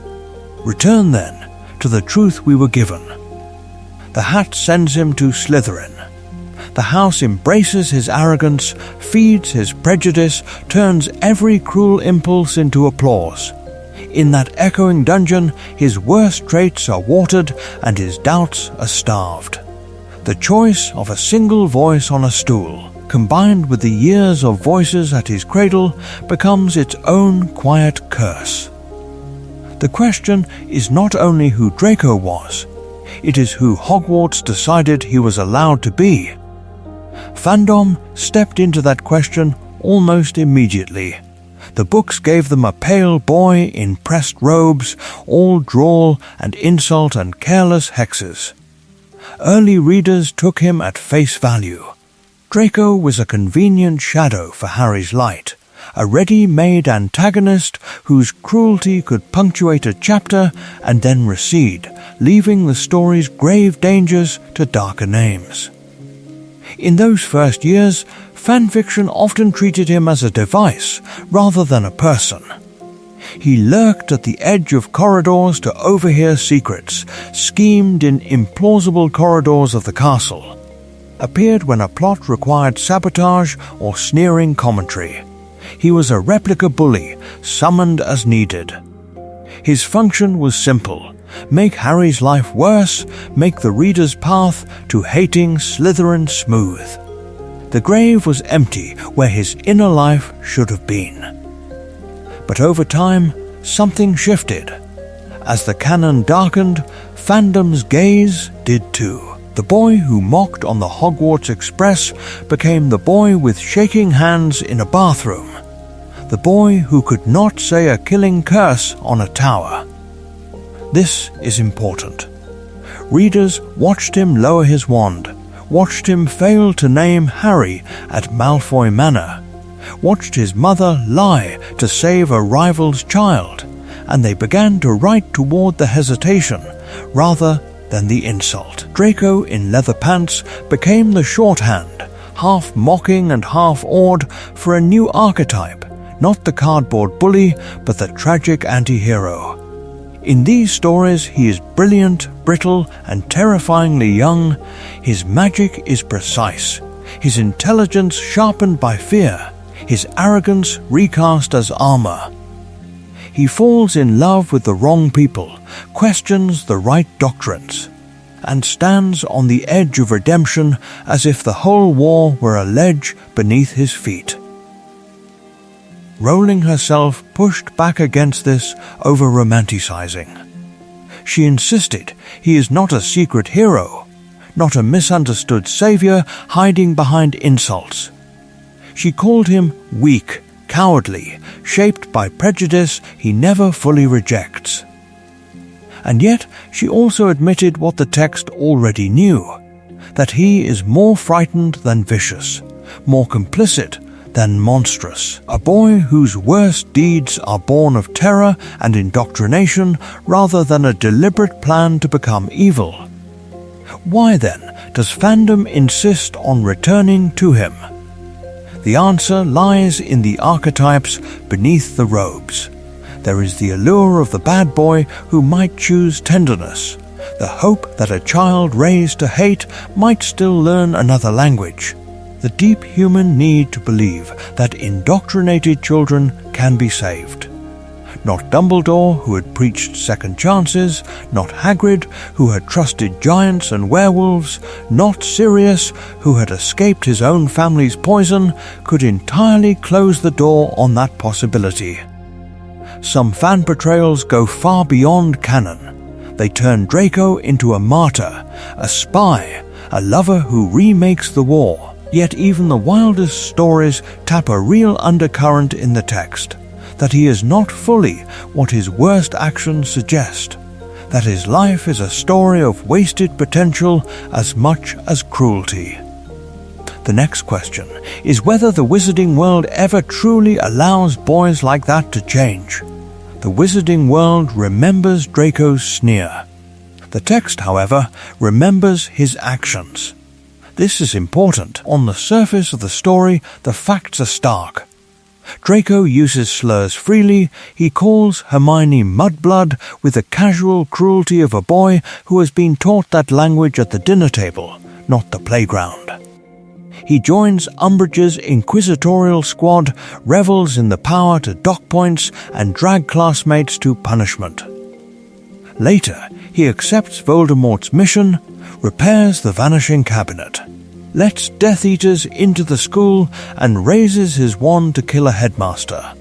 Return, then, to the truth we were given. The hat sends him to Slytherin. The house embraces his arrogance, feeds his prejudice, turns every cruel impulse into applause. In that echoing dungeon, his worst traits are watered and his doubts are starved. The choice of a single voice on a stool, combined with the years of voices at his cradle, becomes its own quiet curse. The question is not only who Draco was, it is who Hogwarts decided he was allowed to be. Fandom stepped into that question almost immediately. The books gave them a pale boy in pressed robes, all drawl and insult and careless hexes. Early readers took him at face value. Draco was a convenient shadow for Harry's light, a ready-made antagonist whose cruelty could punctuate a chapter and then recede, leaving the story's grave dangers to darker names. In those first years, fanfiction often treated him as a device rather than a person. He lurked at the edge of corridors to overhear secrets, schemed in implausible corridors of the castle, appeared when a plot required sabotage or sneering commentary. He was a replica bully, summoned as needed. His function was simple: make Harry's life worse, make the reader's path to hating Slytherin smooth. The grave was empty where his inner life should have been. But over time, something shifted. As the canon darkened, fandom's gaze did too. The boy who mocked on the Hogwarts Express became the boy with shaking hands in a bathroom. The boy who could not say a killing curse on a tower. This is important. Readers watched him lower his wand, watched him fail to name Harry at Malfoy Manor, watched his mother lie to save a rival's child, and they began to write toward the hesitation rather than the insult. Draco in leather pants became the shorthand, half mocking and half awed, for a new archetype, not the cardboard bully, but the tragic anti-hero. In these stories he is brilliant, brittle, and terrifyingly young. His magic is precise, his intelligence sharpened by fear, his arrogance recast as armor. He falls in love with the wrong people, questions the right doctrines, and stands on the edge of redemption as if the whole war were a ledge beneath his feet. Rowling herself pushed back against this over-romanticizing. She insisted he is not a secret hero, not a misunderstood savior hiding behind insults. She called him weak, cowardly, shaped by prejudice he never fully rejects. And yet she also admitted what the text already knew, that he is more frightened than vicious, more complicit than monstrous, a boy whose worst deeds are born of terror and indoctrination rather than a deliberate plan to become evil. Why then does fandom insist on returning to him? The answer lies in the archetypes beneath the robes. There is the allure of the bad boy who might choose tenderness, the hope that a child raised to hate might still learn another language, the deep human need to believe that indoctrinated children can be saved. Not Dumbledore, who had preached second chances, not Hagrid, who had trusted giants and werewolves, not Sirius, who had escaped his own family's poison, could entirely close the door on that possibility. Some fan portrayals go far beyond canon. They turn Draco into a martyr, a spy, a lover who remakes the war. Yet even the wildest stories tap a real undercurrent in the text, that he is not fully what his worst actions suggest, that his life is a story of wasted potential as much as cruelty. The next question is whether the wizarding world ever truly allows boys like that to change. The wizarding world remembers Draco's sneer. The text, however, remembers his actions. This is important. On the surface of the story, the facts are stark. Draco uses slurs freely. He calls Hermione mudblood with the casual cruelty of a boy who has been taught that language at the dinner table, not the playground. He joins Umbridge's inquisitorial squad, revels in the power to dock points and drag classmates to punishment. Later, he accepts Voldemort's mission, repairs the vanishing cabinet, lets Death Eaters into the school and raises his wand to kill a headmaster.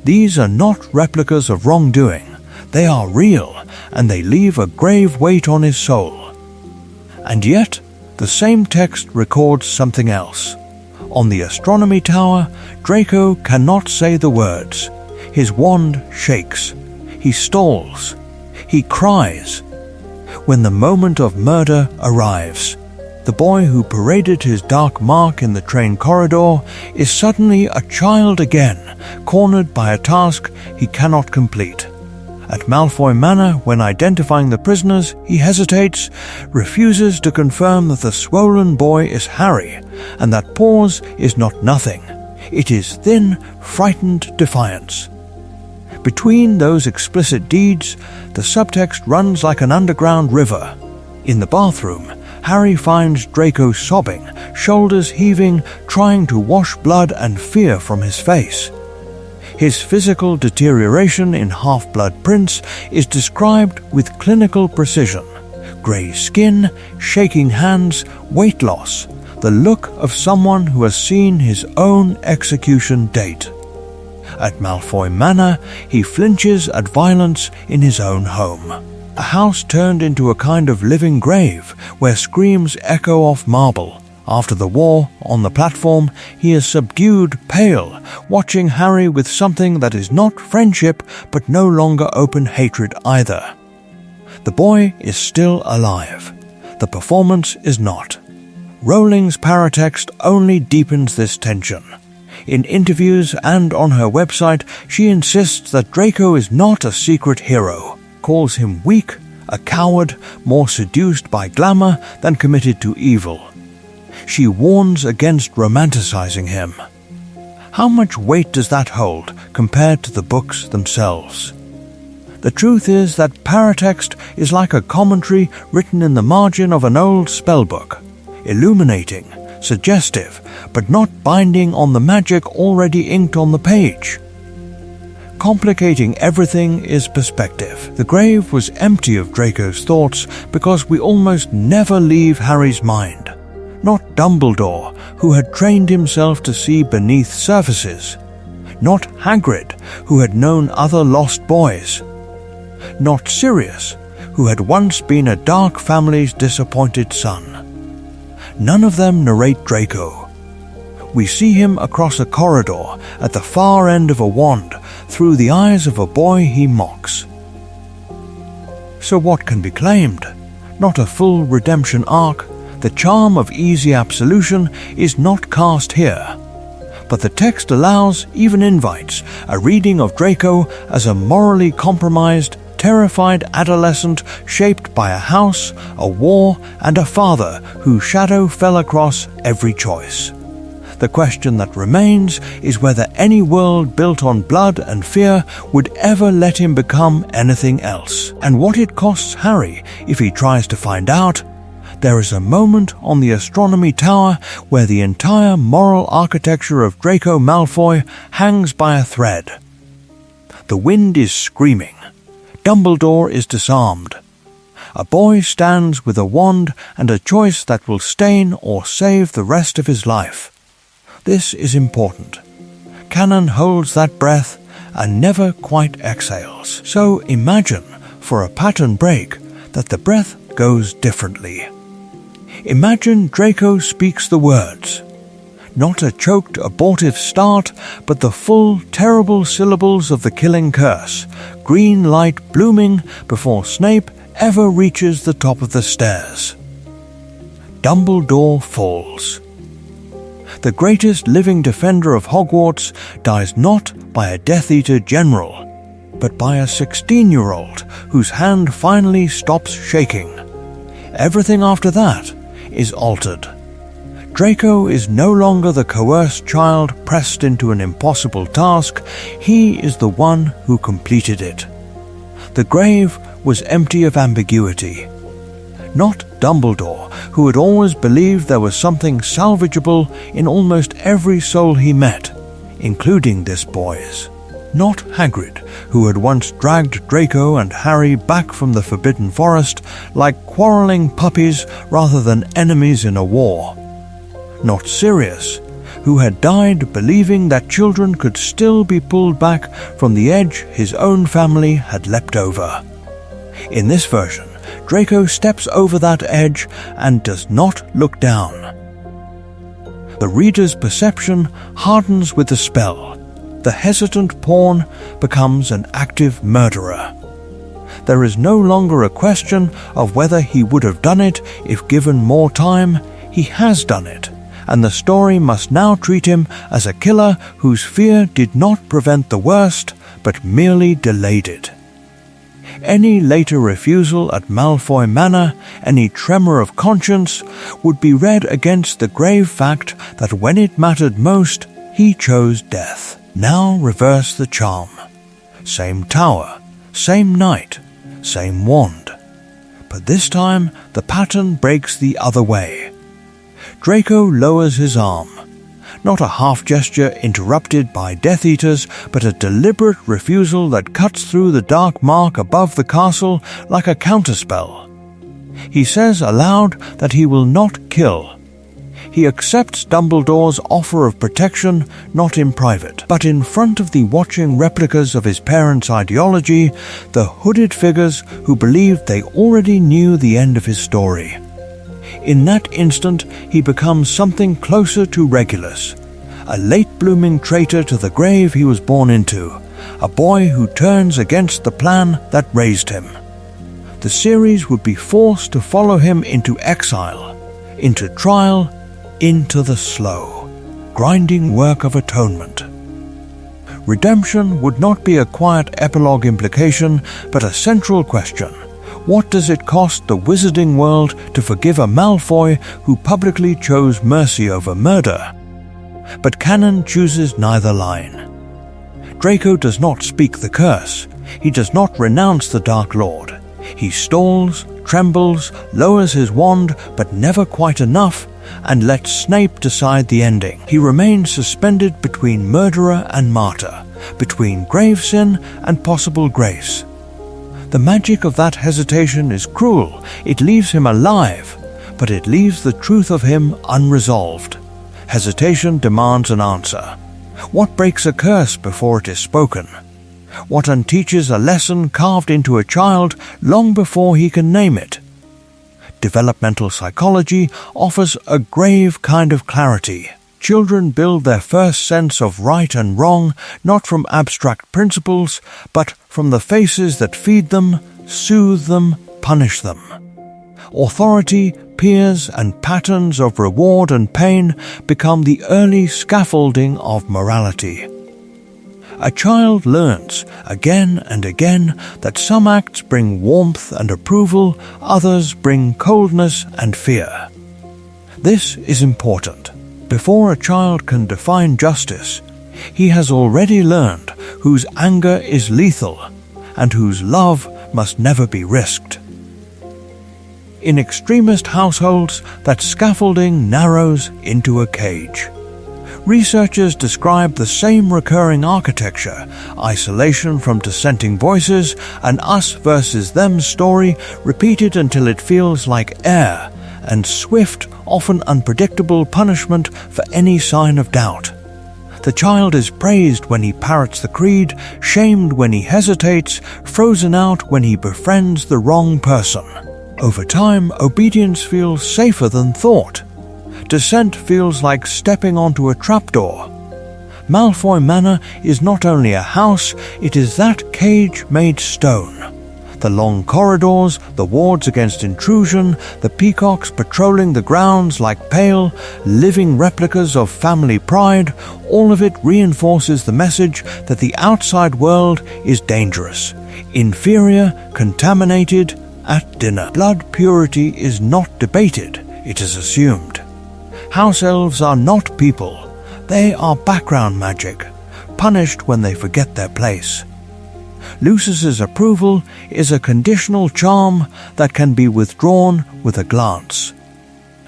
These are not replicas of wrongdoing. They are real, and they leave a grave weight on his soul. And yet, the same text records something else. On the astronomy tower, Draco cannot say the words. His wand shakes. He stalls. He cries. When the moment of murder arrives, the boy who paraded his dark mark in the train corridor is suddenly a child again, cornered by a task he cannot complete. At Malfoy Manor, when identifying the prisoners, he hesitates, refuses to confirm that the swollen boy is Harry, and that pause is not nothing. It is thin, frightened defiance. Between those explicit deeds, the subtext runs like an underground river. In the bathroom, Harry finds Draco sobbing, shoulders heaving, trying to wash blood and fear from his face. His physical deterioration in Half-Blood Prince is described with clinical precision. Grey skin, shaking hands, weight loss, the look of someone who has seen his own execution date. At Malfoy Manor, he flinches at violence in his own home. A house turned into a kind of living grave where screams echo off marble. After the war, on the platform, he is subdued, pale, watching Harry with something that is not friendship but no longer open hatred either. The boy is still alive. The performance is not. Rowling's paratext only deepens this tension. In interviews and on her website, she insists that Draco is not a secret hero, calls him weak, a coward, more seduced by glamour than committed to evil. She warns against romanticizing him. How much weight does that hold compared to the books themselves? The truth is that paratext is like a commentary written in the margin of an old spellbook, illuminating, suggestive, but not binding on the magic already inked on the page. Complicating everything is perspective. The grave was empty of Draco's thoughts because we almost never leave Harry's mind. Not Dumbledore, who had trained himself to see beneath surfaces. Not Hagrid, who had known other lost boys. Not Sirius, who had once been a dark family's disappointed son. None of them narrate Draco. We see him across a corridor at the far end of a wand through the eyes of a boy he mocks. So what can be claimed? Not a full redemption arc. The charm of easy absolution is not cast here. But the text allows, even invites, a reading of Draco as a morally compromised, terrified adolescent shaped by a house, a war, and a father whose shadow fell across every choice. The question that remains is whether any world built on blood and fear would ever let him become anything else, and what it costs Harry if he tries to find out. There is a moment on the astronomy tower where the entire moral architecture of Draco Malfoy hangs by a thread. The wind is screaming. Dumbledore is disarmed. A boy stands with a wand and a choice that will stain or save the rest of his life. This is important. Canon holds that breath and never quite exhales. So imagine, for a pattern break, that the breath goes differently. Imagine Draco speaks the words. Not a choked, abortive start, but the full, terrible syllables of the killing curse, green light blooming before Snape ever reaches the top of the stairs. Dumbledore falls. The greatest living defender of Hogwarts dies not by a Death Eater general, but by a 16-year-old whose hand finally stops shaking. Everything after that is altered. Draco is no longer the coerced child pressed into an impossible task. He is the one who completed it. The grave was empty of ambiguity. Not Dumbledore, who had always believed there was something salvageable in almost every soul he met, including this boy's. Not Hagrid, who had once dragged Draco and Harry back from the Forbidden Forest like quarrelling puppies rather than enemies in a war. Not Sirius, who had died believing that children could still be pulled back from the edge his own family had leapt over. In this version, Draco steps over that edge and does not look down. The reader's perception hardens with the spell. The hesitant pawn becomes an active murderer. There is no longer a question of whether he would have done it if given more time. He has done it, and the story must now treat him as a killer whose fear did not prevent the worst, but merely delayed it. Any later refusal at Malfoy Manor, any tremor of conscience, would be read against the grave fact that when it mattered most, he chose death. Now reverse the charm. Same tower, same night, same wand. But this time the pattern breaks the other way. Draco lowers his arm. Not a half gesture interrupted by Death Eaters, but a deliberate refusal that cuts through the dark mark above the castle like a counterspell. He says aloud that he will not kill. He accepts Dumbledore's offer of protection, not in private, but in front of the watching replicas of his parents' ideology, the hooded figures who believed they already knew the end of his story. In that instant, he becomes something closer to Regulus, a late-blooming traitor to the grave he was born into, a boy who turns against the plan that raised him. The series would be forced to follow him into exile, into trial, into the slow, grinding work of atonement. Redemption would not be a quiet epilogue implication, but a central question. What does it cost the wizarding world to forgive a Malfoy who publicly chose mercy over murder? But canon chooses neither line. Draco does not speak the curse. He does not renounce the Dark Lord. He stalls, trembles, lowers his wand, but never quite enough, and lets Snape decide the ending. He remains suspended between murderer and martyr, between grave sin and possible grace. The magic of that hesitation is cruel. It leaves him alive, but it leaves the truth of him unresolved. Hesitation demands an answer. What breaks a curse before it is spoken? What unteaches a lesson carved into a child long before he can name it? Developmental psychology offers a grave kind of clarity. Children build their first sense of right and wrong not from abstract principles, but from the faces that feed them, soothe them, punish them. Authority, peers, and patterns of reward and pain become the early scaffolding of morality. A child learns again and again that some acts bring warmth and approval, others bring coldness and fear. This is important. Before a child can define justice, he has already learned whose anger is lethal and whose love must never be risked. In extremist households, that scaffolding narrows into a cage. Researchers describe the same recurring architecture: isolation from dissenting voices, an us versus them story repeated until it feels like air, and swift, often unpredictable punishment for any sign of doubt. The child is praised when he parrots the creed, shamed when he hesitates, frozen out when he befriends the wrong person. Over time, obedience feels safer than thought. Dissent feels like stepping onto a trapdoor. Malfoy Manor is not only a house, it is that cage made stone. The long corridors, the wards against intrusion, the peacocks patrolling the grounds like pale, living replicas of family pride, all of it reinforces the message that the outside world is dangerous, inferior, contaminated. At dinner, blood purity is not debated, it is assumed. House elves are not people, they are background magic, punished when they forget their place. Lucius's approval is a conditional charm that can be withdrawn with a glance.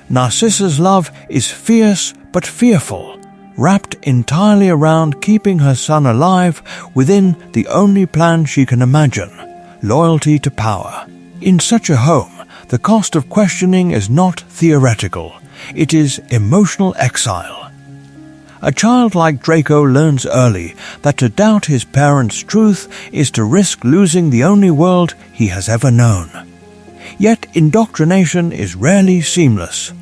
Narcissa's love is fierce but fearful, wrapped entirely around keeping her son alive within the only plan she can imagine: loyalty to power. In such a home, the cost of questioning is not theoretical, it is emotional exile. A child like Draco learns early that to doubt his parents' truth is to risk losing the only world he has ever known. Yet indoctrination is rarely seamless.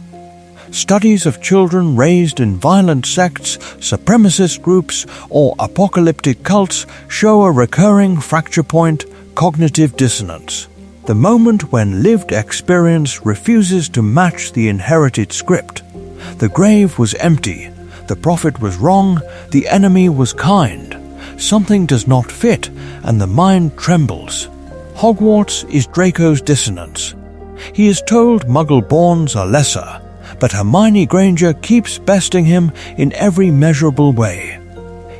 Studies of children raised in violent sects, supremacist groups, or apocalyptic cults show a recurring fracture point: cognitive dissonance. The moment when lived experience refuses to match the inherited script. The grave was empty, the prophet was wrong, the enemy was kind. Something does not fit, and the mind trembles. Hogwarts is Draco's dissonance. He is told Muggle-borns are lesser, but Hermione Granger keeps besting him in every measurable way.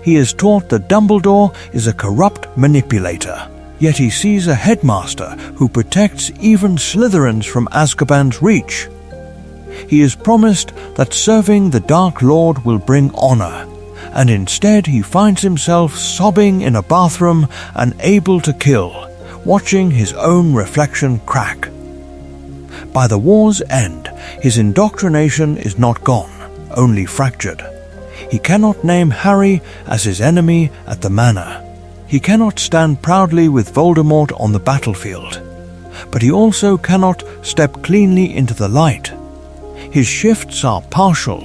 He is taught that Dumbledore is a corrupt manipulator. Yet he sees a headmaster who protects even Slytherins from Azkaban's reach. He is promised that serving the Dark Lord will bring honor, and instead he finds himself sobbing in a bathroom, unable to kill, watching his own reflection crack. By the war's end, his indoctrination is not gone, only fractured. He cannot name Harry as his enemy at the manor. He cannot stand proudly with Voldemort on the battlefield, but he also cannot step cleanly into the light. His shifts are partial,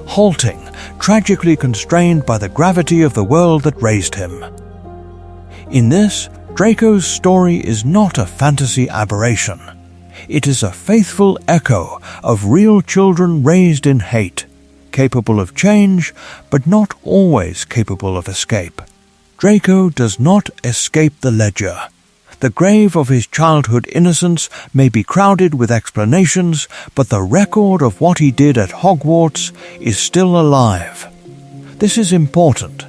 halting, tragically constrained by the gravity of the world that raised him. In this, Draco's story is not a fantasy aberration. It is a faithful echo of real children raised in hate, capable of change, but not always capable of escape. Draco does not escape the ledger. The grave of his childhood innocence may be crowded with explanations, but the record of what he did at Hogwarts is still alive. This is important.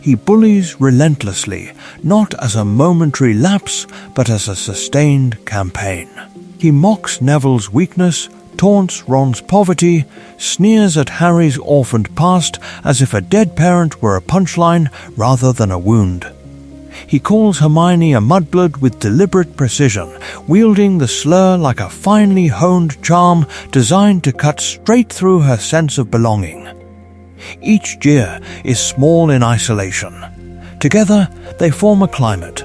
He bullies relentlessly, not as a momentary lapse, but as a sustained campaign. He mocks Neville's weakness, taunts Ron's poverty, sneers at Harry's orphaned past as if a dead parent were a punchline rather than a wound. He calls Hermione a mudblood with deliberate precision, wielding the slur like a finely honed charm designed to cut straight through her sense of belonging. Each jeer is small in isolation. Together, they form a climate.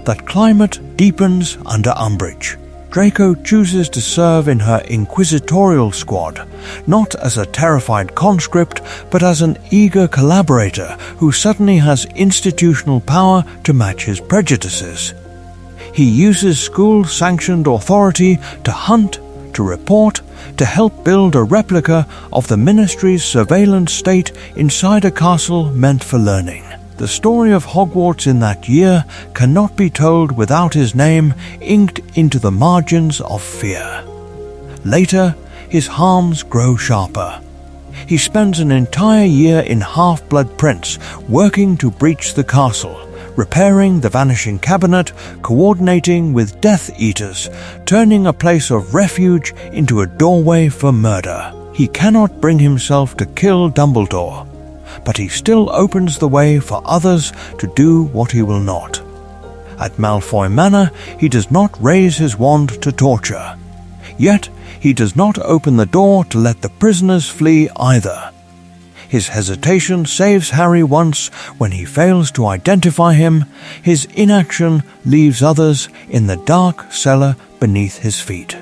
That climate deepens under umbrage. Draco chooses to serve in her inquisitorial squad, not as a terrified conscript, but as an eager collaborator who suddenly has institutional power to match his prejudices. He uses school-sanctioned authority to hunt, to report, to help build a replica of the Ministry's surveillance state inside a castle meant for learning. The story of Hogwarts in that year cannot be told without his name inked into the margins of fear. Later, his harms grow sharper. He spends an entire year in Half-Blood Prince, working to breach the castle, repairing the vanishing cabinet, coordinating with Death Eaters, turning a place of refuge into a doorway for murder. He cannot bring himself to kill Dumbledore, but he still opens the way for others to do what he will not. At Malfoy Manor, he does not raise his wand to torture. Yet, he does not open the door to let the prisoners flee either. His hesitation saves Harry once when he fails to identify him. His inaction leaves others in the dark cellar beneath his feet.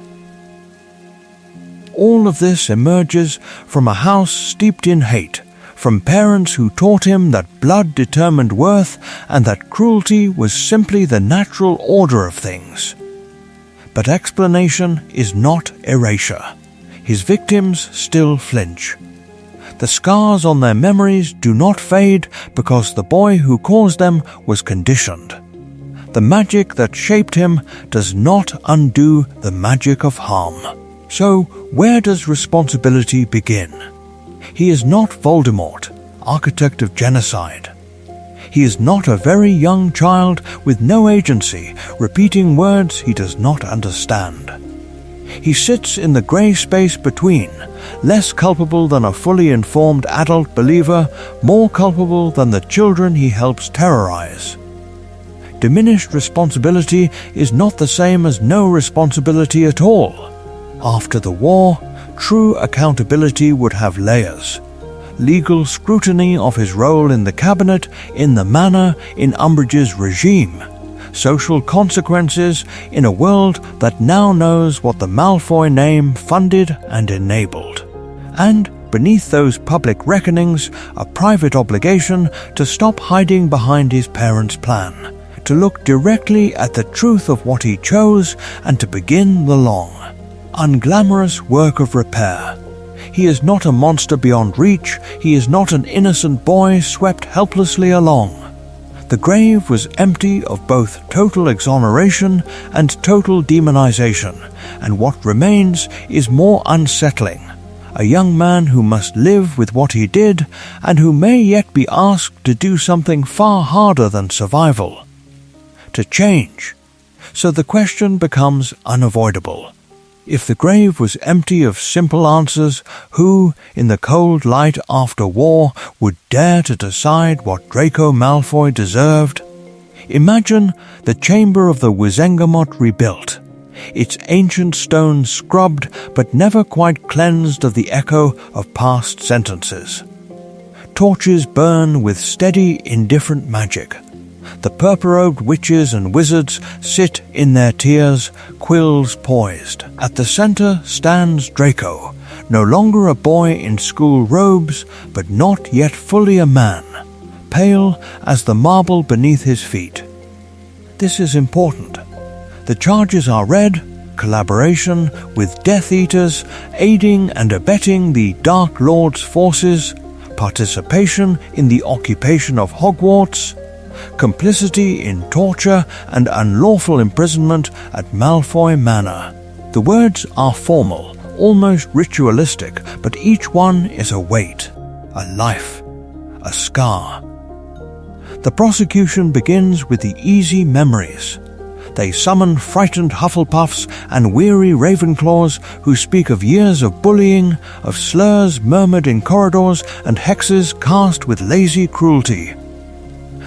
All of this emerges from a house steeped in hate, from parents who taught him that blood determined worth and that cruelty was simply the natural order of things. But explanation is not erasure. His victims still flinch. The scars on their memories do not fade because the boy who caused them was conditioned. The magic that shaped him does not undo the magic of harm. So, where does responsibility begin? He is not Voldemort, architect of genocide. He is not a very young child with no agency, repeating words he does not understand. He sits in the grey space between, less culpable than a fully informed adult believer, more culpable than the children he helps terrorize. Diminished responsibility is not the same as no responsibility at all. After the war, true accountability would have layers. Legal scrutiny of his role in the cabinet, in the manor, in Umbridge's regime. Social consequences in a world that now knows what the Malfoy name funded and enabled. And beneath those public reckonings, a private obligation to stop hiding behind his parents' plan, to look directly at the truth of what he chose and to begin the long, unglamorous work of repair. He is not a monster beyond reach. He is not an innocent boy swept helplessly along. The grave was empty of both total exoneration and total demonization, and what remains is more unsettling. A young man who must live with what he did, and who may yet be asked to do something far harder than survival. To change. So the question becomes unavoidable. If the grave was empty of simple answers, who, in the cold light after war, would dare to decide what Draco Malfoy deserved? Imagine the chamber of the Wizengamot rebuilt, its ancient stones scrubbed but never quite cleansed of the echo of past sentences. Torches burn with steady, indifferent magic. The purple-robed witches and wizards sit in their tiers, quills poised. At the center stands Draco, no longer a boy in school robes, but not yet fully a man, pale as the marble beneath his feet. This is important. The charges are read: collaboration with Death Eaters, aiding and abetting the Dark Lord's forces, participation in the occupation of Hogwarts, complicity in torture and unlawful imprisonment at Malfoy Manor. The words are formal, almost ritualistic, but each one is a weight, a life, a scar. The prosecution begins with the easy memories. They summon frightened Hufflepuffs and weary Ravenclaws who speak of years of bullying, of slurs murmured in corridors and hexes cast with lazy cruelty.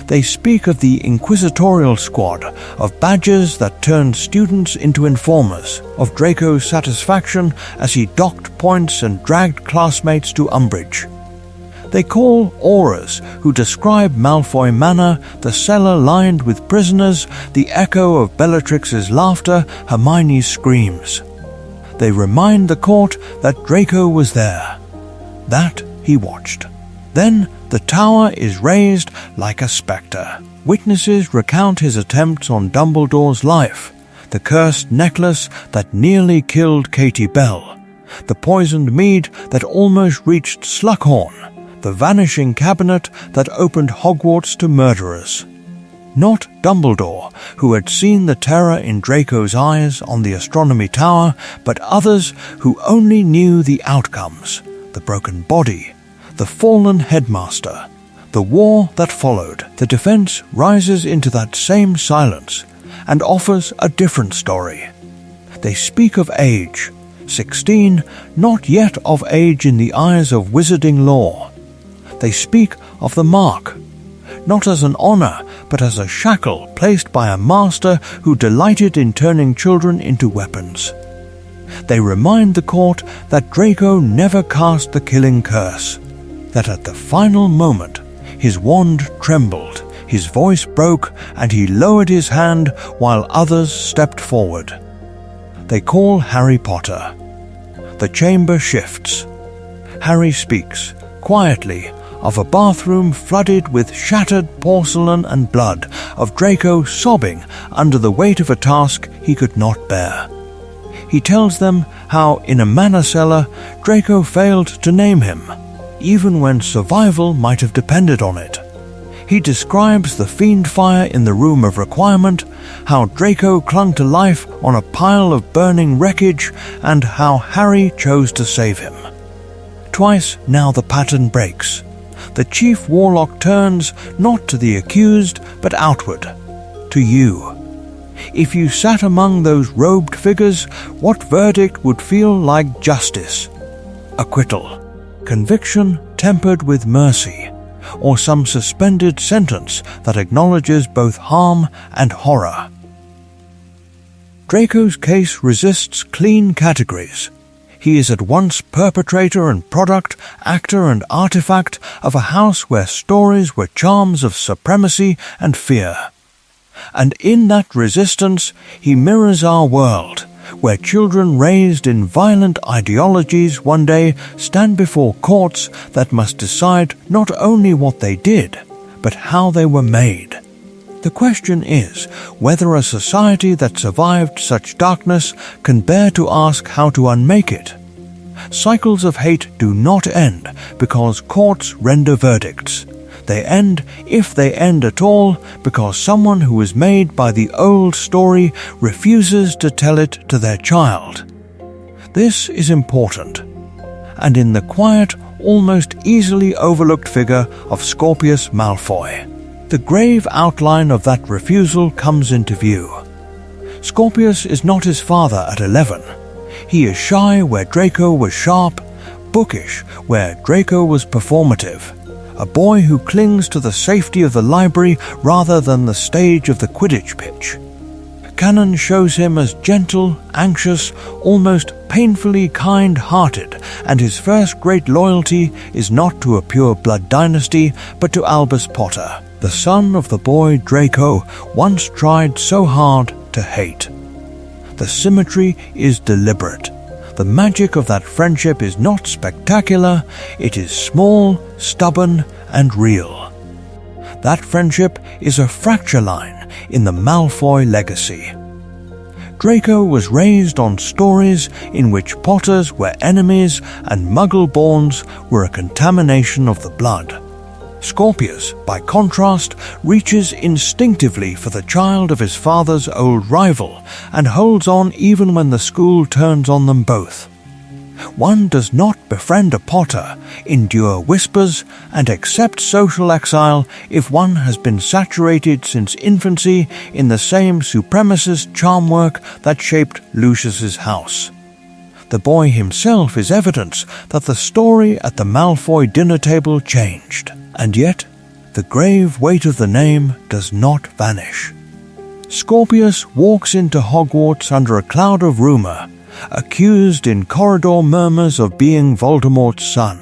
They speak of the inquisitorial squad, of badges that turned students into informers, of Draco's satisfaction as he docked points and dragged classmates to Umbridge. They call auras who describe Malfoy Manor, the cellar lined with prisoners, the echo of Bellatrix's laughter, Hermione's screams. They remind the court that Draco was there, that he watched. Then the tower is raised like a spectre. Witnesses recount his attempts on Dumbledore's life, the cursed necklace that nearly killed Katie Bell, the poisoned mead that almost reached Slughorn, the vanishing cabinet that opened Hogwarts to murderers. Not Dumbledore, who had seen the terror in Draco's eyes on the astronomy tower, but others who only knew the outcomes, the broken body, the fallen headmaster, the war that followed. The defense rises into that same silence and offers a different story. They speak of age, 16, not yet of age in the eyes of wizarding law. They speak of the mark, not as an honor, but as a shackle placed by a master who delighted in turning children into weapons. They remind the court that Draco never cast the killing curse, that at the final moment his wand trembled, his voice broke, and he lowered his hand while others stepped forward. They call Harry Potter. The chamber shifts. Harry speaks, quietly, of a bathroom flooded with shattered porcelain and blood, of Draco sobbing under the weight of a task he could not bear. He tells them how, in a manor cellar, Draco failed to name him, even when survival might have depended on it. He describes the fiend fire in the room of requirement, how Draco clung to life on a pile of burning wreckage, and how Harry chose to save him. Twice now the pattern breaks. The chief warlock turns not to the accused, but outward, to you. If you sat among those robed figures, what verdict would feel like justice? Acquittal, conviction tempered with mercy, or some suspended sentence that acknowledges both harm and horror. Draco's case resists clean categories. He is at once perpetrator and product, actor and artifact of a house where stories were charms of supremacy and fear. And in that resistance, he mirrors our world, where children raised in violent ideologies one day stand before courts that must decide not only what they did, but how they were made. The question is whether a society that survived such darkness can bear to ask how to unmake it. Cycles of hate do not end because courts render verdicts. They end, if they end at all, because someone who was made by the old story refuses to tell it to their child. This is important. And in the quiet, almost easily overlooked figure of Scorpius Malfoy, the grave outline of that refusal comes into view. Scorpius is not his father at 11. He is shy where Draco was sharp, bookish where Draco was performative, a boy who clings to the safety of the library rather than the stage of the Quidditch pitch. Canon shows him as gentle, anxious, almost painfully kind-hearted, and his first great loyalty is not to a pure blood dynasty, but to Albus Potter, the son of the boy Draco once tried so hard to hate. The symmetry is deliberate. The magic of that friendship is not spectacular, it is small, stubborn, and real. That friendship is a fracture line in the Malfoy legacy. Draco was raised on stories in which Potters were enemies and Muggle-borns were a contamination of the blood. Scorpius, by contrast, reaches instinctively for the child of his father's old rival and holds on even when the school turns on them both. One does not befriend a Potter, endure whispers, and accept social exile if one has been saturated since infancy in the same supremacist charm work that shaped Lucius's house. The boy himself is evidence that the story at the Malfoy dinner table changed, and yet the grave weight of the name does not vanish. Scorpius walks into Hogwarts under a cloud of rumor, accused in corridor murmurs of being Voldemort's son,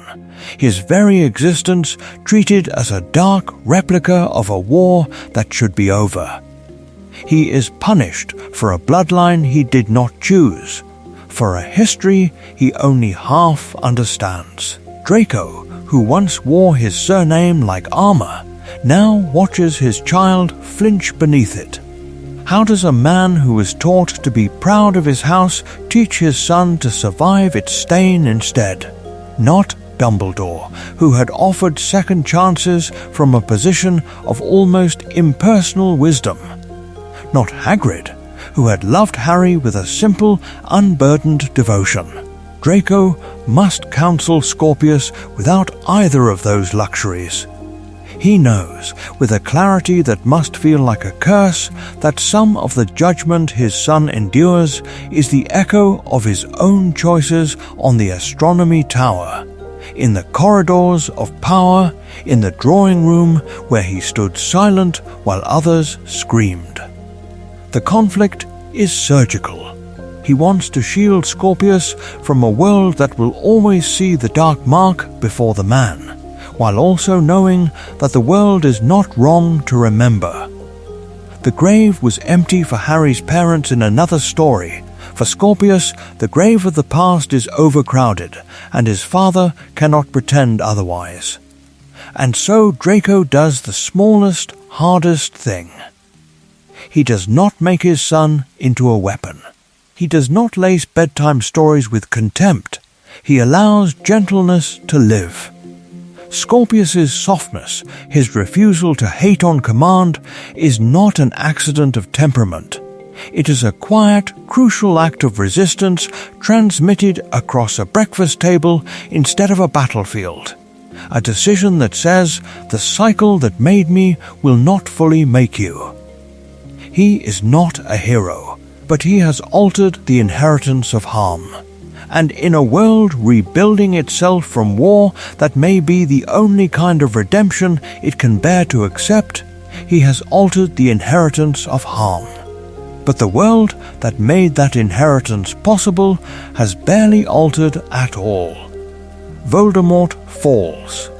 his very existence treated as a dark replica of a war that should be over. He is punished for a bloodline he did not choose, for a history he only half understands. Draco, who once wore his surname like armor, now watches his child flinch beneath it. How does a man who was taught to be proud of his house teach his son to survive its stain instead? Not Dumbledore, who had offered second chances from a position of almost impersonal wisdom. Not Hagrid, who had loved Harry with a simple, unburdened devotion. Draco must counsel Scorpius without either of those luxuries. He knows, with a clarity that must feel like a curse, that some of the judgment his son endures is the echo of his own choices on the astronomy tower, in the corridors of power, in the drawing room where he stood silent while others screamed. The conflict is surgical. He wants to shield Scorpius from a world that will always see the dark mark before the man, while also knowing that the world is not wrong to remember. The grave was empty for Harry's parents in another story. For Scorpius, the grave of the past is overcrowded, and his father cannot pretend otherwise. And so Draco does the smallest, hardest thing. He does not make his son into a weapon. He does not lace bedtime stories with contempt. He allows gentleness to live. Scorpius's softness, his refusal to hate on command, is not an accident of temperament. It is a quiet, crucial act of resistance transmitted across a breakfast table instead of a battlefield. A decision that says, the cycle that made me will not fully make you. He is not a hero, but he has altered the inheritance of harm. And in a world rebuilding itself from war that may be the only kind of redemption it can bear to accept, he has altered the inheritance of harm. But the world that made that inheritance possible has barely altered at all. Voldemort falls.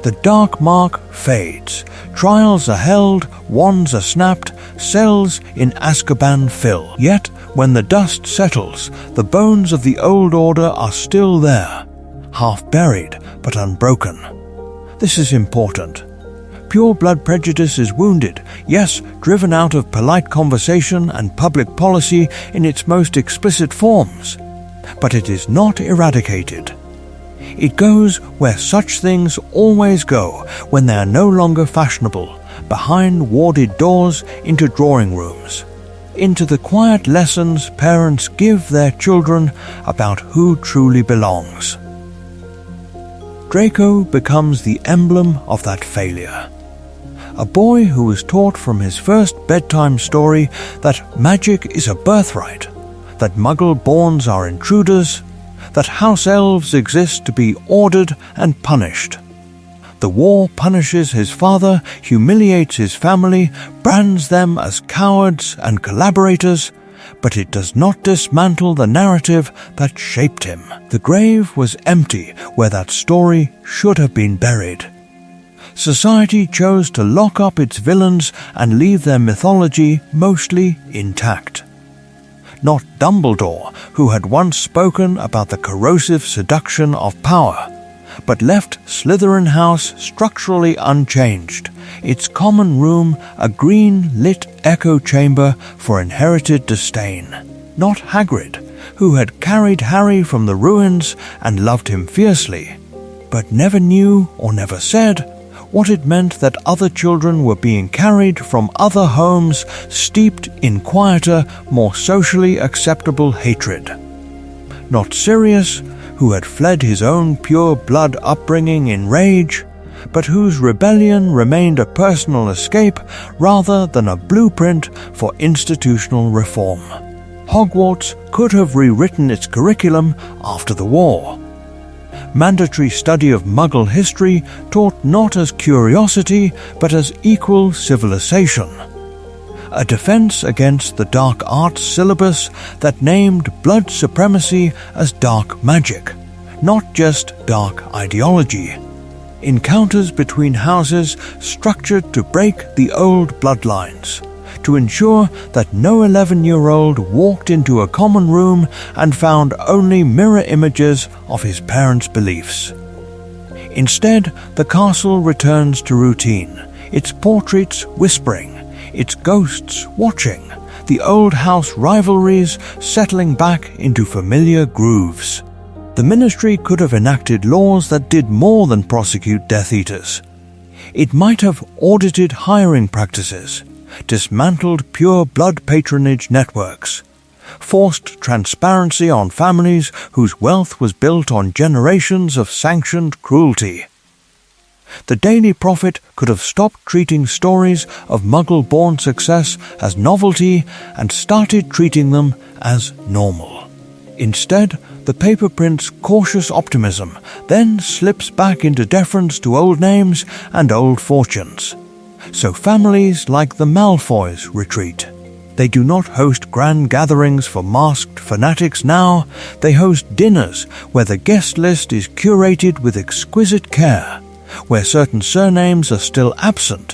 The dark mark fades. Trials are held, wands are snapped, cells in Azkaban fill. Yet, when the dust settles, the bones of the old order are still there, half buried but unbroken. This is important. Pure blood prejudice is wounded, yes, driven out of polite conversation and public policy in its most explicit forms, but it is not eradicated. It goes where such things always go when they are no longer fashionable, behind warded doors into drawing rooms, into the quiet lessons parents give their children about who truly belongs. Draco becomes the emblem of that failure. A boy who was taught from his first bedtime story that magic is a birthright, that muggle-borns are intruders, that house elves exist to be ordered and punished. The war punishes his father, humiliates his family, brands them as cowards and collaborators, but it does not dismantle the narrative that shaped him. The grave was empty where that story should have been buried. Society chose to lock up its villains and leave their mythology mostly intact. Not Dumbledore, who had once spoken about the corrosive seduction of power, but left Slytherin House structurally unchanged, its common room a green-lit echo chamber for inherited disdain. Not Hagrid, who had carried Harry from the ruins and loved him fiercely, but never knew or never said what it meant that other children were being carried from other homes steeped in quieter, more socially acceptable hatred. Not Sirius, who had fled his own pure-blood upbringing in rage, but whose rebellion remained a personal escape rather than a blueprint for institutional reform. Hogwarts could have rewritten its curriculum after the war. Mandatory study of Muggle history taught not as curiosity but as equal civilization. A defense against the dark arts syllabus that named blood supremacy as dark magic, not just dark ideology. Encounters between houses structured to break the old bloodlines, to ensure that no 11-year-old walked into a common room and found only mirror images of his parents' beliefs. Instead, the castle returns to routine, its portraits whispering, its ghosts watching, the old house rivalries settling back into familiar grooves. The Ministry could have enacted laws that did more than prosecute Death Eaters. It might have audited hiring practices, dismantled pure blood patronage networks, forced transparency on families whose wealth was built on generations of sanctioned cruelty. The Daily Prophet could have stopped treating stories of Muggle-born success as novelty and started treating them as normal. Instead, the paper print's cautious optimism then slips back into deference to old names and old fortunes. So families like the Malfoys retreat. They do not host grand gatherings for masked fanatics now. They host dinners where the guest list is curated with exquisite care, where certain surnames are still absent,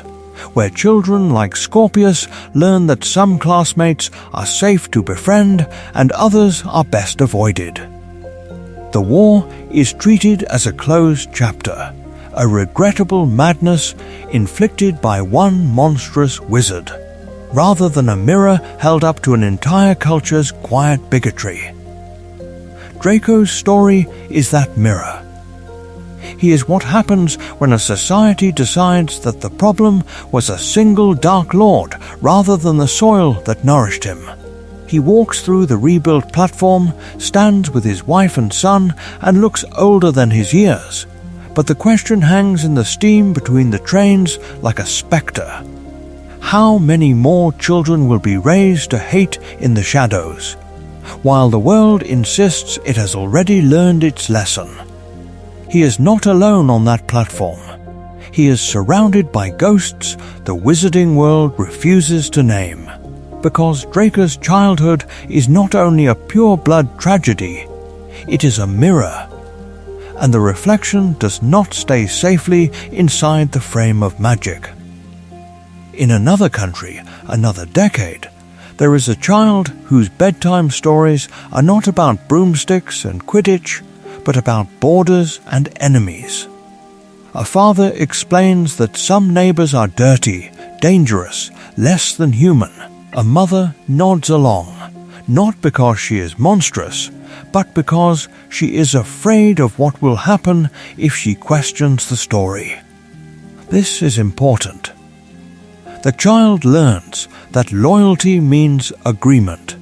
where children like Scorpius learn that some classmates are safe to befriend and others are best avoided. The war is treated as a closed chapter, a regrettable madness inflicted by one monstrous wizard, rather than a mirror held up to an entire culture's quiet bigotry. Draco's story is that mirror. He is what happens when a society decides that the problem was a single Dark Lord rather than the soil that nourished him. He walks through the rebuilt platform, stands with his wife and son, and looks older than his years. But the question hangs in the steam between the trains like a spectre. How many more children will be raised to hate in the shadows, while the world insists it has already learned its lesson? He is not alone on that platform. He is surrounded by ghosts the wizarding world refuses to name, because Draco's childhood is not only a pure-blood tragedy, it is a mirror, and the reflection does not stay safely inside the frame of magic. In another country, another decade, there is a child whose bedtime stories are not about broomsticks and Quidditch, but about borders and enemies. A father explains that some neighbors are dirty, dangerous, less than human. A mother nods along, not because she is monstrous, but because she is afraid of what will happen if she questions the story. This is important. The child learns that loyalty means agreement,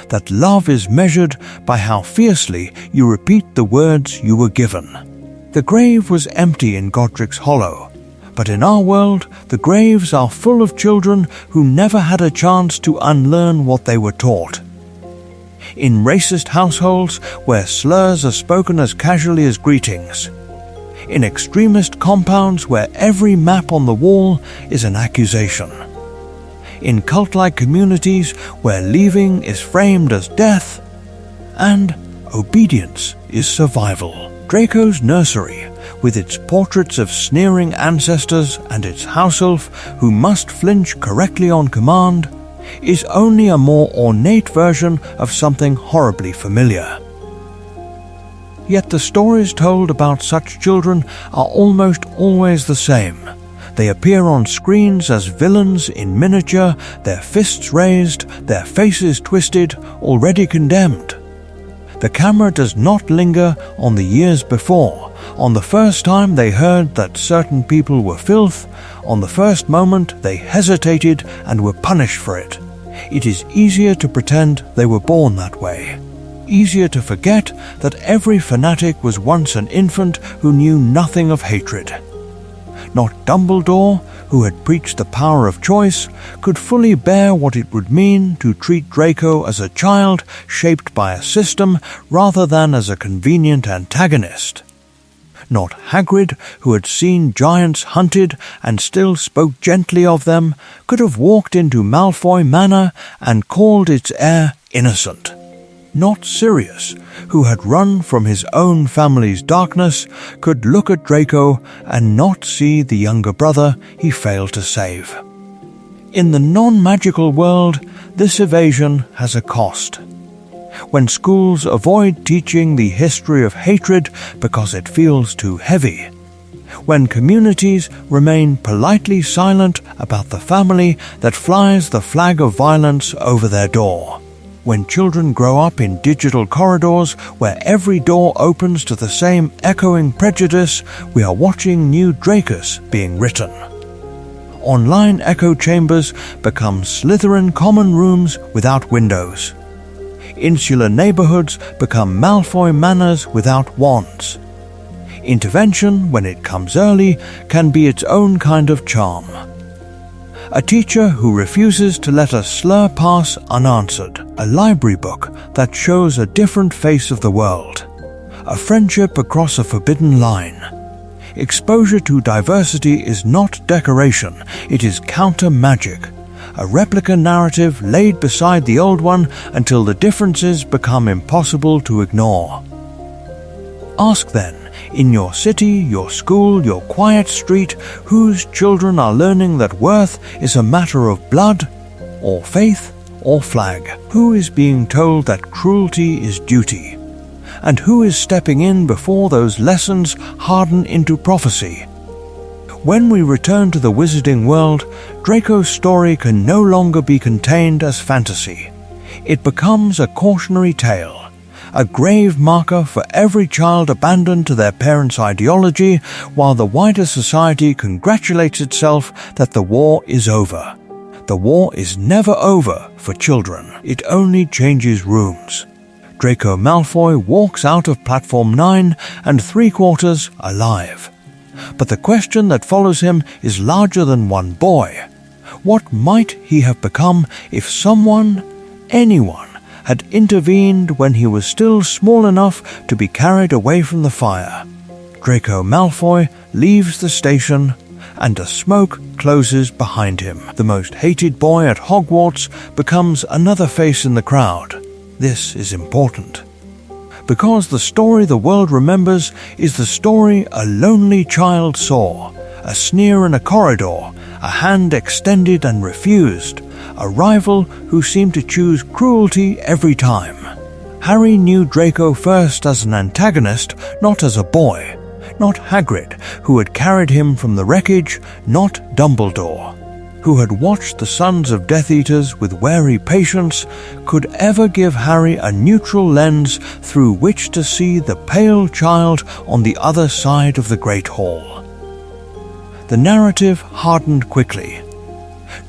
that love is measured by how fiercely you repeat the words you were given. The grave was empty in Godric's Hollow, but in our world, the graves are full of children who never had a chance to unlearn what they were taught. In racist households where slurs are spoken as casually as greetings. In extremist compounds where every map on the wall is an accusation. In cult-like communities where leaving is framed as death, and obedience is survival. Draco's nursery, with its portraits of sneering ancestors and its house elf who must flinch correctly on command, is only a more ornate version of something horribly familiar. Yet the stories told about such children are almost always the same. They appear on screens as villains in miniature, their fists raised, their faces twisted, already condemned. The camera does not linger on the years before, on the first time they heard that certain people were filth, on the first moment they hesitated and were punished for it. It is easier to pretend they were born that way. Easier to forget that every fanatic was once an infant who knew nothing of hatred. Not Dumbledore, who had preached the power of choice, could fully bear what it would mean to treat Draco as a child shaped by a system rather than as a convenient antagonist. Not Hagrid, who had seen giants hunted and still spoke gently of them, could have walked into Malfoy Manor and called its heir innocent. Not Sirius, who had run from his own family's darkness, could look at Draco and not see the younger brother he failed to save. In the non-magical world, this evasion has a cost. When schools avoid teaching the history of hatred because it feels too heavy. When communities remain politely silent about the family that flies the flag of violence over their door. When children grow up in digital corridors where every door opens to the same echoing prejudice, we are watching new Dracos being written. Online echo chambers become Slytherin common rooms without windows. Insular neighborhoods become Malfoy Manors without wands. Intervention, when it comes early, can be its own kind of charm. A teacher who refuses to let a slur pass unanswered. A library book that shows a different face of the world. A friendship across a forbidden line. Exposure to diversity is not decoration, it is counter-magic. A replica narrative laid beside the old one until the differences become impossible to ignore. Ask then, in your city, your school, your quiet street, whose children are learning that worth is a matter of blood, or faith, or flag? Who is being told that cruelty is duty? And who is stepping in before those lessons harden into prophecy? When we return to the wizarding world, Draco's story can no longer be contained as fantasy. It becomes a cautionary tale. A grave marker for every child abandoned to their parents' ideology, while the wider society congratulates itself that the war is over. The war is never over for children. It only changes rooms. Draco Malfoy walks out of Platform 9 and 3/4 alive. But the question that follows him is larger than one boy. What might he have become if someone, anyone, had intervened when he was still small enough to be carried away from the fire? Draco Malfoy leaves the station, and a smoke closes behind him. The most hated boy at Hogwarts becomes another face in the crowd. This is important. Because the story the world remembers is the story a lonely child saw, a sneer in a corridor, a hand extended and refused, a rival who seemed to choose cruelty every time. Harry knew Draco first as an antagonist, not as a boy. Not Hagrid, who had carried him from the wreckage, not Dumbledore, who had watched the sons of Death Eaters with wary patience, could ever give Harry a neutral lens through which to see the pale child on the other side of the Great Hall. The narrative hardened quickly.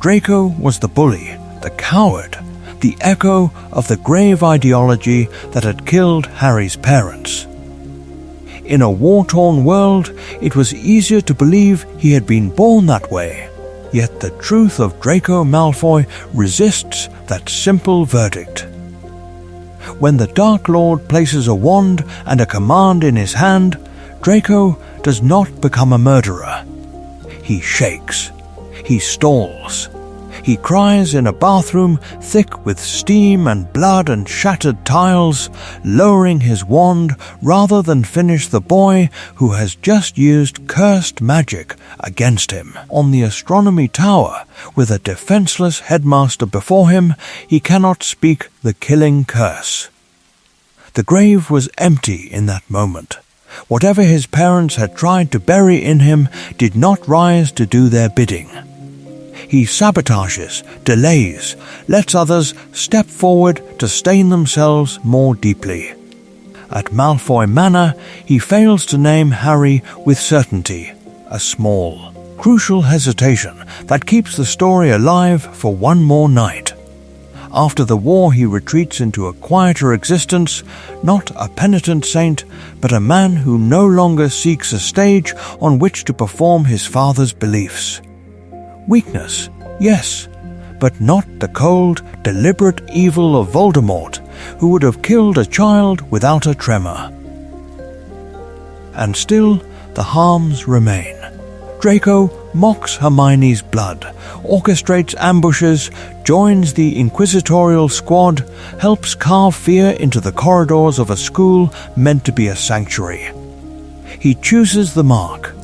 Draco was the bully, the coward, the echo of the grave ideology that had killed Harry's parents. In a war-torn world, it was easier to believe he had been born that way, yet the truth of Draco Malfoy resists that simple verdict. When the Dark Lord places a wand and a command in his hand, Draco does not become a murderer. He shakes. He stalls. He cries in a bathroom thick with steam and blood and shattered tiles, lowering his wand rather than finish the boy who has just used cursed magic against him. On the astronomy tower, with a defenseless headmaster before him, he cannot speak the killing curse. The grave was empty in that moment. Whatever his parents had tried to bury in him did not rise to do their bidding. He sabotages, delays, lets others step forward to stain themselves more deeply. At Malfoy Manor, he fails to name Harry with certainty, a small, crucial hesitation that keeps the story alive for one more night. After the war, he retreats into a quieter existence, not a penitent saint, but a man who no longer seeks a stage on which to perform his father's beliefs. Weakness, yes, but not the cold, deliberate evil of Voldemort, who would have killed a child without a tremor. And still, the harms remain. Draco mocks Hermione's blood, orchestrates ambushes, joins the inquisitorial squad, helps carve fear into the corridors of a school meant to be a sanctuary. He chooses the mark.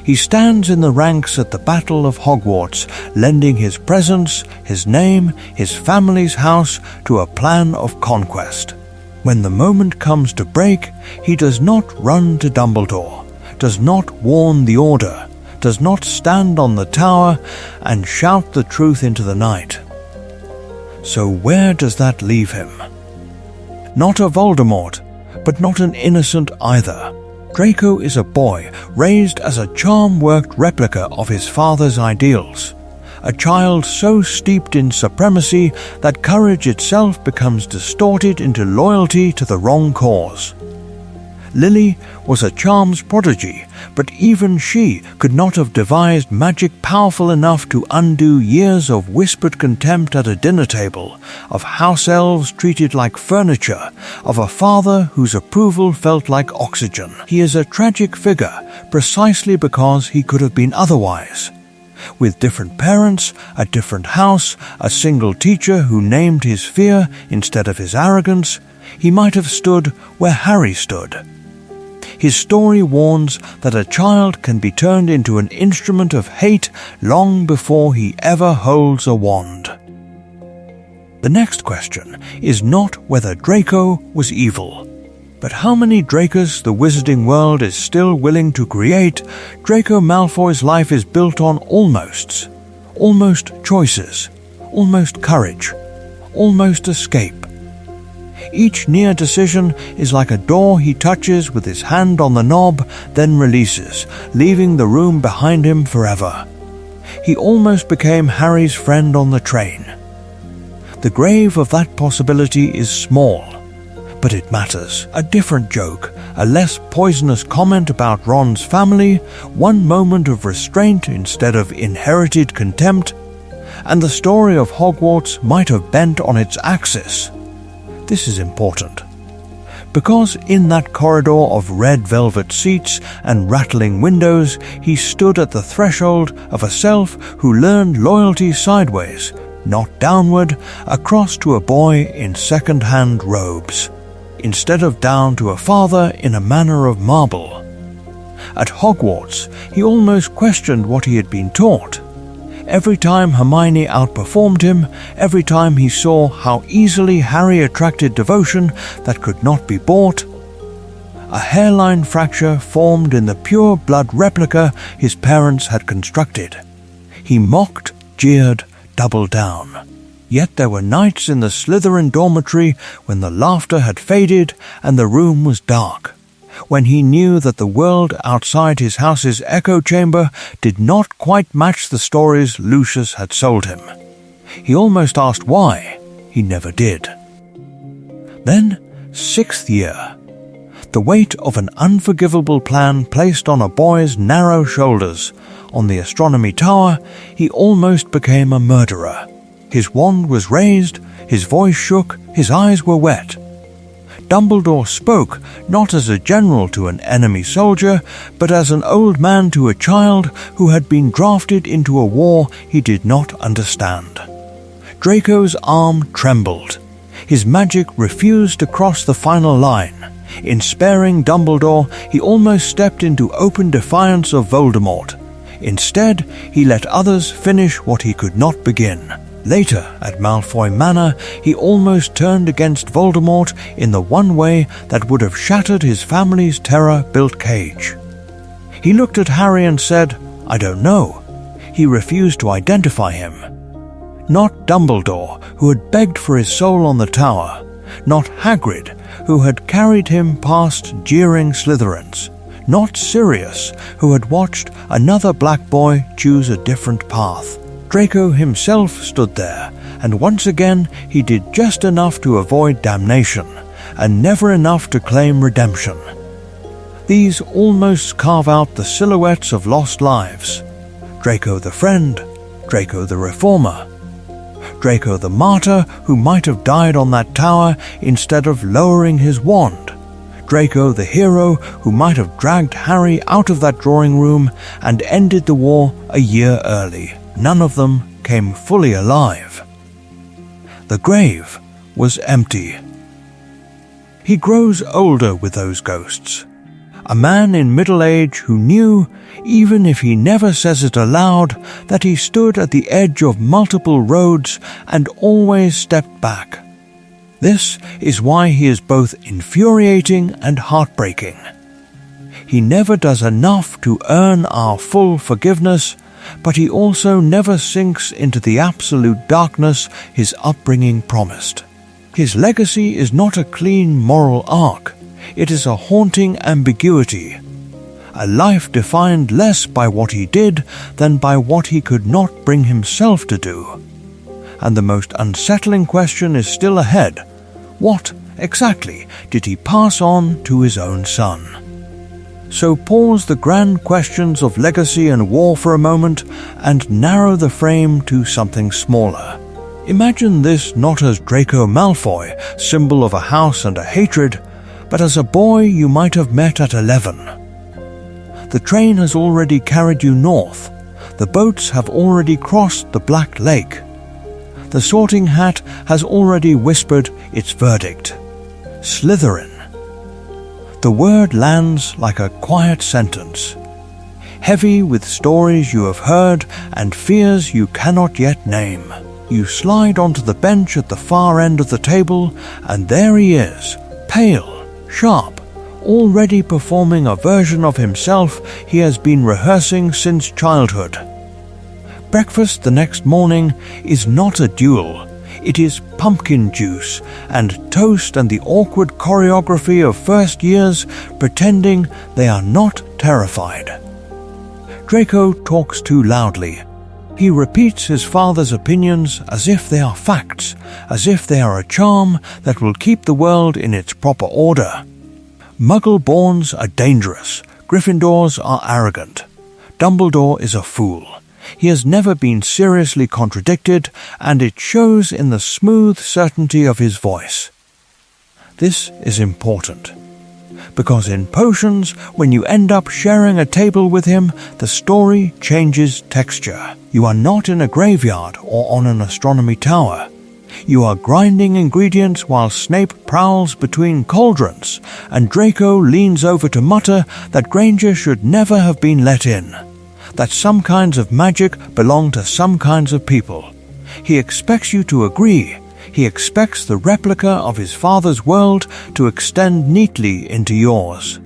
He stands in the ranks at the Battle of Hogwarts, lending his presence, his name, his family's house to a plan of conquest. When the moment comes to break, he does not run to Dumbledore, does not warn the Order, does not stand on the tower and shout the truth into the night. So where does that leave him? Not a Voldemort, but not an innocent either. Draco is a boy raised as a charm-worked replica of his father's ideals. A child so steeped in supremacy that courage itself becomes distorted into loyalty to the wrong cause. Lily was a charms prodigy, but even she could not have devised magic powerful enough to undo years of whispered contempt at a dinner table, of house elves treated like furniture, of a father whose approval felt like oxygen. He is a tragic figure precisely because he could have been otherwise. With different parents, a different house, a single teacher who named his fear instead of his arrogance, he might have stood where Harry stood. His story warns that a child can be turned into an instrument of hate long before he ever holds a wand. The next question is not whether Draco was evil, but how many Dracos the wizarding world is still willing to create. Draco Malfoy's life is built on almosts, almost choices, almost courage, almost escape. Each near decision is like a door he touches with his hand on the knob, then releases, leaving the room behind him forever. He almost became Harry's friend on the train. The grave of that possibility is small, but it matters. A different joke, a less poisonous comment about Ron's family, one moment of restraint instead of inherited contempt, and the story of Hogwarts might have bent on its axis. This is important, because in that corridor of red velvet seats and rattling windows, he stood at the threshold of a self who learned loyalty sideways, not downward, across to a boy in second-hand robes, instead of down to a father in a manner of marble. At Hogwarts, he almost questioned what he had been taught. Every time Hermione outperformed him, every time he saw how easily Harry attracted devotion that could not be bought, a hairline fracture formed in the pure blood replica his parents had constructed. He mocked, jeered, doubled down. Yet there were nights in the Slytherin dormitory when the laughter had faded and the room was dark, when he knew that the world outside his house's echo chamber did not quite match the stories Lucius had sold him. He almost asked why. He never did. Then, 6th year. The weight of an unforgivable plan placed on a boy's narrow shoulders. On the astronomy tower, he almost became a murderer. His wand was raised, his voice shook, his eyes were wet. Dumbledore spoke not as a general to an enemy soldier, but as an old man to a child who had been drafted into a war he did not understand. Draco's arm trembled. His magic refused to cross the final line. In sparing Dumbledore, he almost stepped into open defiance of Voldemort. Instead, he let others finish what he could not begin. Later, at Malfoy Manor, he almost turned against Voldemort in the one way that would have shattered his family's terror-built cage. He looked at Harry and said, "I don't know." He refused to identify him. Not Dumbledore, who had begged for his soul on the tower. Not Hagrid, who had carried him past jeering Slytherins. Not Sirius, who had watched another black boy choose a different path. Draco himself stood there, and once again he did just enough to avoid damnation, and never enough to claim redemption. These almost carve out the silhouettes of lost lives. Draco the friend, Draco the reformer, Draco the martyr who might have died on that tower instead of lowering his wand, Draco the hero who might have dragged Harry out of that drawing room and ended the war a year early. None of them came fully alive. The grave was empty. He grows older with those ghosts. A man in middle age who knew, even if he never says it aloud, that he stood at the edge of multiple roads and always stepped back. This is why he is both infuriating and heartbreaking. He never does enough to earn our full forgiveness, but he also never sinks into the absolute darkness his upbringing promised. His legacy is not a clean moral arc, it is a haunting ambiguity. A life defined less by what he did than by what he could not bring himself to do. And the most unsettling question is still ahead. What, exactly, did he pass on to his own son? So pause the grand questions of legacy and war for a moment and narrow the frame to something smaller. Imagine this not as Draco Malfoy, symbol of a house and a hatred, but as a boy you might have met at 11. The train has already carried you north. The boats have already crossed the Black Lake. The sorting hat has already whispered its verdict. Slytherin. The word lands like a quiet sentence, heavy with stories you have heard and fears you cannot yet name. You slide onto the bench at the far end of the table, and there he is, pale, sharp, already performing a version of himself he has been rehearsing since childhood. Breakfast the next morning is not a duel. It is pumpkin juice and toast and the awkward choreography of first years pretending they are not terrified. Draco talks too loudly. He repeats his father's opinions as if they are facts, as if they are a charm that will keep the world in its proper order. Muggle-borns are dangerous. Gryffindors are arrogant. Dumbledore is a fool. He has never been seriously contradicted, and it shows in the smooth certainty of his voice. This is important, because in potions, when you end up sharing a table with him, the story changes texture. You are not in a graveyard or on an astronomy tower. You are grinding ingredients while Snape prowls between cauldrons, and Draco leans over to mutter that Granger should never have been let in. That some kinds of magic belong to some kinds of people. He expects you to agree. He expects the replica of his father's world to extend neatly into yours.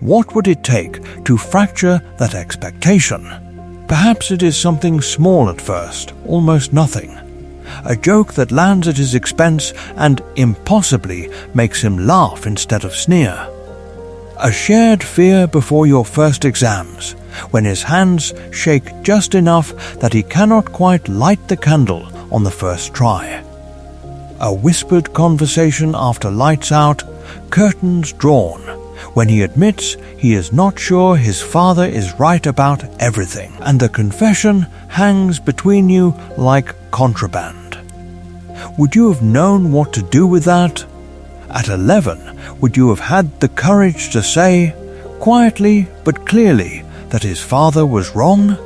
What would it take to fracture that expectation? Perhaps it is something small at first, almost nothing. A joke that lands at his expense and impossibly makes him laugh instead of sneer. A shared fear before your first exams, when his hands shake just enough that he cannot quite light the candle on the first try. A whispered conversation after lights out, curtains drawn, when he admits he is not sure his father is right about everything, and the confession hangs between you like contraband. Would you have known what to do with that? At 11, would you have had the courage to say, quietly but clearly, that his father was wrong?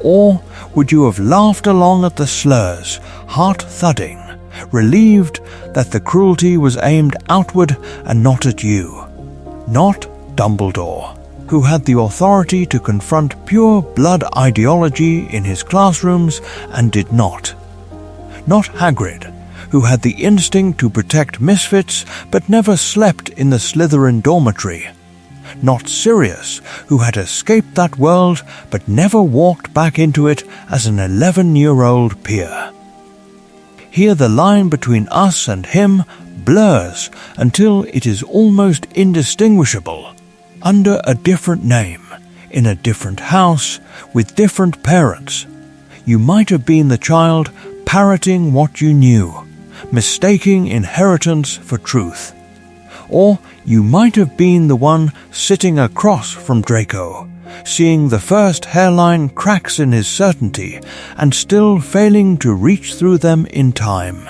Or would you have laughed along at the slurs, heart thudding, relieved that the cruelty was aimed outward and not at you? Not Dumbledore, who had the authority to confront pure blood ideology in his classrooms and did not. Not Hagrid, who had the instinct to protect misfits but never slept in the Slytherin dormitory. Not Sirius, who had escaped that world but never walked back into it as an 11-year-old peer. Here the line between us and him blurs until it is almost indistinguishable, under a different name, in a different house, with different parents. You might have been the child parroting what you knew, mistaking inheritance for truth. Or you might have been the one sitting across from Draco, seeing the first hairline cracks in his certainty and still failing to reach through them in time.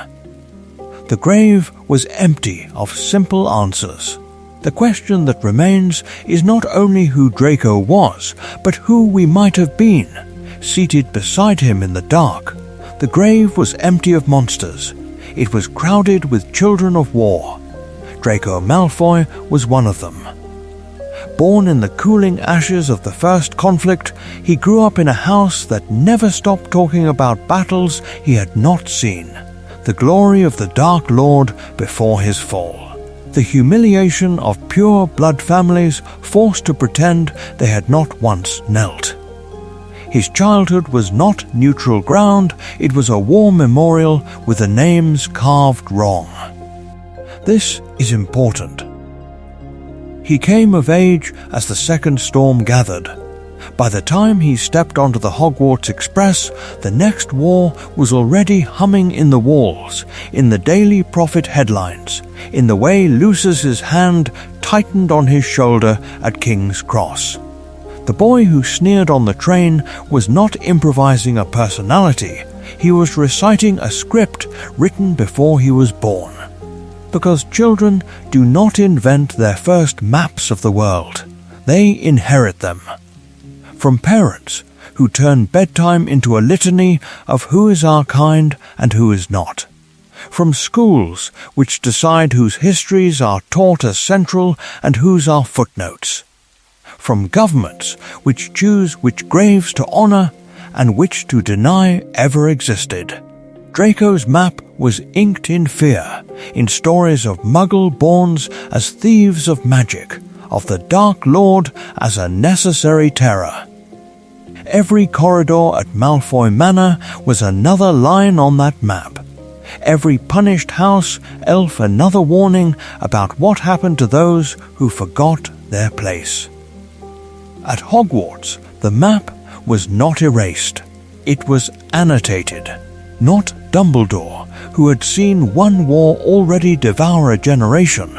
The grave was empty of simple answers. The question that remains is not only who Draco was, but who we might have been, seated beside him in the dark. The grave was empty of monsters. It was crowded with children of war. Draco Malfoy was one of them. Born in the cooling ashes of the first conflict, he grew up in a house that never stopped talking about battles he had not seen, the glory of the Dark Lord before his fall, the humiliation of pure blood families forced to pretend they had not once knelt. His childhood was not neutral ground, it was a war memorial with the names carved wrong. This is important. He came of age as the second storm gathered. By the time he stepped onto the Hogwarts Express, the next war was already humming in the walls, in the Daily Prophet headlines, in the way Lucius's hand tightened on his shoulder at King's Cross. The boy who sneered on the train was not improvising a personality, he was reciting a script written before he was born. Because children do not invent their first maps of the world, they inherit them. From parents who turn bedtime into a litany of who is our kind and who is not. From schools which decide whose histories are taught as central and whose are footnotes. From governments which choose which graves to honor and which to deny ever existed. Draco's map was inked in fear, in stories of Muggle-borns as thieves of magic, of the Dark Lord as a necessary terror. Every corridor at Malfoy Manor was another line on that map. Every punished house elf another warning about what happened to those who forgot their place. At Hogwarts, the map was not erased. It was annotated. Not Dumbledore, who had seen one war already devour a generation,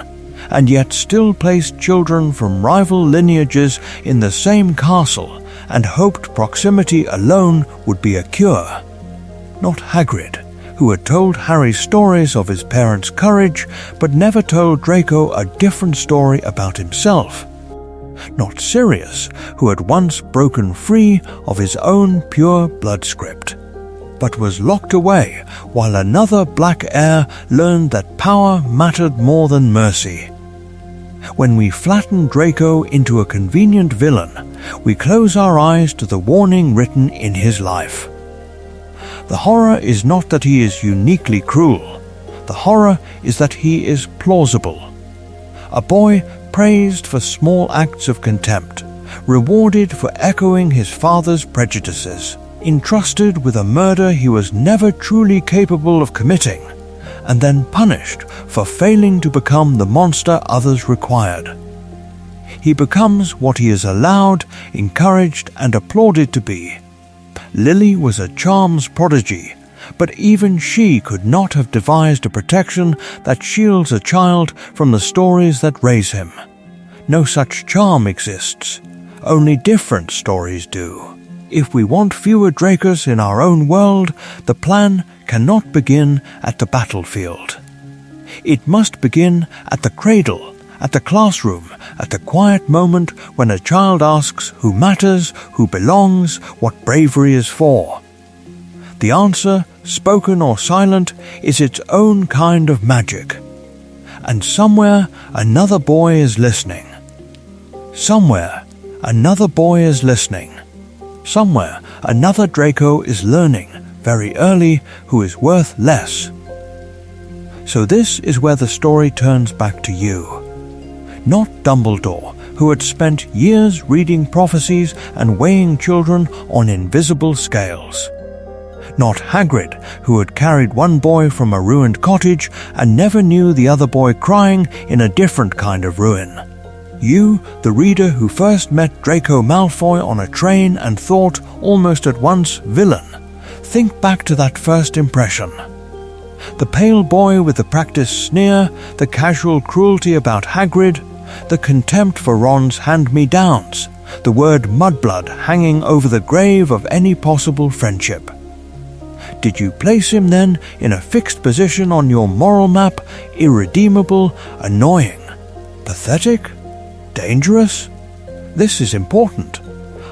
and yet still placed children from rival lineages in the same castle and hoped proximity alone would be a cure. Not Hagrid, who had told Harry stories of his parents' courage but never told Draco a different story about himself. Not Sirius, who had once broken free of his own pure blood script, but was locked away while another black heir learned that power mattered more than mercy. When we flatten Draco into a convenient villain, we close our eyes to the warning written in his life. The horror is not that he is uniquely cruel. The horror is that he is plausible. A boy praised for small acts of contempt, rewarded for echoing his father's prejudices, entrusted with a murder he was never truly capable of committing, and then punished for failing to become the monster others required. He becomes what he is allowed, encouraged, and applauded to be. Lily was a charms prodigy, but even she could not have devised a protection that shields a child from the stories that raise him. No such charm exists. Only different stories do. If we want fewer Dracos in our own world, the plan cannot begin at the battlefield. It must begin at the cradle, at the classroom, at the quiet moment when a child asks who matters, who belongs, what bravery is for. The answer, spoken or silent, is its own kind of magic. And somewhere another boy is listening. Somewhere another boy is listening. Somewhere another Draco is learning, very early, who is worth less. So this is where the story turns back to you. Not Dumbledore, who had spent years reading prophecies and weighing children on invisible scales. Not Hagrid, who had carried one boy from a ruined cottage and never knew the other boy crying in a different kind of ruin. You, the reader who first met Draco Malfoy on a train and thought, almost at once, villain. Think back to that first impression. The pale boy with the practiced sneer, the casual cruelty about Hagrid, the contempt for Ron's hand-me-downs, the word mudblood hanging over the grave of any possible friendship. Did you place him then in a fixed position on your moral map, irredeemable, annoying, pathetic, dangerous? This is important.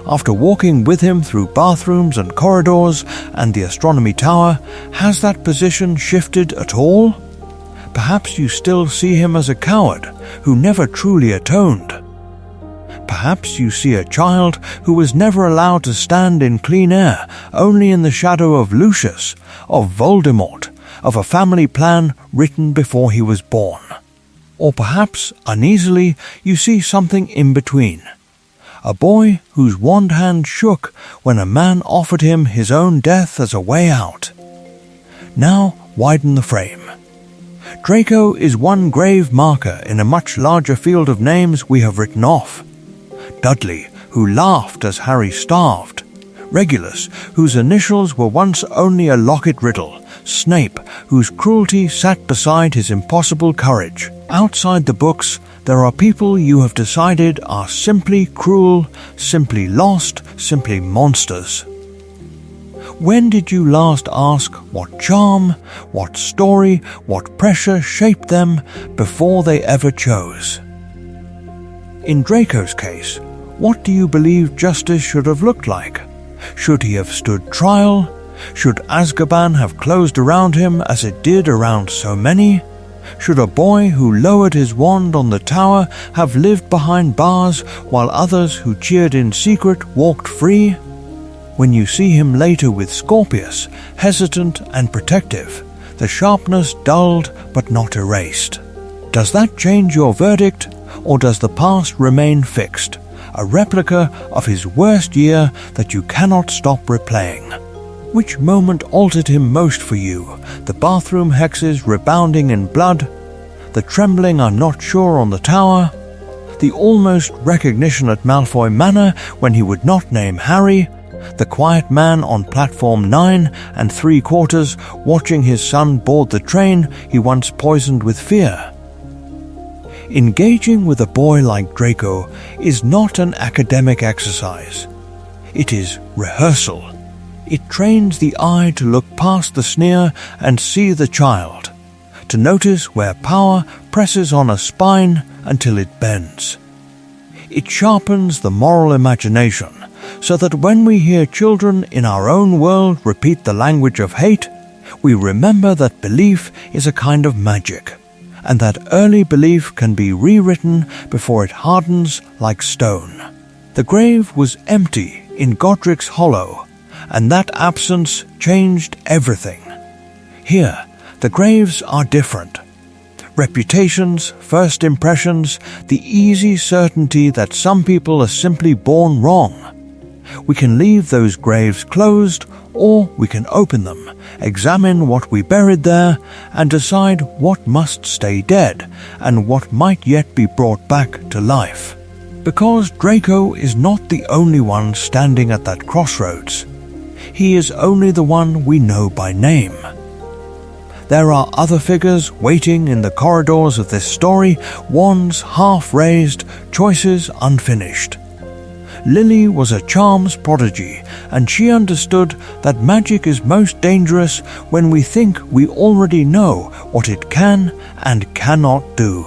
After walking with him through bathrooms and corridors and the astronomy tower, has that position shifted at all? Perhaps you still see him as a coward who never truly atoned. Perhaps you see a child who was never allowed to stand in clean air, only in the shadow of Lucius, of Voldemort, of a family plan written before he was born. Or perhaps, uneasily, you see something in between. a boy whose wand hand shook when a man offered him his own death as a way out. Now widen the frame. Draco is one grave marker in a much larger field of names we have written off. Dudley, who laughed as Harry starved. Regulus, whose initials were once only a locket riddle. Snape, whose cruelty sat beside his impossible courage. Outside the books, there are people you have decided are simply cruel, simply lost, simply monsters. When did you last ask what charm, what story, what pressure shaped them before they ever chose? In Draco's case, what do you believe justice should have looked like? Should he have stood trial? Should Azkaban have closed around him as it did around so many? Should a boy who lowered his wand on the tower have lived behind bars while others who cheered in secret walked free? When you see him later with Scorpius, hesitant and protective, the sharpness dulled but not erased. Does that change your verdict, or does the past remain fixed, a replica of his worst year that you cannot stop replaying? Which moment altered him most for you? The bathroom hexes rebounding in blood? The trembling I'm not sure on the tower? The almost recognition at Malfoy Manor when he would not name Harry? The quiet man on platform 9 3/4 watching his son board the train he once poisoned with fear? Engaging with a boy like Draco is not an academic exercise. It is rehearsal. It trains the eye to look past the sneer and see the child, to notice where power presses on a spine until it bends. It sharpens the moral imagination, so that when we hear children in our own world repeat the language of hate, we remember that belief is a kind of magic, and that early belief can be rewritten before it hardens like stone. The grave was empty in Godric's Hollow, and that absence changed everything. Here, the graves are different. Reputations, first impressions, the easy certainty that some people are simply born wrong. We can leave those graves closed, or we can open them, examine what we buried there, and decide what must stay dead and what might yet be brought back to life. Because Draco is not the only one standing at that crossroads. He is only the one we know by name. There are other figures waiting in the corridors of this story, wands half raised, choices unfinished. Lily was a charms prodigy, and she understood that magic is most dangerous when we think we already know what it can and cannot do.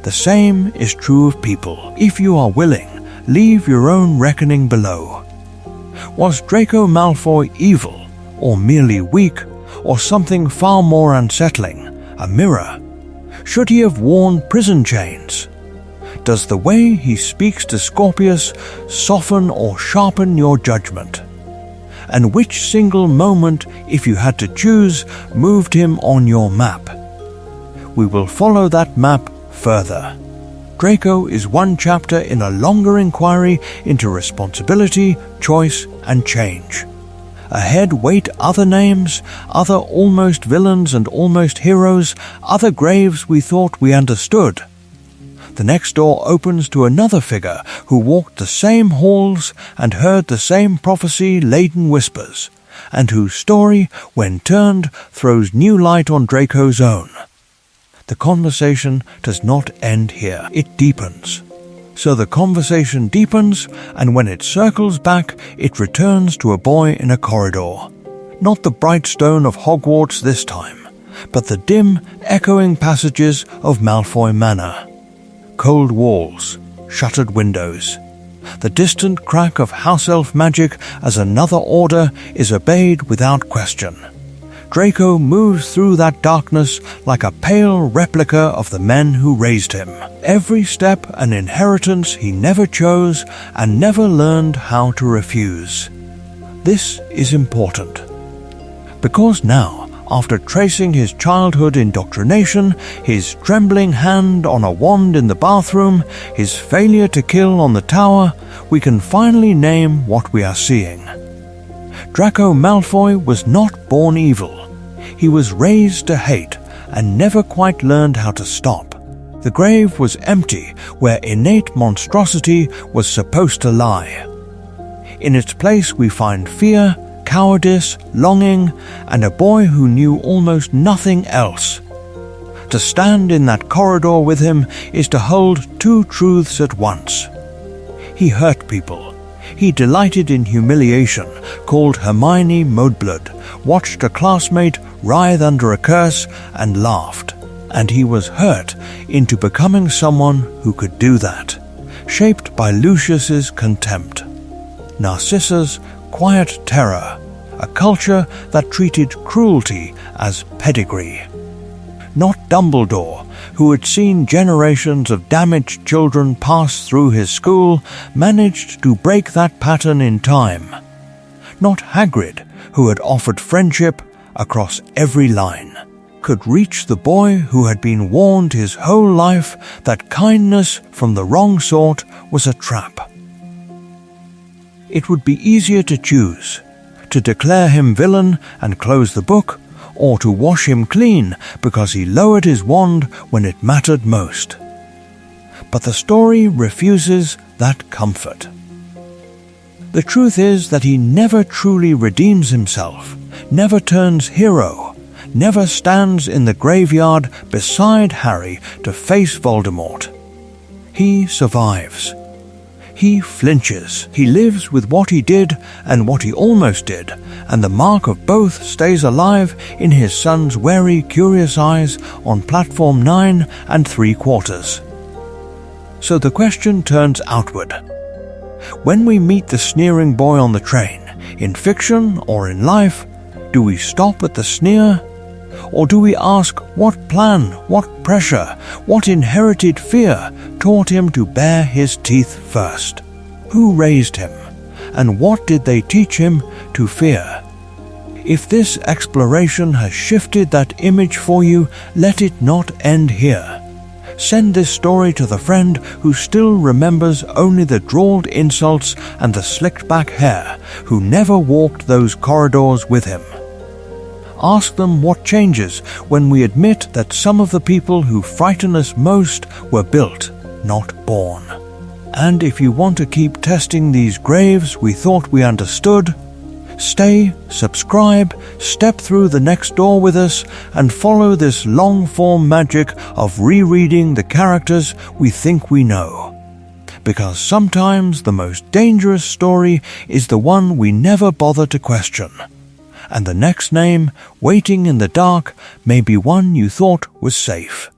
The same is true of people. If you are willing, leave your own reckoning below. Was Draco Malfoy evil, or merely weak, or something far more unsettling, a mirror? Should he have worn prison chains? Does the way he speaks to Scorpius soften or sharpen your judgment? And which single moment, if you had to choose, moved him on your map? We will follow that map further. Draco is one chapter in a longer inquiry into responsibility, choice, and change. Ahead wait other names, other almost villains and almost heroes, other graves we thought we understood. The next door opens to another figure who walked the same halls and heard the same prophecy-laden whispers, and whose story, when turned, throws new light on Draco's own. The conversation does not end here. It deepens. So the conversation deepens, and when it circles back, it returns to a boy in a corridor. Not the bright stone of Hogwarts this time, but the dim, echoing passages of Malfoy Manor. Cold walls, shuttered windows. The distant crack of house elf magic as another order is obeyed without question. Draco moves through that darkness like a pale replica of the men who raised him. Every step an inheritance he never chose and never learned how to refuse. This is important, because now, After tracing his childhood indoctrination, his trembling hand on a wand in the bathroom, his failure to kill on the tower, we can finally name what we are seeing. Draco Malfoy was not born evil. He was raised to hate and never quite learned how to stop. The grave was empty where innate monstrosity was supposed to lie. In its place we find fear, cowardice, longing, and a boy who knew almost nothing else. To stand in that corridor with him is to hold two truths at once. He hurt people. He delighted in humiliation, called Hermione Maudeblood, watched a classmate writhe under a curse, and laughed. And he was hurt into becoming someone who could do that, shaped by Lucius's contempt. Narcissa's quiet terror, a culture that treated cruelty as pedigree. Not Dumbledore, who had seen generations of damaged children pass through his school, managed to break that pattern in time. Not Hagrid, who had offered friendship across every line, could reach the boy who had been warned his whole life that kindness from the wrong sort was a trap. It would be easier to choose, to declare him villain and close the book, or to wash him clean because he lowered his wand when it mattered most. But the story refuses that comfort. The truth is that he never truly redeems himself, never turns hero, never stands in the graveyard beside Harry to face Voldemort. He survives. He flinches. He lives with what he did and what he almost did, and the mark of both stays alive in his son's wary, curious eyes on platform 9 3/4. So the question turns outward. When we meet the sneering boy on the train, in fiction or in life, do we stop at the sneer? Or do we ask what plan, what pressure, what inherited fear taught him to bare his teeth first? Who raised him? And what did they teach him to fear? If this exploration has shifted that image for you, let it not end here. Send this story to the friend who still remembers only the drawled insults and the slicked back hair, who never walked those corridors with him. Ask them what changes when we admit that some of the people who frighten us most were built, not born. And if you want to keep testing these graves we thought we understood, stay, subscribe, step through the next door with us, and follow this long-form magic of rereading the characters we think we know. Because sometimes the most dangerous story is the one we never bother to question. And the next name, waiting in the dark, may be one you thought was safe.